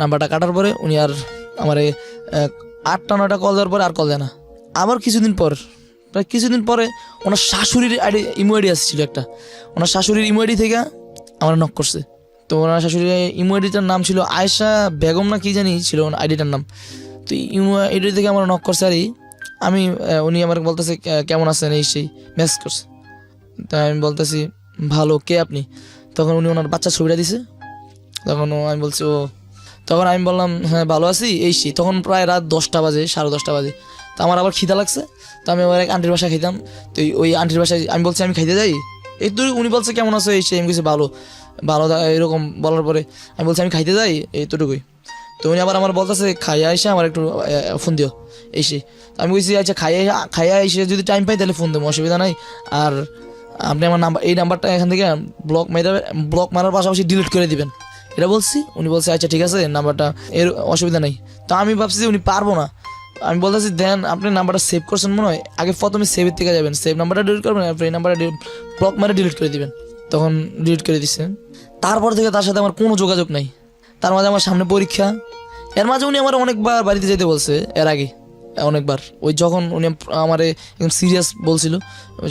নাম্বারটা কাটার পরে উনি আর আমার 8টা-9টা কল দেওয়ার পরে আর কল দেয় না। আবার প্রায় কিছুদিন পরে ওনার শাশুড়ির ইমো আইডি আসছিল একটা, ওনার শাশুড়ির ইমো আইডি থেকে আমার নক করছে। তো ওনার শাশুড়ির ইমো আইডিটার নাম ছিল আয়েশা বেগম না কি জানি ছিল আইডিটার নাম। তো ইমো আইডি থেকে আমার নক করছে, আর উনি আমার বলতেছে কেমন আছেন, এই সেই মেসেজ করছে। তাই আমি বলতেছি ভালো, কে আপনি? তখন উনি ওনার বাচ্চার ছবিটা দিছে, আমি বলছি ও। তখন আমি বললাম হ্যাঁ ভালো আছি, এই সেই। তখন প্রায় রাত 10টা বাজে, 10:30 বাজে। তো আমার আবার খিদা লাগছে, তো আমি আবার এক আন্টির বাসায় খাইতাম। তো ওই আন্টির বাসায় আমি বলছি আমি খাইতে যাই, এই তো উনি বলছে কেমন আছে, এই সেই। আমি বলছি ভালো এরকম বলার পরে আমি বলছি আমি খাইতে যাই, এইটুকুই। তো উনি আবার আমার বলতেছে খাইয়া এসে আমার একটু ফোন দিও, এই সেই। আমি বলছি আচ্ছা খাইয়া এসে যদি টাইম পাই তাহলে ফোন দেবো, অসুবিধা নাই। আর আপনি আমার এই নাম্বারটা এখান থেকে ব্লক মারার পাশাপাশি ডিলিট করে দিবেন, এটা বলছি। উনি বলছে আচ্ছা ঠিক আছে, নাম্বারটা এর অসুবিধা নেই। তো আমি ভাবছি যে উনি পারবো না, আমি বলতেছি দেন আপনি নাম্বারটা সেভ করছেন মনে হয়, আগে প্রথমে সেভের থেকে যাবেন, সেভ নাম্বারটা ডিলিট করবেন, আপনি এই নাম্বারটা ব্লক মারে ডিলিট করে দিবেন। তখন ডিলিট করে দিচ্ছে। তারপর থেকে তার সাথে আমার কোনো যোগাযোগ নাই। তার মাঝে আমার সামনে পরীক্ষা, এর মাঝে উনি আমার অনেকবার বাড়িতে যেতে বলছে, এর আগে অনেকবার। ওই যখন উনি আমার একদম সিরিয়াস বলছিল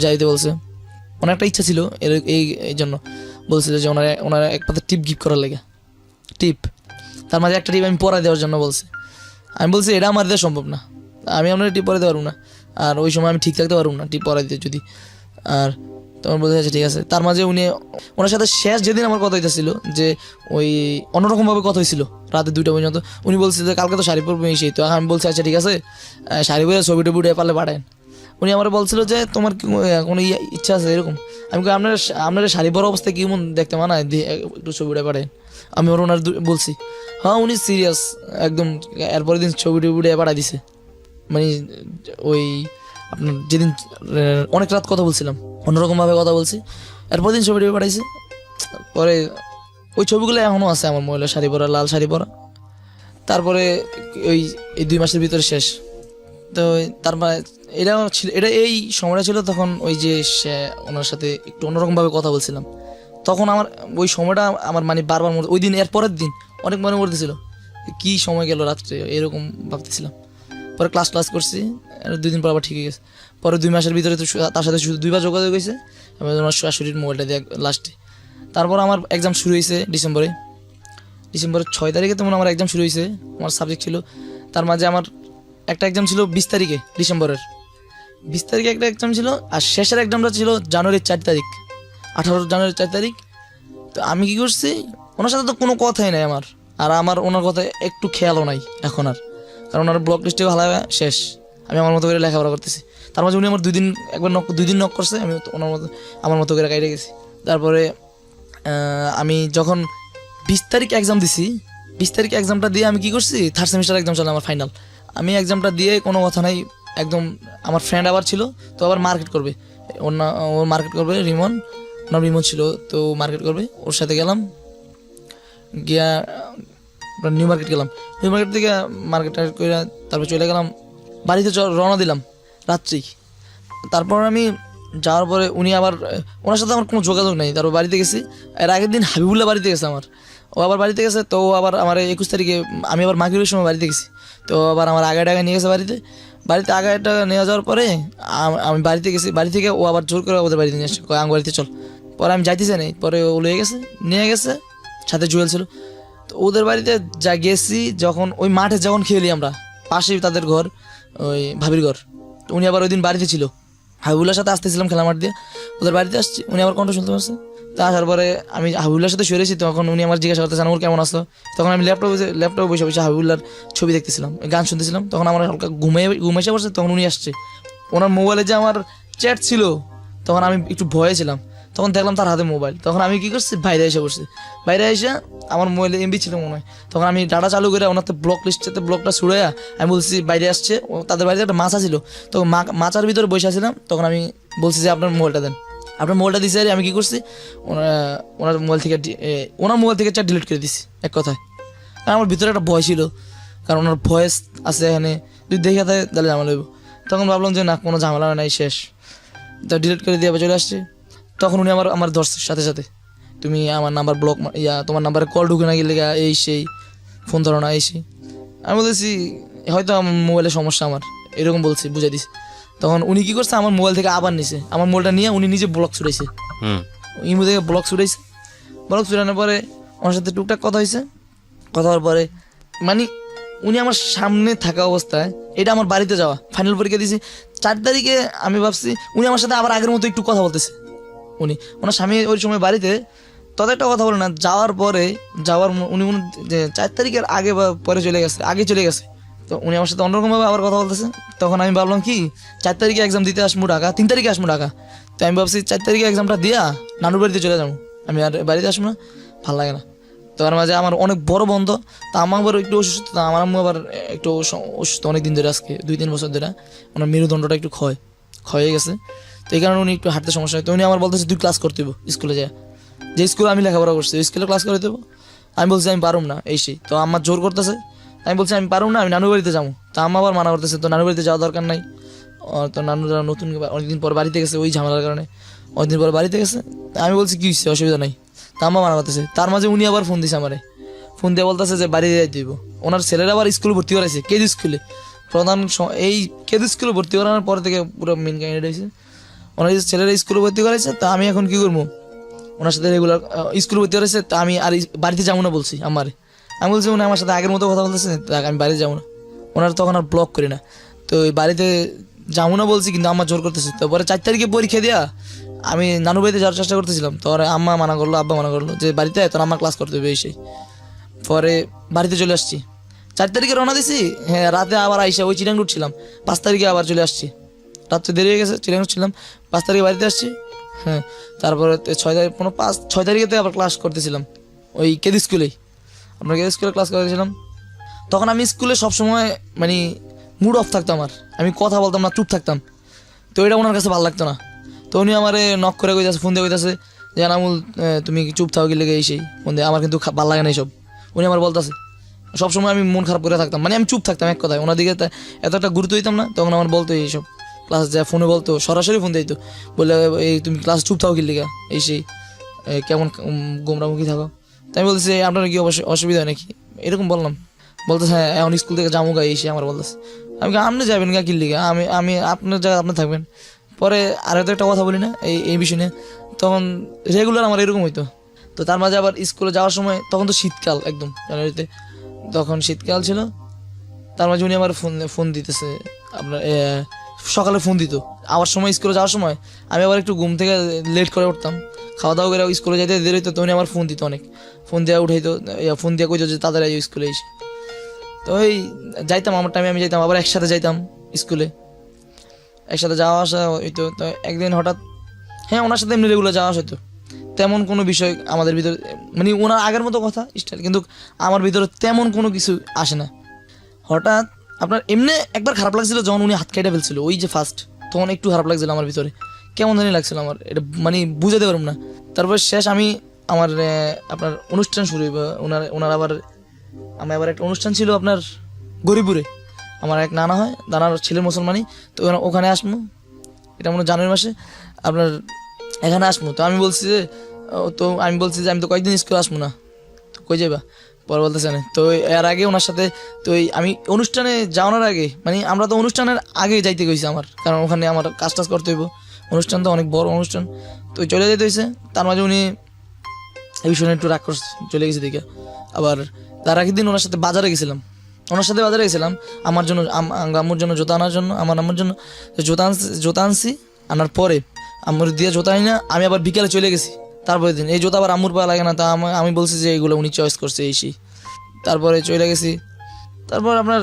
যাইতে বলছে, ওনার একটা ইচ্ছা ছিল এই জন্য বলছিল যে ওনার এক পাতে টিপ গিফট করার লেগে, টিপ। তার মাঝে একটা টিপ আমি পরাই দেওয়ার জন্য বলছে। আমি বলছি এটা আমার দেওয়া সম্ভব না, আমি আপনার টিপ পরাইতে পারবো না, আর ওই সময় আমি ঠিক থাকতে পারবো না টিপ পরাই দিতে যদি। আর তখন বলতে চাইছে ঠিক আছে। তার মাঝে ওনার সাথে শেষ যেদিন আমার কথা হইতেছিল, যে ওই অন্যরকমভাবে কথা হয়েছিল রাতে 2টা পর্যন্ত, উনি বলছে যে কালকে তো শাড়ি পরবো সেই। তো আমি বলছি আচ্ছা ঠিক আছে, শাড়ি পরে ছবি টবি পারলে পাঠায়। উনি আমার বলছিল যে তোমার কোনো ইচ্ছা আছে এরকম? আমি আপনার শাড়ি পরা অবস্থায় কি মন দেখতে মানায়, একটু ছবিটা পাঠায়। আমি ওনার বলছি হ্যাঁ, উনি সিরিয়াস একদম। এরপরের দিন ছবি টবি পাঠাই দিছে, মানে ওই আপনার যেদিন অনেক রাত কথা বলছিলাম অন্যরকমভাবে কথা বলছি, এরপর দিন ছবি পাঠাইছে। পরে ওই ছবিগুলো এখনও আছে আমার মহিলা শাড়ি পরা, লাল শাড়ি পরা। তারপরে এই 2 মাসের ভিতরে শেষ, তো তারপর এটাও ছিল, এটা এই সময়টা ছিল তখন ওই যে ওনার সাথে একটু অন্যরকমভাবে কথা বলছিলাম, তখন আমার ওই সময়টা আমার মানে বারবার ওই দিন এর পরের দিন অনেক মনে পড়তেছিল, কি সময় গেল রাত্রে এরকম ভাবতেছিলাম। পরে ক্লাস করছি, 2 দিন পর আবার ঠিক হয়ে গেছে। পরে 2 মাসের ভিতরে তো তার সাথে শুধু 2বার যোগাযোগ হয়েছে, আমি আমার শাশুড়ির মোবাইলটা দিয়ে লাস্টে। তারপর আমার এক্সাম শুরু হয়েছে ডিসেম্বরের 6 তারিখে, তেমন আমার এক্সাম শুরু হয়েছে। আমার সাবজেক্ট ছিল, তার মাঝে আমার একটা এক্সাম ছিল 20 তারিখে ডিসেম্বরের, 20 তারিখে একটা এক্সাম ছিল, আর শেষের এক্সামটা ছিল জানুয়ারির 4 তারিখ, 18 জানুয়ারির 4 তারিখ। তো আমি কি করছি, ওনার সাথে তো কোনো কথাই নাই আমার, আর আমার ওনার কথা একটু খেয়ালও নাই এখন আর, কারণ ওনার ব্লক লিস্টে ভালো শেষ, আমি আমার মতো করে লেখাপড়া করতেছি। তার মাঝে উনি আমার 2 দিন নক করছে, আমি ওনার মতো আমার মতো করে কাইটে গেছি। তারপরে আমি যখন 20 তারিখ এক্সাম দিছি, 20 তারিখ এক্সামটা দিয়ে আমি কি করছি, 3rd সেমিস্টার এক্সাম চলে আমার ফাইনাল, আমি এক্সামটা দিয়ে কোনো কথা নাই একদম, আমার ফ্রেন্ড আবার ছিল তো আবার মার্কেট করবে, ও মার্কেট করবে, রিমন ছিল তো মার্কেট করবে, ওর সাথে গেলাম, গিয়া নিউ মার্কেট গেলাম, নিউ মার্কেট থেকে মার্কেট করে তারপর চলে গেলাম বাড়িতে, রওনা দিলাম রাত্রি। তারপর আমি যাওয়ার পরে উনি আবার, ওনার সাথে আমার কোনো যোগাযোগ নেই, তারপর বাড়িতে গেছি। এর আগের দিন হাবিবুল্লাহ বাড়িতে গেছে আমার, ও আবার বাড়িতে গেছে, তো ও আবার আমার 21 তারিখে আমি আবার মাগরিবের সময় বাড়িতে গেছি, তো আবার আমার আগায় টাকা নিয়ে গেছে বাড়িতে আগায় টাকা নিয়ে যাওয়ার পরে আমি বাড়িতে গেছি, বাড়ি থেকে ও আবার জোর করে ওদের বাড়িতে নিয়ে আসছে, আং বাড়িতে চল। পরে আমি যাইতেছি না, পরে ও নিয়ে গেছে, সাথে জুয়েল ছিল। তো ওদের বাড়িতে যা গেছি, যখন ওই মাঠে যখন খেলি আমরা, পাশেই তাদের ঘর, ওই ভাবির ঘর, তো উনি আবার ওই দিন বাড়িতে ছিল, হাবিবুল্লার সাথে আসতেছিলাম খেলা মাঠ দিয়ে, ওদের বাড়িতে আসছি, উনি আবার কণ্ঠ শুনতে পারছে। তা আসার পরে আমি হাবিবুল্লার সাথে শুয়েছি, তখন উনি আমার জিজ্ঞাসা করতেছেন ওর কেমন আসলো, তখন আমি ল্যাপটপে বসে বসে হাবিবুল্লার ছবি দেখতেছিলাম, গান শুনতেছিলাম, তখন আমার হালকা ঘুমাইছে পড়ছে, তখন উনি আসছে, ওনার মোবাইলে যে আমার চ্যাট ছিল, তখন আমি একটু ভয়ে ছিলাম, তখন দেখলাম তার হাতে মোবাইল, তখন আমি কি করছি, বাইরে এসে পড়ছি, বাইরে এসে আমার মোবাইলে এমবি ছিল মনে হয়, তখন আমি ডাটা চালু করে ওনার ব্লক লিস্টেতে ব্লকটা ছুড়াইয়া আমি বলছি বাইরে আসছে, তাদের বাড়িতে একটা মাছা ছিল, তো মাচার ভিতরে বসে আসছিলাম, তখন আমি বলছি যে আপনার মোবাইলটা দেন, আপনার মোবাইলটা দিয়েছি, আর আমি কী করছি, ওনার মোবাইল থেকে চ্যাট ডিলিট করে দিছি এক কথায়, কারণ আমার ভিতরে একটা ভয় ছিল, কারণ ওনার ভয়েস আছে এখানে, যদি দেখে থাকে তাহলে ঝামেলা হইব, তখন ভাবলাম যে না কোনো ঝামেলা নাই, শেষ, তা ডিলিট করে দিয়ে চলে আসছে। তখন উনি আমার ধরছে সাথে, তুমি আমার নাম্বার ব্লক, তোমার নাম্বারে কল ঢুকে না গেলে এই সেই ফোন ধরো না এই সেই, আমি বলতেছি হয়তো আমার মোবাইলের সমস্যা, আমার এরকম বলছি, বুঝাই দিছি। তখন উনি কি করছে, আমার মোবাইল থেকে আবার নিছে, আমার মোবাইলটা নিয়ে উনি নিজে ব্লক ছুটাইছে, ইমো থেকে ব্লক ছুটানোর পরে ওনার সাথে টুকটাক কথা হয়েছে, কথা হওয়ার পরে মানে উনি আমার সামনে থাকা অবস্থায়, এটা আমার বাড়িতে যাওয়া, ফাইনাল পরীক্ষা দিয়েছি 4 তারিখে, আমি ভাবছি উনি আমার সাথে আবার আগের মতো একটু কথা বলতেছে, ওনার স্বামী ওই সময় বাড়িতে, তত একটা কথা বলে না, উনি 4 তারিখের আগে বা পরে আগে চলে গেছে, তো উনি আমার সাথে অন্যরকমভাবে আবার কথা বলতেছে। তখন আমি ভাবলাম কি 4 তারিখে এক্সাম দিতে আসবো ঢাকা, 3 তারিখে আসবো ঢাকা, তো আমি ভাবছি 4 তারিখে এক্সামটা দিয়া নানুর বাড়িতে চলে যাবো, আমি আর বাড়িতে আসবো না, ভালো লাগে না। তো তার মাঝে আমার অনেক বড় বন্ধ, তা আমার আবার একটু অসুস্থ, আমার আম্মু আবার একটু অসুস্থ অনেক দিন ধরে, আজকে 2-3 বছর ধরে ওনার মেরুদণ্ডটা একটু ক্ষয় হয়ে গেছে, তো এই কারণে উনি একটু হাঁটতে সমস্যা হয়। তো উনি আমার বলতেছে তুই ক্লাস করতে দেবো স্কুলে যায়, যে স্কুলে আমি লেখাপড়া করছি ওই স্কুলে ক্লাস করে দেবো, আমি বলছি আমি পারুম না এই সেই, তো আমার জোর করতেছে, আমি বলছি আমি পারুম না, আমি নানুর বাড়িতে যাবো, তা আম্মা আবার মানা করতেছে, তো নানুর বাড়িতে যাওয়া দরকার নাই, তো নানুরা নতুন অনেকদিন পর বাড়িতে গেছে, ওই ঝামেলার কারণে অনেকদিন পর বাড়িতে গেছে, আমি বলছি কী হচ্ছে, অসুবিধা নাই, তা আম্মা মানা করতেছে। তার মাঝে উনি আবার ফোন দিছে আমারে, ফোন দিয়ে বলতেছে যে বাড়িতে যাইতে দিব, ওনার ছেলেরা আবার স্কুলে ভর্তি করাইছে, কেজি স্কুলে, এই কেজি স্কুলে ভর্তি করানোর পর থেকে পুরো মেন ক্যান্ডিডেট হয়েছে, ওনার ছেলেরা স্কুলে ভর্তি করাইছে, তা আমি এখন কী করবো, ওনার সাথে রেগুলার স্কুলে ভর্তি করেছে, তা আমি আর বাড়িতে যাবো না বলছি আমি বলছি উনি আমার সাথে আগের মতো কথা বলতেছে, আমি বাড়িতে যাবো না, ওনার তখন আর ব্লক করি না, তো ওই বাড়িতে যাবো না বলছি, কিন্তু আমার জোর করতেছে। তারপরে 4 তারিখে পরীক্ষা দেওয়া, আমি নানু বাড়িতে যাওয়ার চেষ্টা করতেছিলাম, তো আম্মা মানা করলো, আব্বা মানা করলো যে বাড়িতে তোর আম্মা ক্লাস করতে হবে এই সেই, পরে বাড়িতে চলে আসছি, 4 তারিখে রওনা দিছি, হ্যাঁ রাতে আবার আইসা ওই চিরাং ছিলাম, 5 তারিখে আবার চলে আসছি, রাত্রে দেরি হয়ে গেছে, চিরাং ছিলাম, 5 তারিখে বাড়িতে আসছি, হ্যাঁ তারপরে 6 তারিখে আবার ক্লাস করতেছিলাম ওই কেদি স্কুলেই, আমরা কেদি স্কুলে ক্লাস করতেছিলাম। তখন আমি স্কুলে সবসময় মানে মুড অফ থাকতাম, আমি কথা বলতাম না, চুপ থাকতাম, তো এটা ওনার কাছে ভালো লাগতো না, তো উনি আমার নক করে কইতাছে, ফোন দিয়ে কইতাছে যে নামুল তুমি চুপ থাও কি লেগে এই সেই ফোন দিয়ে, আমার কিন্তু ভালো লাগে না এইসব, উনি আমার বলতেছে সবসময় আমি মন খারাপ করে থাকতাম, মানে আমি চুপ থাকতাম এক কথায়, ওনার দিকে এত একটা গুরুত্ব দিতাম না। তখন আমার বলতো এইসব, ক্লাস যা ফোনে বলতো, সরাসরি ফোন দিত, বলে এই তুমি ক্লাস চুপ থাকো কি লিগা, এই সেই কেমন গোমরামুখী থাকো। তাই আমি বলতেছি আপনার কি অসুবিধা হয় নাকি, এরকম বললাম। বলতেছে হ্যাঁ এখন স্কুল থেকে যাবো গা, এসে আমার বলতেছে। আমি আপনি যাবেন গা কি লিগা, আমি আপনার জায়গায় আপনি থাকবেন। পরে আর হয়তো একটা কথা বলি না এই বিষয় নিয়ে, তখন রেগুলার আমার এরকম হইতো। তো তার মাঝে আবার স্কুলে যাওয়ার সময়, তখন তো শীতকাল একদম জানুয়ারিতে, তখন শীতকাল ছিল। তার মাঝে উনি আমার ফোন দিতেছে, আপনার সকালে ফোন দিত আবার সময়, স্কুলে যাওয়ার সময় আমি আবার একটু ঘুম থেকে লেট করে উঠতাম, খাওয়া দাওয়া করে স্কুলে যাইতে দেরি হইতো, তো উনি আমার ফোন দিত অনেক, ফোন দিয়ে উঠাইতো, ফোন দিয়ে কইতো যে তাড়াতাড়ি স্কুলে এসে। তো ওই যাইতাম আমার টাইমে, আমি যাইতাম, আবার একসাথে যাইতাম স্কুলে, একসাথে যাওয়া আসা হইতো। তো একদিন হঠাৎ, হ্যাঁ ওনার সাথে এমনি রেগুলার যাওয়া আসা হইতো, তেমন কোনো বিষয় আমাদের ভিতরে, মানে ওনার আগের মতো কথা স্টাইল, কিন্তু আমার ভিতরে তেমন কোনো কিছু আসে না। হঠাৎ আপনার এমনি একবার খারাপ লাগছিল যখন উনি হাত কেটে ফেলছিল, ওই যে ফার্স্ট, তখন একটু খারাপ লাগছিল আমার ভিতরে, কেমন জানি লাগছিল আমার, এটা মানে বুঝাতে পারব না। তারপর শেষ আমি আমার আপনার অনুষ্ঠান শুরু হইব, ওনার আবার একটা অনুষ্ঠান ছিল আপনার গরিপুরে, আমার এক নানা হয়, নানার ছেলের মুসলমানি, তো ওখানে আসবো, এটা মনে হয় জানুয়ারি মাসে, আপনার এখানে আসবো। তো আমি বলছি যে আমি তো কয়েকদিন স্কুল আসবো না, তো কই যাইবা, পরে বলতেছে না। তো এর আগে ওনার সাথে, তো আমি অনুষ্ঠানে যাওয়ার আগে, মানে আমরা তো অনুষ্ঠানের আগে যাইতে গেছি আমার, কারণ ওখানে আমার কাজ টাজ করতে হইব, অনুষ্ঠান তো অনেক বড় অনুষ্ঠান, তো চলে যেতে হয়েছে। তার মাঝে উনি এই বিষয়ে একটু রাগ করছে, চলে গেছে দিকে। আবার তার আগের দিন ওনার সাথে বাজারে গেছিলাম, আমার জন্য, আম্মুর জন্য জুতা আনার জন্য, আমার আম্মুর জন্য জুতা আনছি। আনার পরে আম্মুর দিয়ে জুতা আনি না, আমি আবার বিকালে চলে গেছি। তারপরে দিন এই জুতা আবার আম্মুর পা লাগে না, তা আমি বলছি যে এইগুলো উনি চয়েস করছে এই সেই। তারপরে চলে গেছি, তারপর আপনার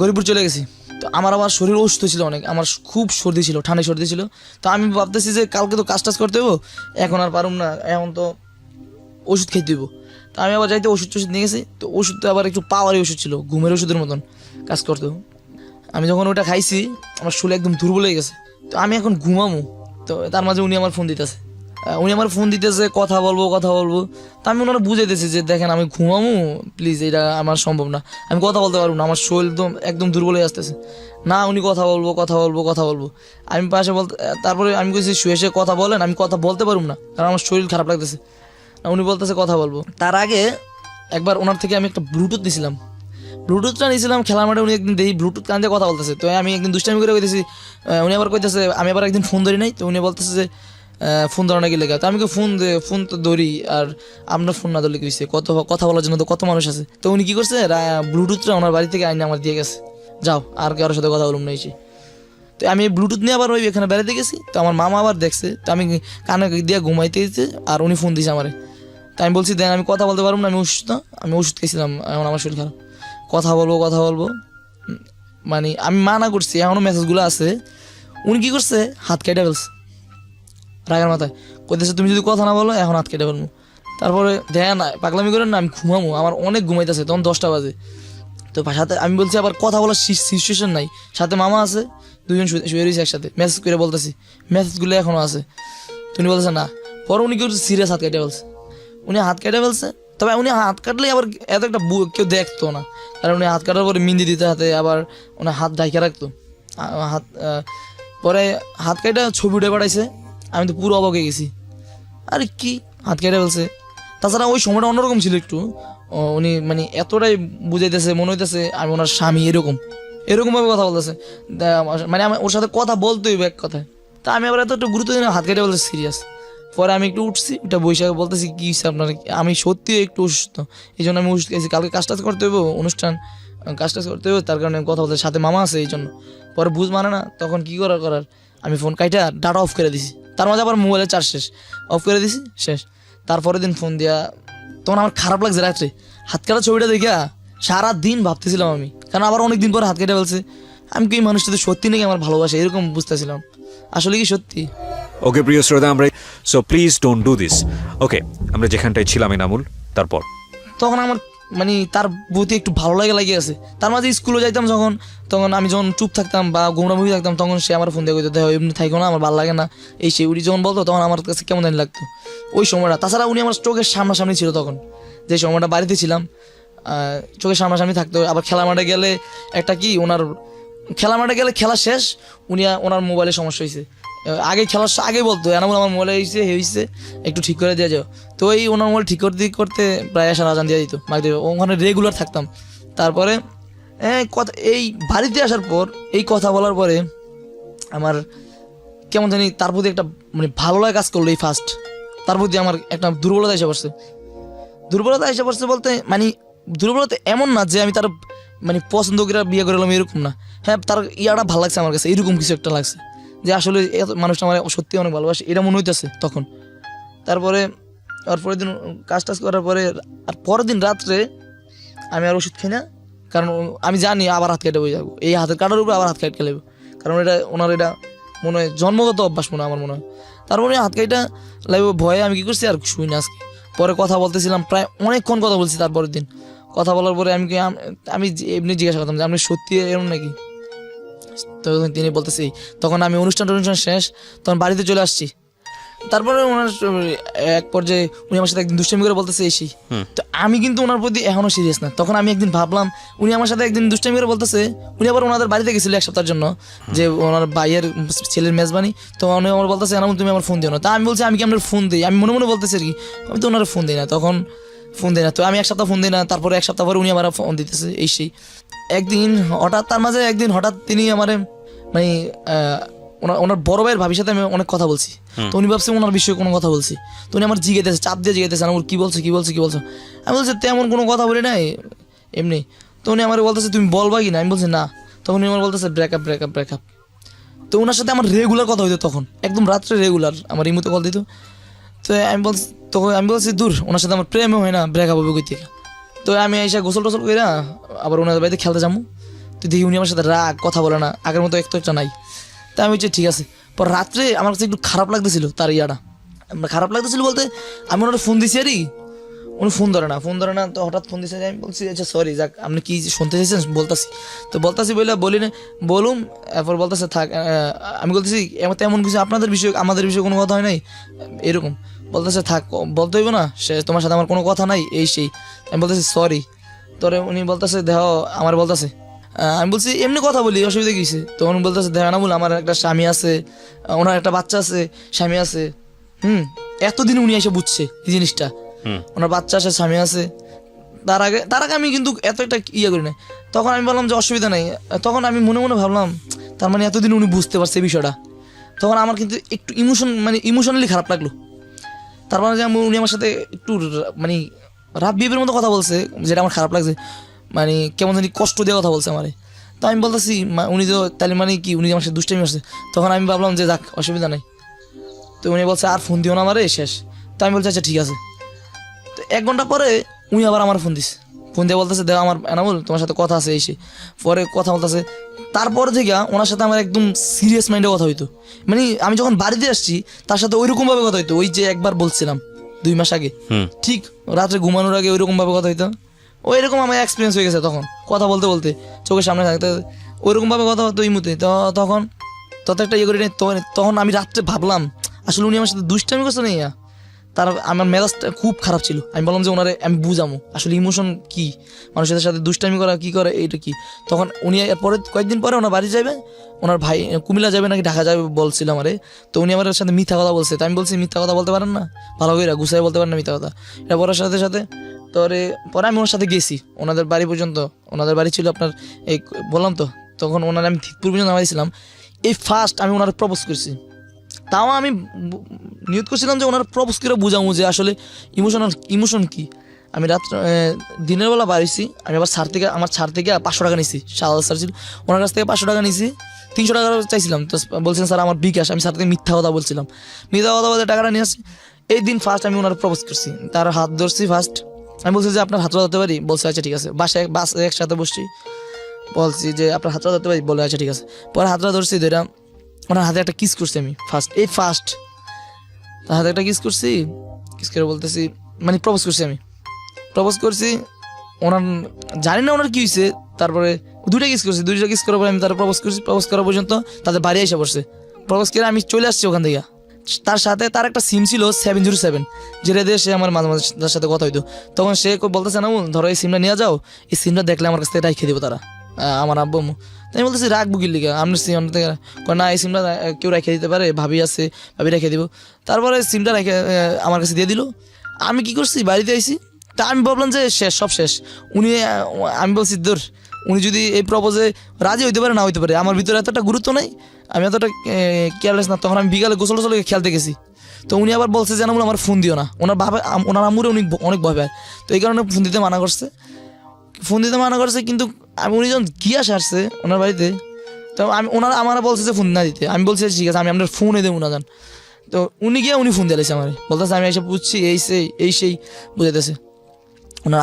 গরিপুর চলে গেছি। তো আমার আবার শরীর অসুস্থ ছিল অনেক, আমার খুব সর্দি ছিল, ঠান্ডা সর্দি ছিল। তো আমি ভাবতেছি যে কালকে তো কাজ টাজ করতে হইব, এখন আর পারুম না, এখন তো ওষুধ খেতে হইব। তো আমি আবার যাইতে ওষুধ নিয়ে গেছি। তো ওষুধটা আবার একটু পাওয়ারি ওষুধ ছিল, ঘুমের ওষুধের মতন কাজ করতো। আমি যখন ওটা খাইছি, আমার শরীর একদম দুর্বল হয়ে গেছে। তো আমি এখন ঘুমামো, তো তার মাঝে উনি আমার ফোন দিতেছে, কথা বলবো। তা আমি ওনারা বুঝাইতেছি যে দেখেন আমি ঘুমামো, প্লিজ, এটা আমার সম্ভব না, আমি কথা বলতে পারবো না, আমার শরীর একদম দুর্বল হয়ে আসতেছে। না উনি কথা বলবো। আমি পাশে তারপরে আমি কইছি শুয়ে শুয়ে কথা বলেন, আমি কথা বলতে পারবো না, কারণ আমার শরীর খারাপ লাগতেছে। না উনি বলতেছে কথা বলবো। তার আগে একবার ওনার থেকে আমি একটা ব্লুটুথটা নিয়েছিলাম খেলার মাঠে, উনি একদিন দেখি ব্লুটুথ কান দিয়ে কথা বলতেছে। তো আমি একদিন দুষ্টামি করে কইতেছি, উনি আবার কইতেছে, আমি আবার একদিন ফোন ধরি নাই, তো উনি বলতেছে যে ফোন ধরো নাকি লেখা। তো আমি ফোন তো ধরি, আর আপনার ফোন না ধরলে কি হয়েছে, কথা বলার জন্য তো কত মানুষ আছে। তো উনি কি করছে, ব্লুটুথটা ওনার বাড়ি থেকে আইনে আমার দিয়ে গেছে, যাও আর কারোর সাথে কথা বলুন না এসে। তো আমি ব্লুটুথ নিয়ে আবার ওই এখানে বেড়াতে গেছি। তো আমার মামা আবার দেখছে, তো আমি কানে দিয়ে ঘুমাইতে দিতে, আর উনি ফোন দিয়েছে আমারে। তো আমি বলছি দেন আমি কথা বলতে পারবো না, আমি ওষুধ খেয়েছিলাম, এখন আমার শরীর খারাপ, কথা বলবো। মানে আমি মানা করছি, এখনও মেসেজগুলো আছে। উনি কি করছে, হাত কেটে ফেলছে রাগের মাথায়, কইতেছে তুমি যদি কথা না বলো এখন হাত কেটে ফেলবো। তারপরে দেন পাগলামি করেন না, আমি ঘুমামো, আমার অনেক ঘুমাইতেছে, তখন 10টা বাজে। তো সাথে আমি বলছি আবার কথা বলার সিচুয়েশন নাই, সাথে মামা আছে, দুজন শুয়ে রয়েছে একসাথে, মেসেজ করে বলতেছি, মেসেজগুলো এখনও আছে। তুমি বলতেছে না, পরে উনি কি করছে, সিরিয়াস হাত কেটে ফেলছে। তবে উনি হাত কাটলে আবার এত একটা কেউ দেখতো না, কারণ উনি হাত কাটার পরে মিন্দি দিতে হাতে, আবার উনি হাত ঢাইকে রাখতো হাত। পরে হাত কাটা ছবি উঠে পাঠাইছে, আমি তো পুরো অবাক হয়ে গেছি, আরে কি হাত কেটে ফেলছে। তাছাড়া ওই সময়টা অন্যরকম ছিল একটু, উনি মানে এতটাই বুঝাইতেছে, মনে হইতেছে আমি ওনার স্বামী, এরকমভাবে কথা বলতেছে, মানে আমি ওর সাথে কথা বলতে হইব এক কথায়। তা আমি আবার এত একটু গুরুত্ব দিই না, হাত কেটে বলতে সিরিয়াস। পরে আমি একটু উঠছি, এটা বৈশাখ বলতেছি কি আপনার, আমি সত্যিও একটু অসুস্থ, এই জন্য আমি ওষুধ খেয়েছি, কালকে কাজ টাজ করতে হইব, কাজ টাজ করতে হবে, তার কারণে কথা বলতে, সাথে মামা আছে এই জন্য। পরে বুঝ মানে না, তখন কি করার আমি ফোন কাইটা ডাটা অফ করে দিছি, তার মাঝে আবার মোবাইলের চার্জ শেষ, অফ করে দিছি শেষ। তারপরের দিন ফোন দিয়া, তখন আমার খারাপ লাগছে রাত্রে, হাত কাটা ছবিটা দেখা সারাদিন ভাবতেছিলাম আমি, কারণ আবার অনেকদিন পরে হাত কেটে ফেলছে। আমি কি এই মানুষটা তো সত্যি নাকি আমার ভালোবাসে, এরকম বুঝতেছিলাম, আসলে কি সত্যি। ওকে প্রিয় শ্রোতা, আমরা so please don't do this. Okay, আমরা যেখানটায় ছিলাম এনামুল, তারপর তখন আমার মানে তার প্রতি একটু ভালো লাগে আছে। তার মাঝে স্কুলে যাইতাম তখন আমি যখন চুপ থাকতাম বা গোমরামুখী থাকতাম, তখন সে আমার ফোন দিয়ে কইতো দেখো এমনি থাকো না, আমার ভালো লাগে না এই সে। উনি যখন বলতো তখন আমার কাছে কেমন জানি লাগতো ওই সময়টা। তাছাড়া উনি আমার চোখের সামনাসামনি ছিল তখন, যে সময়টা বাড়িতে ছিলাম, চোখের সামনাসামনি থাকতো। আবার খেলা মাঠে গেলে একটা কি ওনার খেলা মাঠে গেলে খেলা শেষ ওনার মোবাইলে সমস্যা হয়েছে, আগে খেলার আগে বলতো এনামুল আমার মোবাইলে হয়েছে একটু ঠিক করে দিয়ে যাও। তো এই ওনার মোবাইল ঠিক করতে করতে প্রায় আসার আজান দিয়ে দিত মাগরিব, ওখানে রেগুলার থাকতাম। তারপরে কথা এই বাড়িতে আসার পর এই কথা বলার পরে আমার কেমন জানি তার প্রতি একটা মানে ভালো লাগা কাজ করলো। এই ফার্স্ট তার প্রতি আমার একটা দুর্বলতা এসে পড়ছে। দুর্বলতা এসে পড়ছে বলতে মানে দুর্বলতা এমন না যে আমি তার মানে পছন্দ করে বিয়ে করলাম এরকম না। হ্যাঁ, তার ইয়াটা ভালো লাগছে আমার কাছে, এরকম কিছু একটা লাগছে যে আসলে মানুষটা আমার সত্যি অনেক ভালোবাসে, এটা মনে হইতেছে তখন। তারপরে আর পরের দিন কাজ টাজ করার পরে আর পরের দিন রাত্রে আমি আর ওষুধ খাই না, কারণ আমি জানি আবার হাত কেটে বয়ে যাবো, এই হাতের কাটার উপরে আবার হাত কেটে লাগবে, কারণ এটা ওনার এটা মনে হয় জন্মগত অভ্যাস মনে হয় আমার মনে হয়। তারপরে হাত কেটে লাগবে ভয়ে আমি কী করছি আর শুই না আজকে। পরে কথা বলতেছিলাম, প্রায় অনেকক্ষণ কথা বলছি। তারপরের দিন কথা বলার পরে আমি এমনি জিজ্ঞাসা করতাম যে আপনি সত্যি এরকম নাকি। তখন তিনি বলতেছি, তখন আমি অনুষ্ঠান শেষ, তখন বাড়িতে চলে আসছি। তারপরে ওনার এক পর্যায়ে উনি আমার সাথে একদিন দুষ্টামি করে বলতেছে এসি, তো আমি কিন্তু ওনার প্রতি এখনো সিরিয়াস না। তখন আমি একদিন ভাবলাম উনি আমার সাথে একদিন দুষ্টামি করে বলতেছে, উনি আবার ওনাদের বাড়িতে গেছিল এক সপ্তাহের জন্য, যে ওনার ভাইয়ের ছেলের মেজবানি। তো উনি আমার বলতেছে এনামুল তুমি আমার ফোন দিও না। তা আমি বলছি আমি কি আপনার ফোন দিই, আমি মনে মনে বলতেছি আর কি, আমি তো ওনার ফোন দিই না, তখন ফোন দিই না। তো আমি এক সপ্তাহ ফোন দিই না, তারপরে এক সপ্তাহ পরে উনি আমার ফোন দিতেছে এই সেই। একদিন হঠাৎ তার মাঝে একদিন হঠাৎ তিনি আমার মানে ওনার বড় ভাইয়ের ভাবির সাথে আমি অনেক কথা বলছি, তো উনি ভাবছে ওনার বিষয়ে কোনো কথা বলছি। তো উনি আমার জিজ্ঞেস চাপ দিয়ে জিজ্ঞেস আমার কী বলছো কী বলছো কী বলছো। আমি বলছি তেমন কোনো কথা বলি নাই এমনি। তো উনি আমার বলতেছে তুমি বলবা কি না, আমি বলছি না। তখন উনি আমার বলতেছে ব্রেকআপ ব্রেকআপ ব্রেকআপ। তো ওনার সাথে আমার রেগুলার কথা হইতো, তখন একদম রাত্রে রেগুলার আমার ইমুতে কল দিত। তো আমি বলছি দূর, ওনার সাথে আমার প্রেমও হয় না, ব্রেকআপ হবে কই থেকে। তো আমি এসে গোসল টোসল করে আবার ওনাদের বাড়িতে খেলতে যাবো। তো দেখি উনি আমার সাথে রাগ, কথা বলে না, আগের মতো একটা নাই। তা আমি হচ্ছে ঠিক আছে। পর রাত্রে আমার কাছে একটু খারাপ লাগতেছিল, তার ইয়াটা খারাপ লাগতেছিল বলতে আমি ওনার ফোন দিছি আরই, উনি ফোন ধরে না। তো হঠাৎ ফোন দিছে, আমি বলছি আচ্ছা সরি যাক, আপনি কি শুনতে চাইছেন বলতাছি। তো বলতাছি বলে বলি না বলুন, এরপর বলতেছে থাক। আমি বলতেছি তেমন কিছু আপনাদের বিষয়ে আমাদের বিষয়ে কোনো কথা হয় নাই এরকম। বলতেছে থাক, বলতে হইব না, সে তোমার সাথে আমার কোনো কথা নাই এই সেই। আমি বলতেছি সরি। তোরে উনি বলতেছে দেহ আমার বলতেছে, আমি বলছি এমনি কথা বলি অসুবিধা কিছু। তখন বলতেছে দেখ না বল আমার একটা স্বামী আছে, ওনার একটা বাচ্চা আছে, স্বামী আছে। এতদিন উনি এসে বুঝছে এই জিনিসটা, ওনার বাচ্চা আছে স্বামী আছে। তার আগে আমি কিন্তু এত একটা ইয়ে করি না। তখন আমি বললাম যে অসুবিধা নেই। তখন আমি মনে মনে ভাবলাম তার মানে এতদিন উনি বুঝতে পারছে এই বিষয়টা। তখন আমার কিন্তু একটু ইমোশনালি খারাপ লাগলো। তার মানে যে উনি আমার সাথে একটু মানে রাব বিবের মতো কথা বলছে, যেটা আমার খারাপ লাগছে, মানে কেমন জানি কষ্ট দিয়ে কথা বলছে আমারে। তো আমি বলতেছি উনি তো তাহলে মানে কি উনি আমার সাথে দুষ্টামি আসছে। তখন আমি ভাবলাম যে যাক অসুবিধা নেই। তো উনি বলছে আর ফোন দিও না আমারে শেষ। তো আমি বলছি আচ্ছা ঠিক আছে। তো 1 ঘন্টা পরে উনি আবার আমার ফোন দিছে, ফোন দিয়ে বলতেছে দেখ আমার এনামুল তোমার সাথে কথা আছে এসে। পরে কথা বলতেছে, তারপরে থেকে ওনার সাথে আমার একদম সিরিয়াস মাইন্ডে কথা হইতো। মানে আমি যখন বাড়িতে আসছি তার সাথে ওইরকমভাবে কথা হইতো, ওই যে একবার বলছিলাম 2 মাস আগে, ঠিক রাত্রে ঘুমানোর আগে ওইরকমভাবে কথা হইতো। ওইরকম আমার এক্সপিরিয়েন্স হয়ে গেছে তখন, কথা বলতে বলতে চোখের সামনে থাকতে ওইরকমভাবে কথা হতো এই মুহূর্তে। তো তখন তত একটা ইয়ে করি নাই। তখন আমি রাত্রে ভাবলাম আসলে উনি আমার সাথে দুষ্টামি করছে না, তার আমার মেজাজটা খুব খারাপ ছিল। আমি বললাম যে ওনারে আমি বুঝামো আসলে ইমোশন কি, মানুষের সাথে দুষ্টামি করা কি করে এইটা কি। তখন উনি পরে কয়েকদিন পরে ওনার বাড়ি যাবে, ওনার ভাই কুমিল্লা যাবে নাকি ঢাকা যাবে বলছিল আমারে। তো উনি আমার সাথে মিথ্যা কথা বলছে। তো আমি বলছি মিথ্যা কথা বলতে পারেন না, ভালো করে গুছাই বলতে পারেন না মিথ্যা কথা। এটা পড়ার সাথে সাথে পরে আমি ওনার সাথে গেছি ওনাদের বাড়ি পর্যন্ত। ওনাদের বাড়ি ছিল আপনার এই বললাম তো, তখন ওনার আমি থিকপুর পর্যন্ত নামাইছিলাম। এই ফার্স্ট আমি ওনার প্রপোজ করছি। তাও আমি নিয়ত করছিলাম যে ওনার প্রপোজ করে বুঝাবো যে আসলে ইমোশন কি। আমি দিনের বেলা বাড়িছি, আমি আবার আমার ছাড় থেকে 500 টাকা নিছি, সাদা স্যার ছিল ওনার কাছ থেকে 500 টাকা নিছি। 300 টাকা চাইছিলাম, তো বলছিলেন স্যার আমার বিকাশ। আমি স্যার থেকে মিথ্যা কথা বলছিলাম, মিথ্যা কথা বলতে টাকাটা নিয়ে আসছি। এই দিন ফার্স্ট আমি ওনার প্রপোজ করছি, তার হাত ধরছি ফার্স্ট। আমি বলছি যে আপনার হাতটা ধরতে পারি, বলছে আচ্ছা ঠিক আছে। বাসে একসাথে বসছি, বলছি যে আপনার হাতটা ধরতে পারি, বলে আচ্ছা ঠিক আছে। পরে হাতটা ধরছি, ধরে ওনার হাতে একটা কিস করছি আমি ফার্স্ট তার হাতে একটা কিস করে বলতেছি মানে প্রপোজ করছি ওনার জানি না ওনার কি হয়েছে। তারপরে 2টা কিস করার পরে আমি তারা প্রপোজ করা পর্যন্ত তাদের বাড়ি এসে পড়ছে। প্রপোজ করে আমি চলে আসছি ওখান থেকে, তার সাথে তার একটা সিম ছিল 707, যেটা দিয়ে সে আমার মাঝে মাঝে তার সাথে কথা হইতো। তখন সে বলতেছে না ধরো এই সিমটা নিয়ে যাও, এই সিমটা দেখলে আমার কাছ থেকে রাখিয়ে দেবো তারা, আমার আব্বু আম্মু। তাই আমি বলতেছি রাখবো কি লিগা, আপনার সিম থেকে না, এই সিমটা কেউ রেখে দিতে পারে, ভাবি আছে, ভাবি রেখে দিব। তারপরে সিমটা রেখে আমার কাছে দিয়ে দিল। আমি কি করছি, বাড়িতে আইছি, তা আমি ভাবলাম যে শেষ, সব শেষ। উনি আমি বলছি দূর, উনি যদি এই প্রপোজে রাজি হইতে পারে না হইতে পারে, আমার ভিতরে এতটা গুরুত্ব নাই, আমি এতটা কেয়ারলেস না। তখন আমি বিকালে গোসল টোসল খেলতে গেছি। তো উনি আবার বলছে যে আমার ফোন দিও না, ওনার আম্মুরে উনি অনেক ভয় পায়, তো এই কারণে ফোন দিতে মানা করছে, কিন্তু উনি যখন গিয়া আসছে ওনার বাড়িতে, তো আমার বলছে যে ফোন না দিতে। আমি বলছি ঠিক আছে, আমি আপনার ফোনে দেবো না যান। তো উনি গিয়ে উনি ফোন দিয়েছে আমার, বলতেছে আমি এসে বুঝছি এই সেই বুঝাইতেছে ওনার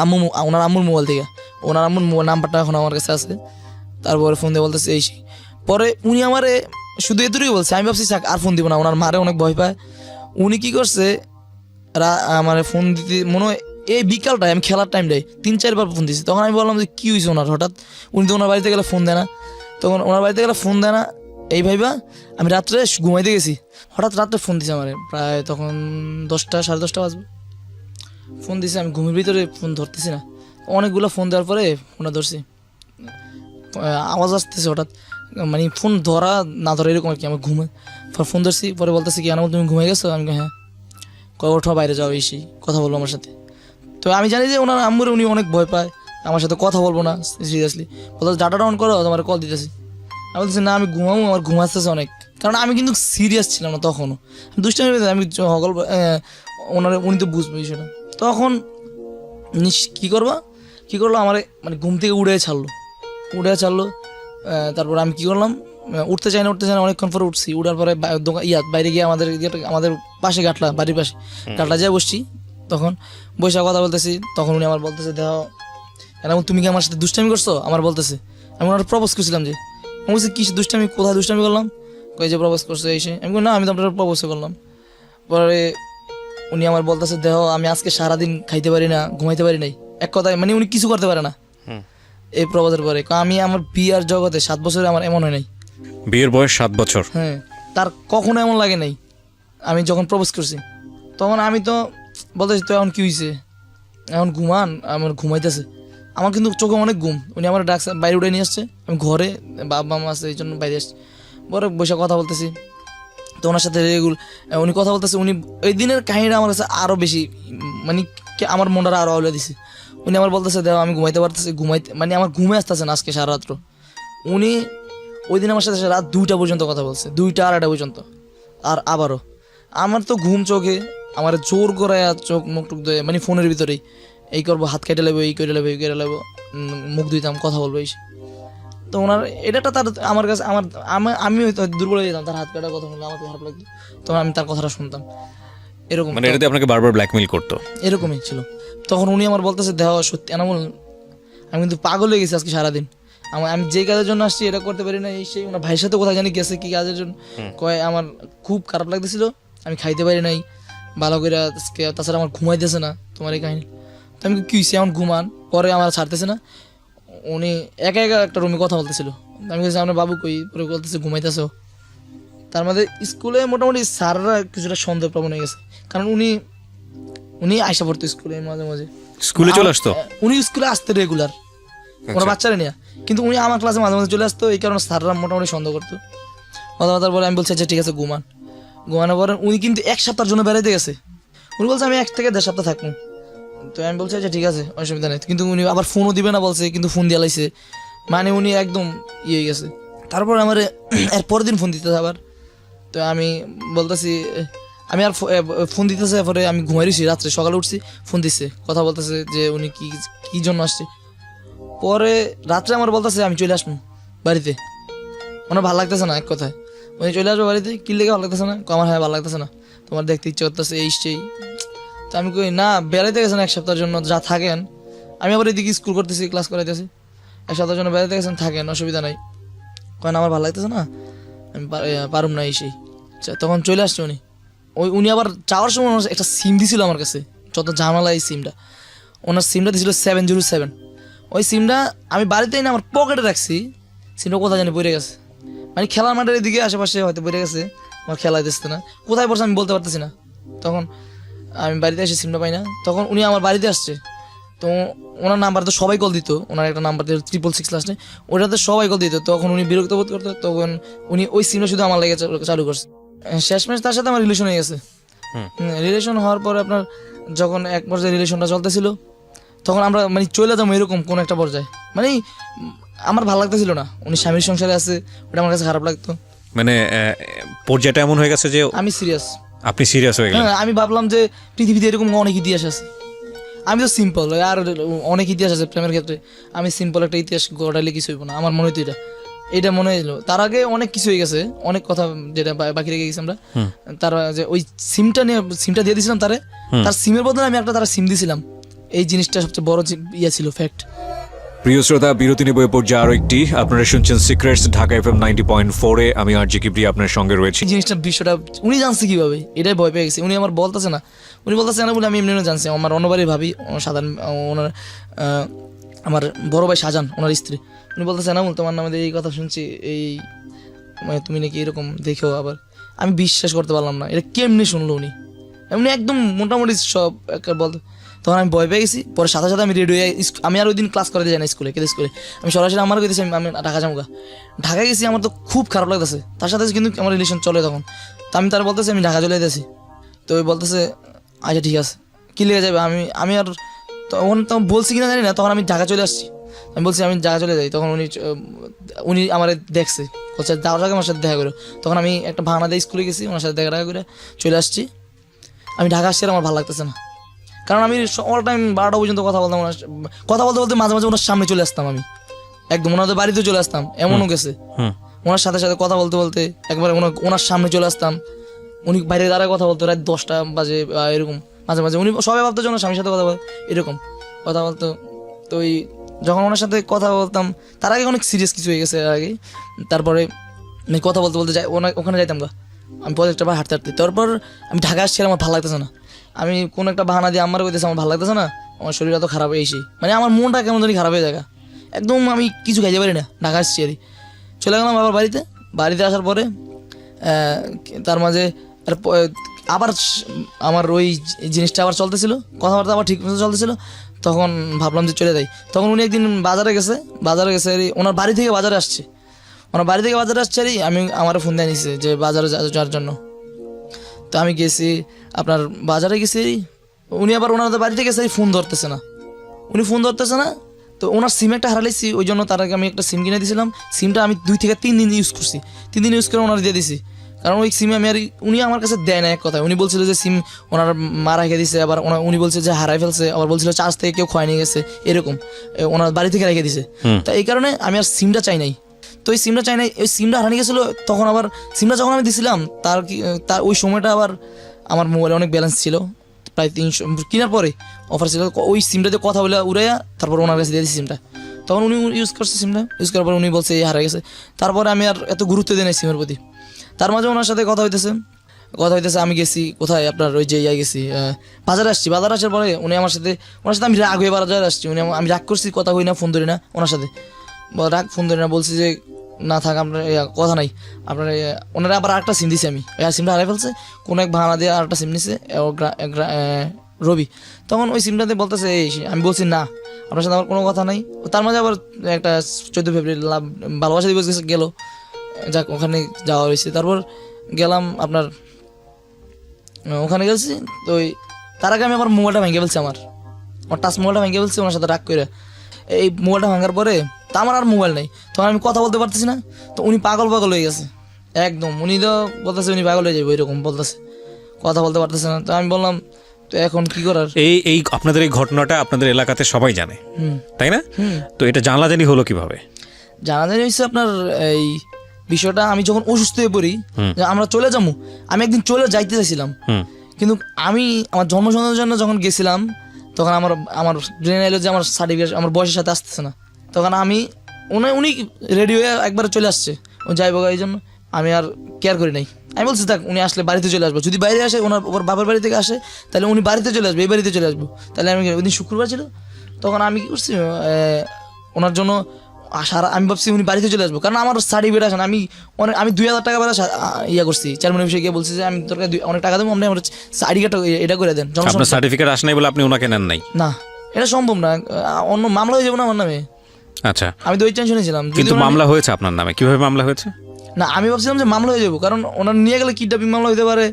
আম্মুর মোবাইল থেকে। ওনার আম্মুর মোবাইল নাম্বারটা এখন আমার কাছে আছে। তারপরে ফোন দিয়ে বলতেছে এই সেই। পরে উনি আমারে শুধু এতটুকুই বলছে, আমি ভাবছি আর ফোন দিব না, ওনার মারে অনেক ভয় পায়। উনি কি করছে, আমার ফোন দিতে মনে হয় এই বিকালটায়, আমি খেলার টাইমটাই 3-4 বার ফোন দিয়েছি। তখন আমি বললাম যে কী হয়েছে ওনার হঠাৎ, উনি তো ওনার বাড়িতে গেলে ফোন দেয় না। তখন ওনার বাড়িতে গেলে ফোন দেয় না এই ভাইবা আমি রাত্রে ঘুমাইতে গেছি, হঠাৎ রাত্রে ফোন দিছে আমার, প্রায় তখন 10টা 10:30 বাজবে। ফোন দিছে, আমি ঘুমের ভিতরে ফোন ধরতেছি না, অনেকগুলো ফোন দেওয়ার পরে ফোনটা ধরছি, আওয়াজ আসতেছে হঠাৎ, মানে ফোন ধরা না ধরা এরকম আর কি। আমি ফোন ধরছি, পরে বলতেছি কি আনামল তুমি ঘুমিয়ে গেছো? আমি হ্যাঁ। ওঠো বাইরে যাও, এসি কথা বলবো আমার সাথে। তো আমি জানি যে ওনার আম্মুরে উনি অনেক ভয় পায়, আমার সাথে কথা বলবো না সিরিয়াসলি। বলতে ডাটাটা অন করো, তোমার কল দিতেছি। আমি বলতেছি না আমি ঘুমাবো, আমার ঘুম আসতেছে অনেক, কারণ আমি কিন্তু সিরিয়াস ছিলাম না তখনও, দুষ্টামি আমি উনি তো বুঝবে বিষয়টা। তখন কী করলো আমার, মানে ঘুম থেকে উড়ে ছাড়লো। তারপর আমি কী করলাম, উঠতে চাই না অনেকক্ষণ পরে উঠছি। উঠার পরে বাইরে গিয়ে আমাদের পাশে বাড়ির পাশে গাটলা যায় বসছি। তখন বসে কথা বলতেছি, তখন উনি আমার বলতেছে দেখো এরকম তুমি কি আমার সাথে দুষ্টামি করছো, আমার বলতেছে। আমি ওনার প্রপোজ করছিলাম, যে আমি বলছি কি দুষ্টামি, কোথায় দুষ্টামি করলাম, কই যে প্রপোজ করছে এসে। আমি না, আমি তো আপনার প্রপোজ করলাম। পরে উনি আমার বলতেছে দেখো আমি আজকে সারাদিন খাইতে পারি না, ঘুমাইতে পারি নাই, এক কথায় মানে উনি কিছু করতে পারে না এই প্রপোজের পরে। আমি আমার বিয়ার জগতে 7 বছরে আমার এমন হয় নাই, বিয়ের বয়স 7 বছর, হ্যাঁ, তার কখনো এমন লাগে নাই। আমি যখন প্রপোজ করছি তখন আমি তো বলতেছি তো এখন কি হয়েছে, এখন ঘুমান, আমার ঘুমাইতেছে, আমার কিন্তু চোখে অনেক ঘুম। উনি আমার ডাকছে, বাইরে উঠে নিয়ে আসছে, আমি ঘরে বাবা মা আছে এই জন্য বাইরে আসছি। পরে বসে কথা বলতেছি, তো ওনার সাথে উনি কথা বলতেছে। উনি এই দিনের কাহিনীটা আমার কাছে আরও বেশি, মানে আমার মনটা আরও আউলে দিছে। উনি আমার বলতেছে দেখো আমি ঘুমাইতে পারতেছি, মানে আমার ঘুমে আসতেছে না আজকে সারা রাত্র। উনি ওই দিন আমার সাথে রাত 2টা পর্যন্ত কথা বলছে, 2টা 2:30 পর্যন্ত। আর আবারও আমার তো ঘুম চোখে, আমার জোর করে চোখ মুখ টুক ধুয়ে, মানে ফোনের ভিতরেই এই করবো, হাত কেটে নেবো, এই কেটে নেবো, মুখ ধুইতাম, কথা বলবো এই। তো ওনার এটা তার আমার কাছে আমি হয়তো দুর্বল হয়ে যেতাম, তার হাত কাটার কথা শুনলে আমার তো খারাপ লাগতো, তখন আমি তার কথাটা শুনতাম। এরকম মানে এটাতে আপনাকে বারবার ব্ল্যাকমেইল করতো, এরকমই ছিল। তখন উনি আমার বলতেছে দেওয়া সত্যি এনামুল, আমি কিন্তু পাগল হয়ে গেছি আজকে সারাদিন, আমি যে কাজের জন্য আসছি এটা করতে পারি না, এই সেই। ওনার ভাইয়ের সাথে কোথায় জানি গেছে কি কাজের জন্য, কয় আমার খুব খারাপ লাগতেছিল, আমি খাইতে পারি নাই ভালো করে আজকে, তাছাড়া আমার ঘুমাইতেছে না, তোমার এই কাহিনী। তো আমি কি হয়েছে এমন ঘুমান, পরে আমার ছাড়তেছে না। উনি একা একটা রুমে কথা বলতেছিল, আমি বলছি আপনার বাবু কই, পরে বলতেছে ঘুমাইতেছো। তার মধ্যে স্কুলে মোটামুটি স্যাররা কিছুটা সন্দেহ প্রবণ হয়ে গেছে, কারণ উনি আইসা পড়তো স্কুলে মাঝে মাঝে, স্কুলে চলে আসতো। উনি স্কুলে আসতে রেগুলার, ওরা বাচ্চারা নিয়ে, কিন্তু উনি আমার ক্লাসে মাঝে মাঝে চলে আসতো, এই কারণে স্যাররা মোটামুটি সন্দেহ করতো। কথাবার্তার পরে আমি বলছি আচ্ছা ঠিক আছে ঘুমানোর পরে উনি কিন্তু 1 সপ্তাহের জন্য বেড়াইতে গেছে। উনি বলছে আমি 1 থেকে 1.5 সপ্তাহ থাকবো। তো আমি বলছি আচ্ছা ঠিক আছে অসুবিধা নেই, কিন্তু উনি আবার ফোনও দিবে না বলছে, কিন্তু ফোন দিয়ে লাইছে, মানে উনি একদম ইয়ে হয়ে গেছে। তারপর আমার এর পরের দিন ফোন দিতে আবার, তো আমি বলতেছি আমি আর ফোন দিতেছে, পরে আমি ঘুমাই রয়েছি, রাত্রে সকালে উঠছি, ফোন দিচ্ছে, কথা বলতেছে যে উনি কি জন্য আসছে। পরে রাত্রে আমার বলতেছে আমি চলে আসবো বাড়িতে, ওনার ভালো লাগতেছে না, এক কথায় উনি চলে আসবো বাড়িতে, কি লেগে ভালো লাগতেছে না, আমার হ্যাঁ ভালো লাগতেছে না, তোমার দেখতে ইচ্ছে করতেছে এই সেই। তো আমি কই না, বেড়াইতে গেছেন 1 সপ্তাহের জন্য, যা থাকেন, আমি আবার এদিকে স্কুল করতেছি, ক্লাস করাইতেছি, 1 সপ্তাহের জন্য বেড়াইতে গেছেন, থাকেন, অসুবিধা নাই। কারণ আমার ভালো লাগতেছে না, আমি পারুম না এই সেই। তখন চলে আসছে উনি আবার যাওয়ার সময় একটা সিম দিছিল আমার কাছে, যত ঝামেলা এই সিমটা, ওনার সিমটা দিছিল 707। ওই সিমটা আমি বাড়িতেই না আমার পকেটে রাখছি, সিমটা কোথায় জানি পড়ে গেছে, মানে খেলার মাঠের এদিকে আশেপাশে হয়তো পড়ে গেছে, আমার খেয়াল আসতেছে না, কোথায় পড়ছে আমি বলতে পারতেছি না। তখন আমি বাড়িতে এসে সিমটা পাই না, তখন উনি আমার বাড়িতে আসছে। তো ওনার নাম্বার তো সবাই কল দিত, ওনার একটা নাম্বার দিত 666 লাস্টে, ওটাতে সবাই কল দিত। তখন উনি বিরক্ত বোধ করতো, তখন উনি ওই সিমটা শুধু আমার লেগে চালু করছে। শেষমেশ তার সাথে আমার রিলেশন হয়ে গেছে। রিলেশন হওয়ার পরে আপনার যখন এক পর্যায়ে রিলেশনটা চলতেছিল, তখন আমরা মানে চলে যাবো এরকম কোন একটা পর্যায়ে, মানে আমার ভালো লাগতেছিল না। উনি স্বামীর সংসারে আছে, ওটা আমার কাছে খারাপ লাগতো। মানে পর্যায়টা এমন হয়ে গেছে যে আমি সিরিয়াস, আপনি সিরিয়াস হয়ে গেলেন। হ্যাঁ, আমি ভাবলাম যে পৃথিবীতে এরকম অনেক ইতিহাস আছে, আমি তো সিম্পল, আর অনেক ইতিহাস আছে প্রেমের ক্ষেত্রে, আমি সিম্পল একটা ইতিহাস গড়াইলে কিছু হইব না। আমার মনে হইতো এটা মনে হইলো। তার আগে অনেক কিছু হয়ে গেছে, অনেক কথা যেটা বাকি রেখে গেছি আমরা। তার যে ওই সিমটা দিয়ে দিয়েছিলাম তারে, তার সিমের বদলে আমি একটা তার সিম দিয়েছিলাম। এই জিনিসটা সবচেয়ে বড় ইয়ে ছিল, ফ্যাক্ট। প্রিয় শ্রোতা, বিরতি নিবয়ে পর্যায়ে আরো একটি, আপনারা শুনছেন সিক্রেটস ঢাকা FM 90.4-এ। আমি আরজে কিবরিয়া আপনার সঙ্গে রয়েছি। এই জিনিসটা বিষয়টা উনি জানছে কিভাবে, এটাই ভয় পেয়ে গেছে। উনি আমার বলতেছে না, উনি বলতেছে না বলে আমি এমনি জানছি। আমার অন্য বাড়ির ভাবি সাধারণ, ওনার আমার বড় ভাই শাহজাহান, ওনার স্ত্রী, উনি বলতেছে না বল তোমার নামে এই কথা শুনছি, এই মানে তুমি নাকি এরকম দেখেও। আবার আমি বিশ্বাস করতে পারলাম না, এটা কেমনি শুনলো উনি, এমনি একদম মোটামুটি সব বলতো। তখন আমি ভয় পেয়ে গেছি। পরে সাথে সাথে আমি রেডি হয়ে, আমি আর ওই দিন ক্লাস করাতে যাই না স্কুলে, কেটে স্কুলে আমি সরাসরি আমার গেছি, আমি ঢাকা যাবো। ঢাকায় গেছি, আমার তো খুব খারাপ লাগতেছে। তার সাথে কিন্তু আমার রিলেশন চলে তখন। তো আমি তার বলতেছি আমি ঢাকা চলে যেতেছি। তো ওই বলতেছে আচ্ছা ঠিক আছে, কী লেগে যাবে। আমি আর তখন বলছি কিনা জানি না, তখন আমি ঢাকা চলে আসছি। আমি বলছি আমি ঢাকা চলে যাই। তখন উনি আমার দেখছে, বলছে যাওয়ার আগে আমার সাথে দেখা করো। তখন আমি একটা ভাঙনা দিয়ে স্কুলে গেছি, ওনার সাথে দেখা করে চলে আসছি। আমি ঢাকা আসছি আর আমার ভালো লাগতেছে না, কারণ আমি অল টাইম 12টা পর্যন্ত কথা বলতাম। কথা বলতে বলতে মাঝে মাঝে ওনার সামনে চলে আসতাম, আমি একদম ওনাদের বাড়িতে চলে আসতাম। এমনও গেছে ওনার সাথে সাথে কথা বলতে বলতে একবার ওনার সামনে চলে আসতাম। উনি বাইরে দাঁড়ায় কথা বলতো, রাত 10টা বাজে এরকম। মাঝে মাঝে উনি সবাই ভাবতো যে ওনার স্বামীর সাথে কথা বলে, এরকম কথা বলতো। তো ওই যখন ওনার সাথে কথা বলতাম, তার আগে অনেক সিরিয়াস কিছু হয়ে গেছে আগে। তারপরে আমি কথা বলতে বলতে যাই ওখানে যাইতাম গা, আমি প্রজেক্টটা বা হাঁটতে হাঁটতে। তারপর আমি ঢাকা আসছি, আমার ভালো লাগতেছে না। আমি কোন একটা বাহানা দিয়ে আমার কইতেছে আমার ভালো লাগতেছে না, আমার শরীর এত খারাপ হয়ে সেই, মানে আমার মনটা কেমন জানি খারাপ হয়ে যায়, একদম আমি কিছু খাইতে পারি না। ঢাকা আসছি আর চলে গেলাম আবার বাড়িতে আসার পরে তার মাঝে আবার আমার ওই জিনিসটা আবার চলতেছিল, কথাবার্তা আবার ঠিক মতো চলতেছিল। তখন ভাবলাম যে চলে যাই। তখন উনি একদিন বাজারে গেছে ওনার বাড়ি থেকে বাজারে আসছে আর আমি আমার ফোন দিয়ে নিছে যে বাজারে যাওয়ার জন্য। তো আমি গেছি, আপনার বাজারে গেছি, উনি আবার ওনাদের বাড়িতে গেছে, ফোন ধরতেছে না। তো ওনার সিম একটা হারাইছি, ওই জন্য তার আগে আমি একটা সিম কিনে দিয়েছিলাম। সিমটা আমি 2 থেকে 3 দিন ইউজ করছি, 3 দিন ইউজ করে ওনার দিয়ে দিছি। কারণ ওই সিমে আমি আর উনি আমার কাছে দেয় না এক কথায়। উনি বলছিল যে সিম ওনার মা রেখে দিছে, আবার উনি বলছে যে হারাই ফেলছে, আবার বলছিল চার্জ থেকে কেউ খোয়াই নিয়ে গেছে, এরকম ওনার বাড়ি থেকে রেখে দিছে। তো এই কারণে আমি আর সিমটা চাই নাই। তো ওই সিমটা হারানি গেছিলো। তখন আবার সিমটা যখন আমি দিছিলাম, তার ওই সময়টা আবার আমার মোবাইলে অনেক ব্যালেন্স ছিল, প্রায় 300 কেনার পরে অফার ছিল। ওই সিমটাতে কথা বলে উড়াইয়া তারপর ওনার কাছে দিয়ে দিচ্ছি সিমটা। তখন উনি ইউজ করছে সিমটা, ইউজ করার পর উনি বলছে এই হারা গেছে। তারপরে আমি আর এত গুরুত্ব দিই নাই সিমের প্রতি। তার মাঝে ওনার সাথে কথা হইতেছে। আমি গেছি কোথায়, আপনার ওই যে গেছি বাজারে আসার পরে উনি ওনার সাথে আমি রাগ হয়ে বাজারে আসছি। আমি রাগ করছি, কথা হই না, ফোন ধরি না ওনার সাথে, ফোন ধরি না, বলছি যে না থাক আপনার কথা নাই আপনার। ওনারা আবার আরেকটা সিম দিছি, আমি সিমটা হারাই ফেলছে, কোনো এক ভাড়া দিয়ে আরেকটা সিম নিছে রবি। তখন ওই সিমটাতে বলতেছে আমি বলছি না, আপনার সাথে আমার কোনো কথা নাই। তার মাঝে আবার একটা 14 ফেব্রুয়ারি ভালোবাসা দিবস গেল, যাক ওখানে যাওয়া হয়েছে। তারপর গেলাম আপনার ওখানে গেছি। তো তার আগে আমি আমার মোবাইলটা ভেঙে ফেলছি, আমার টাচ মোবাইলটা ভেঙে ফেলছি ওনার সাথে রাগ করে। এই মোবাইলটা ভাঙার পরে তা আমার আর মোবাইল নেই, তখন আমি কথা বলতে পারতেছি না। তো উনি পাগল হয়ে গেছে একদম। উনি তো বলতেছে উনি পাগল হয়ে যাবে, এরকম বলতেছে, কথা বলতে পারতেছে না। তো আমি বললাম তো এখন কি করার। এই আপনাদের এই ঘটনাটা আপনাদের এলাকাতে সবাই জানে, তাই না? তো এটা জানাজানি হলো কিভাবে? জানাজানি হয়েছে আপনার এই বিষয়টা আমি যখন অসুস্থ হয়ে পড়ি, আমরা চলে যাবো, আমি একদিন চলে যাইতে চাইছিলাম, কিন্তু আমি আমার জন্মসন্ধানের জন্য যখন গেছিলাম, তখন আমার ব্রেনে এলো যে আমার সার্টিফিকেট আমার বয়সের সাথে আসতেছে না। তখন উনি রেডি হয়ে একবার চলে আসছে, ও যাইব এই জন্য আমি আর কেয়ার করি নাই। আমি বলছি থাক, উনি আসলে বাড়িতে চলে আসবো, যদি বাইরে আসে ওর বাবার বাড়ি থেকে আসে তাহলে উনি বাড়িতে চলে আসবে, এই বাড়িতে চলে আসবো। তাহলে আমি ওই দিন শুক্রবার ছিল, তখন আমি কি করছি ওনার জন্য সারা আমি ভাবছি উনি বাড়িতে চলে আসবো, কারণ আমার সার্টিফিকেট আসেন, আমি 2000 টাকা বেলা ইয়া করছি, চেয়ারম্যান অফিসে গিয়ে বলছি যে আমি তোর কাছে অনেক টাকা দেবো, আপনি আমার সার্টিফিকেট এটা করে দেন। আপনার সার্টিফিকেট আসে নাই বলে আপনি ওনাকে নেন নাই? না, এটা সম্ভব না, অন্য মামলা হয়ে যাবে না আমার নামে। আচ্ছা, আমি তো ওই টেনশনে ছিলাম। কিন্তু মামলা হয়েছে আপনার নামে, কিভাবে মামলা হয়েছে? না, আমি ভাবছিলাম যে মামলা হয়ে যাবো, কারণ ওনার নিয়ে গেলে কিডন্যাপিং মামলা হতে পারে,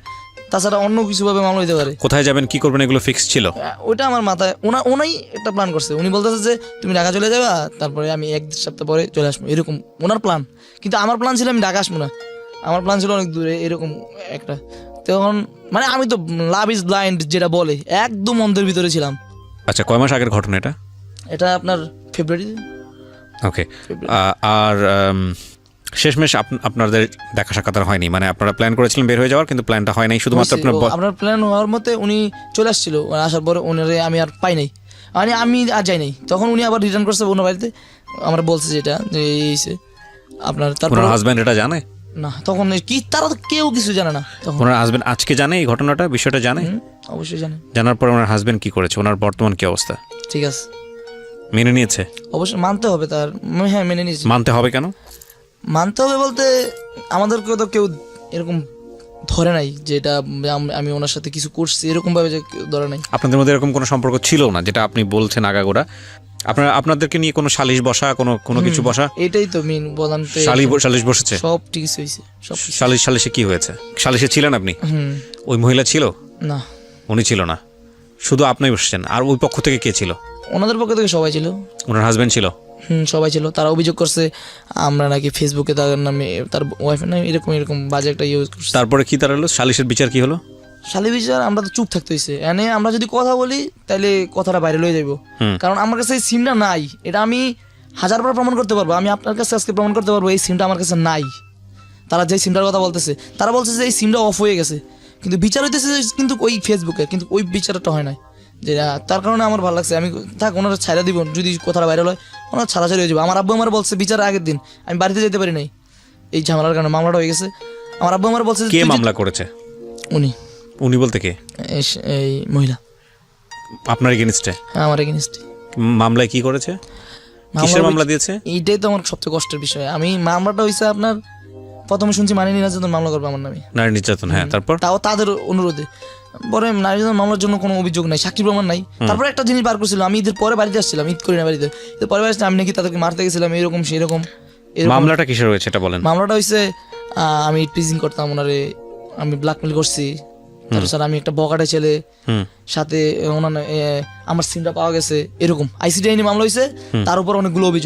তাছাড়া অন্য কিছু ভাবে মামলা হতে পারে। কোথায় যাবেন, কি করবেন, এগুলো ফিক্স ছিল? ওইটা আমার মাথায়, ওনাই একটা প্ল্যান করছে। উনি বলতেছে যে তুমি ঢাকা চলে যাবা, তারপরে আমি 1 সপ্তাহ পরে চলে আসবো, এরকম ওনার প্ল্যান। কিন্তু আমার প্ল্যান ছিল আমি ঢাকা আসবো না, আমার প্ল্যান ছিল অনেক দূরে, এরকম একটা। তখন মানে আমি তো লাভ ইজ ব্লাইন্ড যেটা বলে, একদম অন্ধের ভিতরে ছিলাম। আচ্ছা, কয় মাস আগের ঘটনা এটা? এটা আপনার ফেব্রুয়ারিতে। ওকে, আর শেষমেশ আপনাদের দেখা সাক্ষাৎ আর হয়নি? মানে আপনারা প্ল্যান করেছিলেন বের হয়ে যাওয়ার, কিন্তু প্ল্যানটা হয় নাই, শুধুমাত্র আপনার প্ল্যান হওয়ার মতে উনি চলে আসছিল, আসার পরে উনারে আমি আর পাই নাই, মানে আমি আর যাই নাই। তখন উনি আবার রিটার্ন করছে অন্য বাড়িতে, আমরা বলছে যেটা যে এইছে আপনার। তারপর হাজব্যান্ড এটা জানে না, তখন কি তারা তো কেউ কিছু জানে না। তখন ওনার হাজব্যান্ড আজকে জানে এই ঘটনাটা, বিষয়টা জানে? অবশ্যই জানে। জানার পরে ওনার হাজব্যান্ড কি করেছে, ওনার বর্তমান কি অবস্থা? ঠিক আছে, মেনে নিয়েছে? অবশ্যই মানতে হবে তার। হ্যাঁ, মেনে নিয়েছি। মানতে হবে কেন? মানতে হবে বলতে আমাদেরকে তো কেউ এরকম ধরে নাই যে এটা আমি ওনার সাথে কিছু করছি, এরকম ভাবে যে ধরে নাই। আপনাদের মধ্যে এরকম কোনো সম্পর্ক ছিল না যেটা আপনি বলছেন আগাগোড়া? আপনাদেরকে নিয়ে কোনো সালিশ বসা, কোনো কিছু বসা? এটাই তো মেন বললাম, সালিশ বসেছে, সব ঠিক হয়েছে, সব। সালিশে কি হয়েছে? সালিশে ছিলেন আপনি? ওই মহিলা ছিল না, উনি ছিল না, শুধু আপনি বসছেন। আর ওই পক্ষ থেকে কে ছিল? ওনাদের পক্ষ থেকে সবাই ছিল। ওনার হাজবেন্ড ছিল? সবাই ছিল। তারা অভিযোগ করছে আমরা নাকি ফেসবুকে তার নামে, তার ওয়াইফের নামে এরকম বাজে একটা ইউজ করছে। তারপরে কি দাঁড়ালো? সালিশের বিচার কি হলো? শালি বিচার আমরা তো চুপ থাকতে হয়েছে, এনে আমরা যদি কথা বলি তাহলে কথাটা বাইরে লয়ে যাবো, কারণ আমার কাছে এই সিমটা নাই। এটা আমি 1000বার প্রমাণ করতে পারবো, আমি আপনার কাছে আজকে প্রমাণ করতে পারবো এই সিমটা আমার কাছে নাই। তারা যে সিমটার কথা বলতেছে, তারা বলছে যে এই সিমটা অফ হয়ে গেছে, কিন্তু বিচার হইতেছে কিন্তু ওই ফেসবুকে, কিন্তু ওই বিচারটা হয় নাই। যে তার কারণে আমার ভালো লাগছে, আমি থাক ওনারা ছাড়া দিব, যদি কথাটা ভাইরাল হয় ওনারা ছাড়াছাড়ি হয়ে যাবে। আমার আব্বু আমার বলছে বিচারের আগের দিন আমি বাড়িতে যেতে পারি নাই, এই ঝামেলার কারণে মামলাটা হয়ে গেছে। আমার আব্বু আমার বলছে কে মামলা করেছে? উনি বলতে কে? এই মহিলা। আপনার এগেইনস্টে? আমার এগেইনস্টে। মামলায় কি করেছে? কিসের মামলা দিয়েছে? এইটাই তো আমার সবচেয়ে কষ্টের বিষয়। আমি মামলাটা হইছে আপনার প্রথমে শুনছি নারী নির্যাতন মামলা করবে আমার নামে। নারী নির্যাতন, হ্যাঁ। তারপর তাও তাদের অনুরোধে। পরে নারী নির্যাতন মামলার জন্য কোনো অভিযোগ নাই, সাক্ষী প্রমাণ নাই। তারপরে একটা জিনিস বার করছিল, আমি ঈদের পরে বাড়িতে আসছিলাম, ঈদ করি না বাড়িতে, ঈদের পরে আসছিলাম, আমি নাকি তাদেরকে মারতে গেছিলাম, এরকম সেরকম। মামলাটা কিসের হয়েছে এটা বলেন? মামলাটা হইছে আমি টিজিং করতাম ওনারে, আমি ব্ল্যাকমেল করছি। তারপর আমি একটা বকাটে ছেলে, সাথে ওনার আমার সিমটা পাওয়া গেছে, এরকম আইসিটি আইনি মামলা হয়েছে, তার উপর অনেকগুলো অভিযোগ।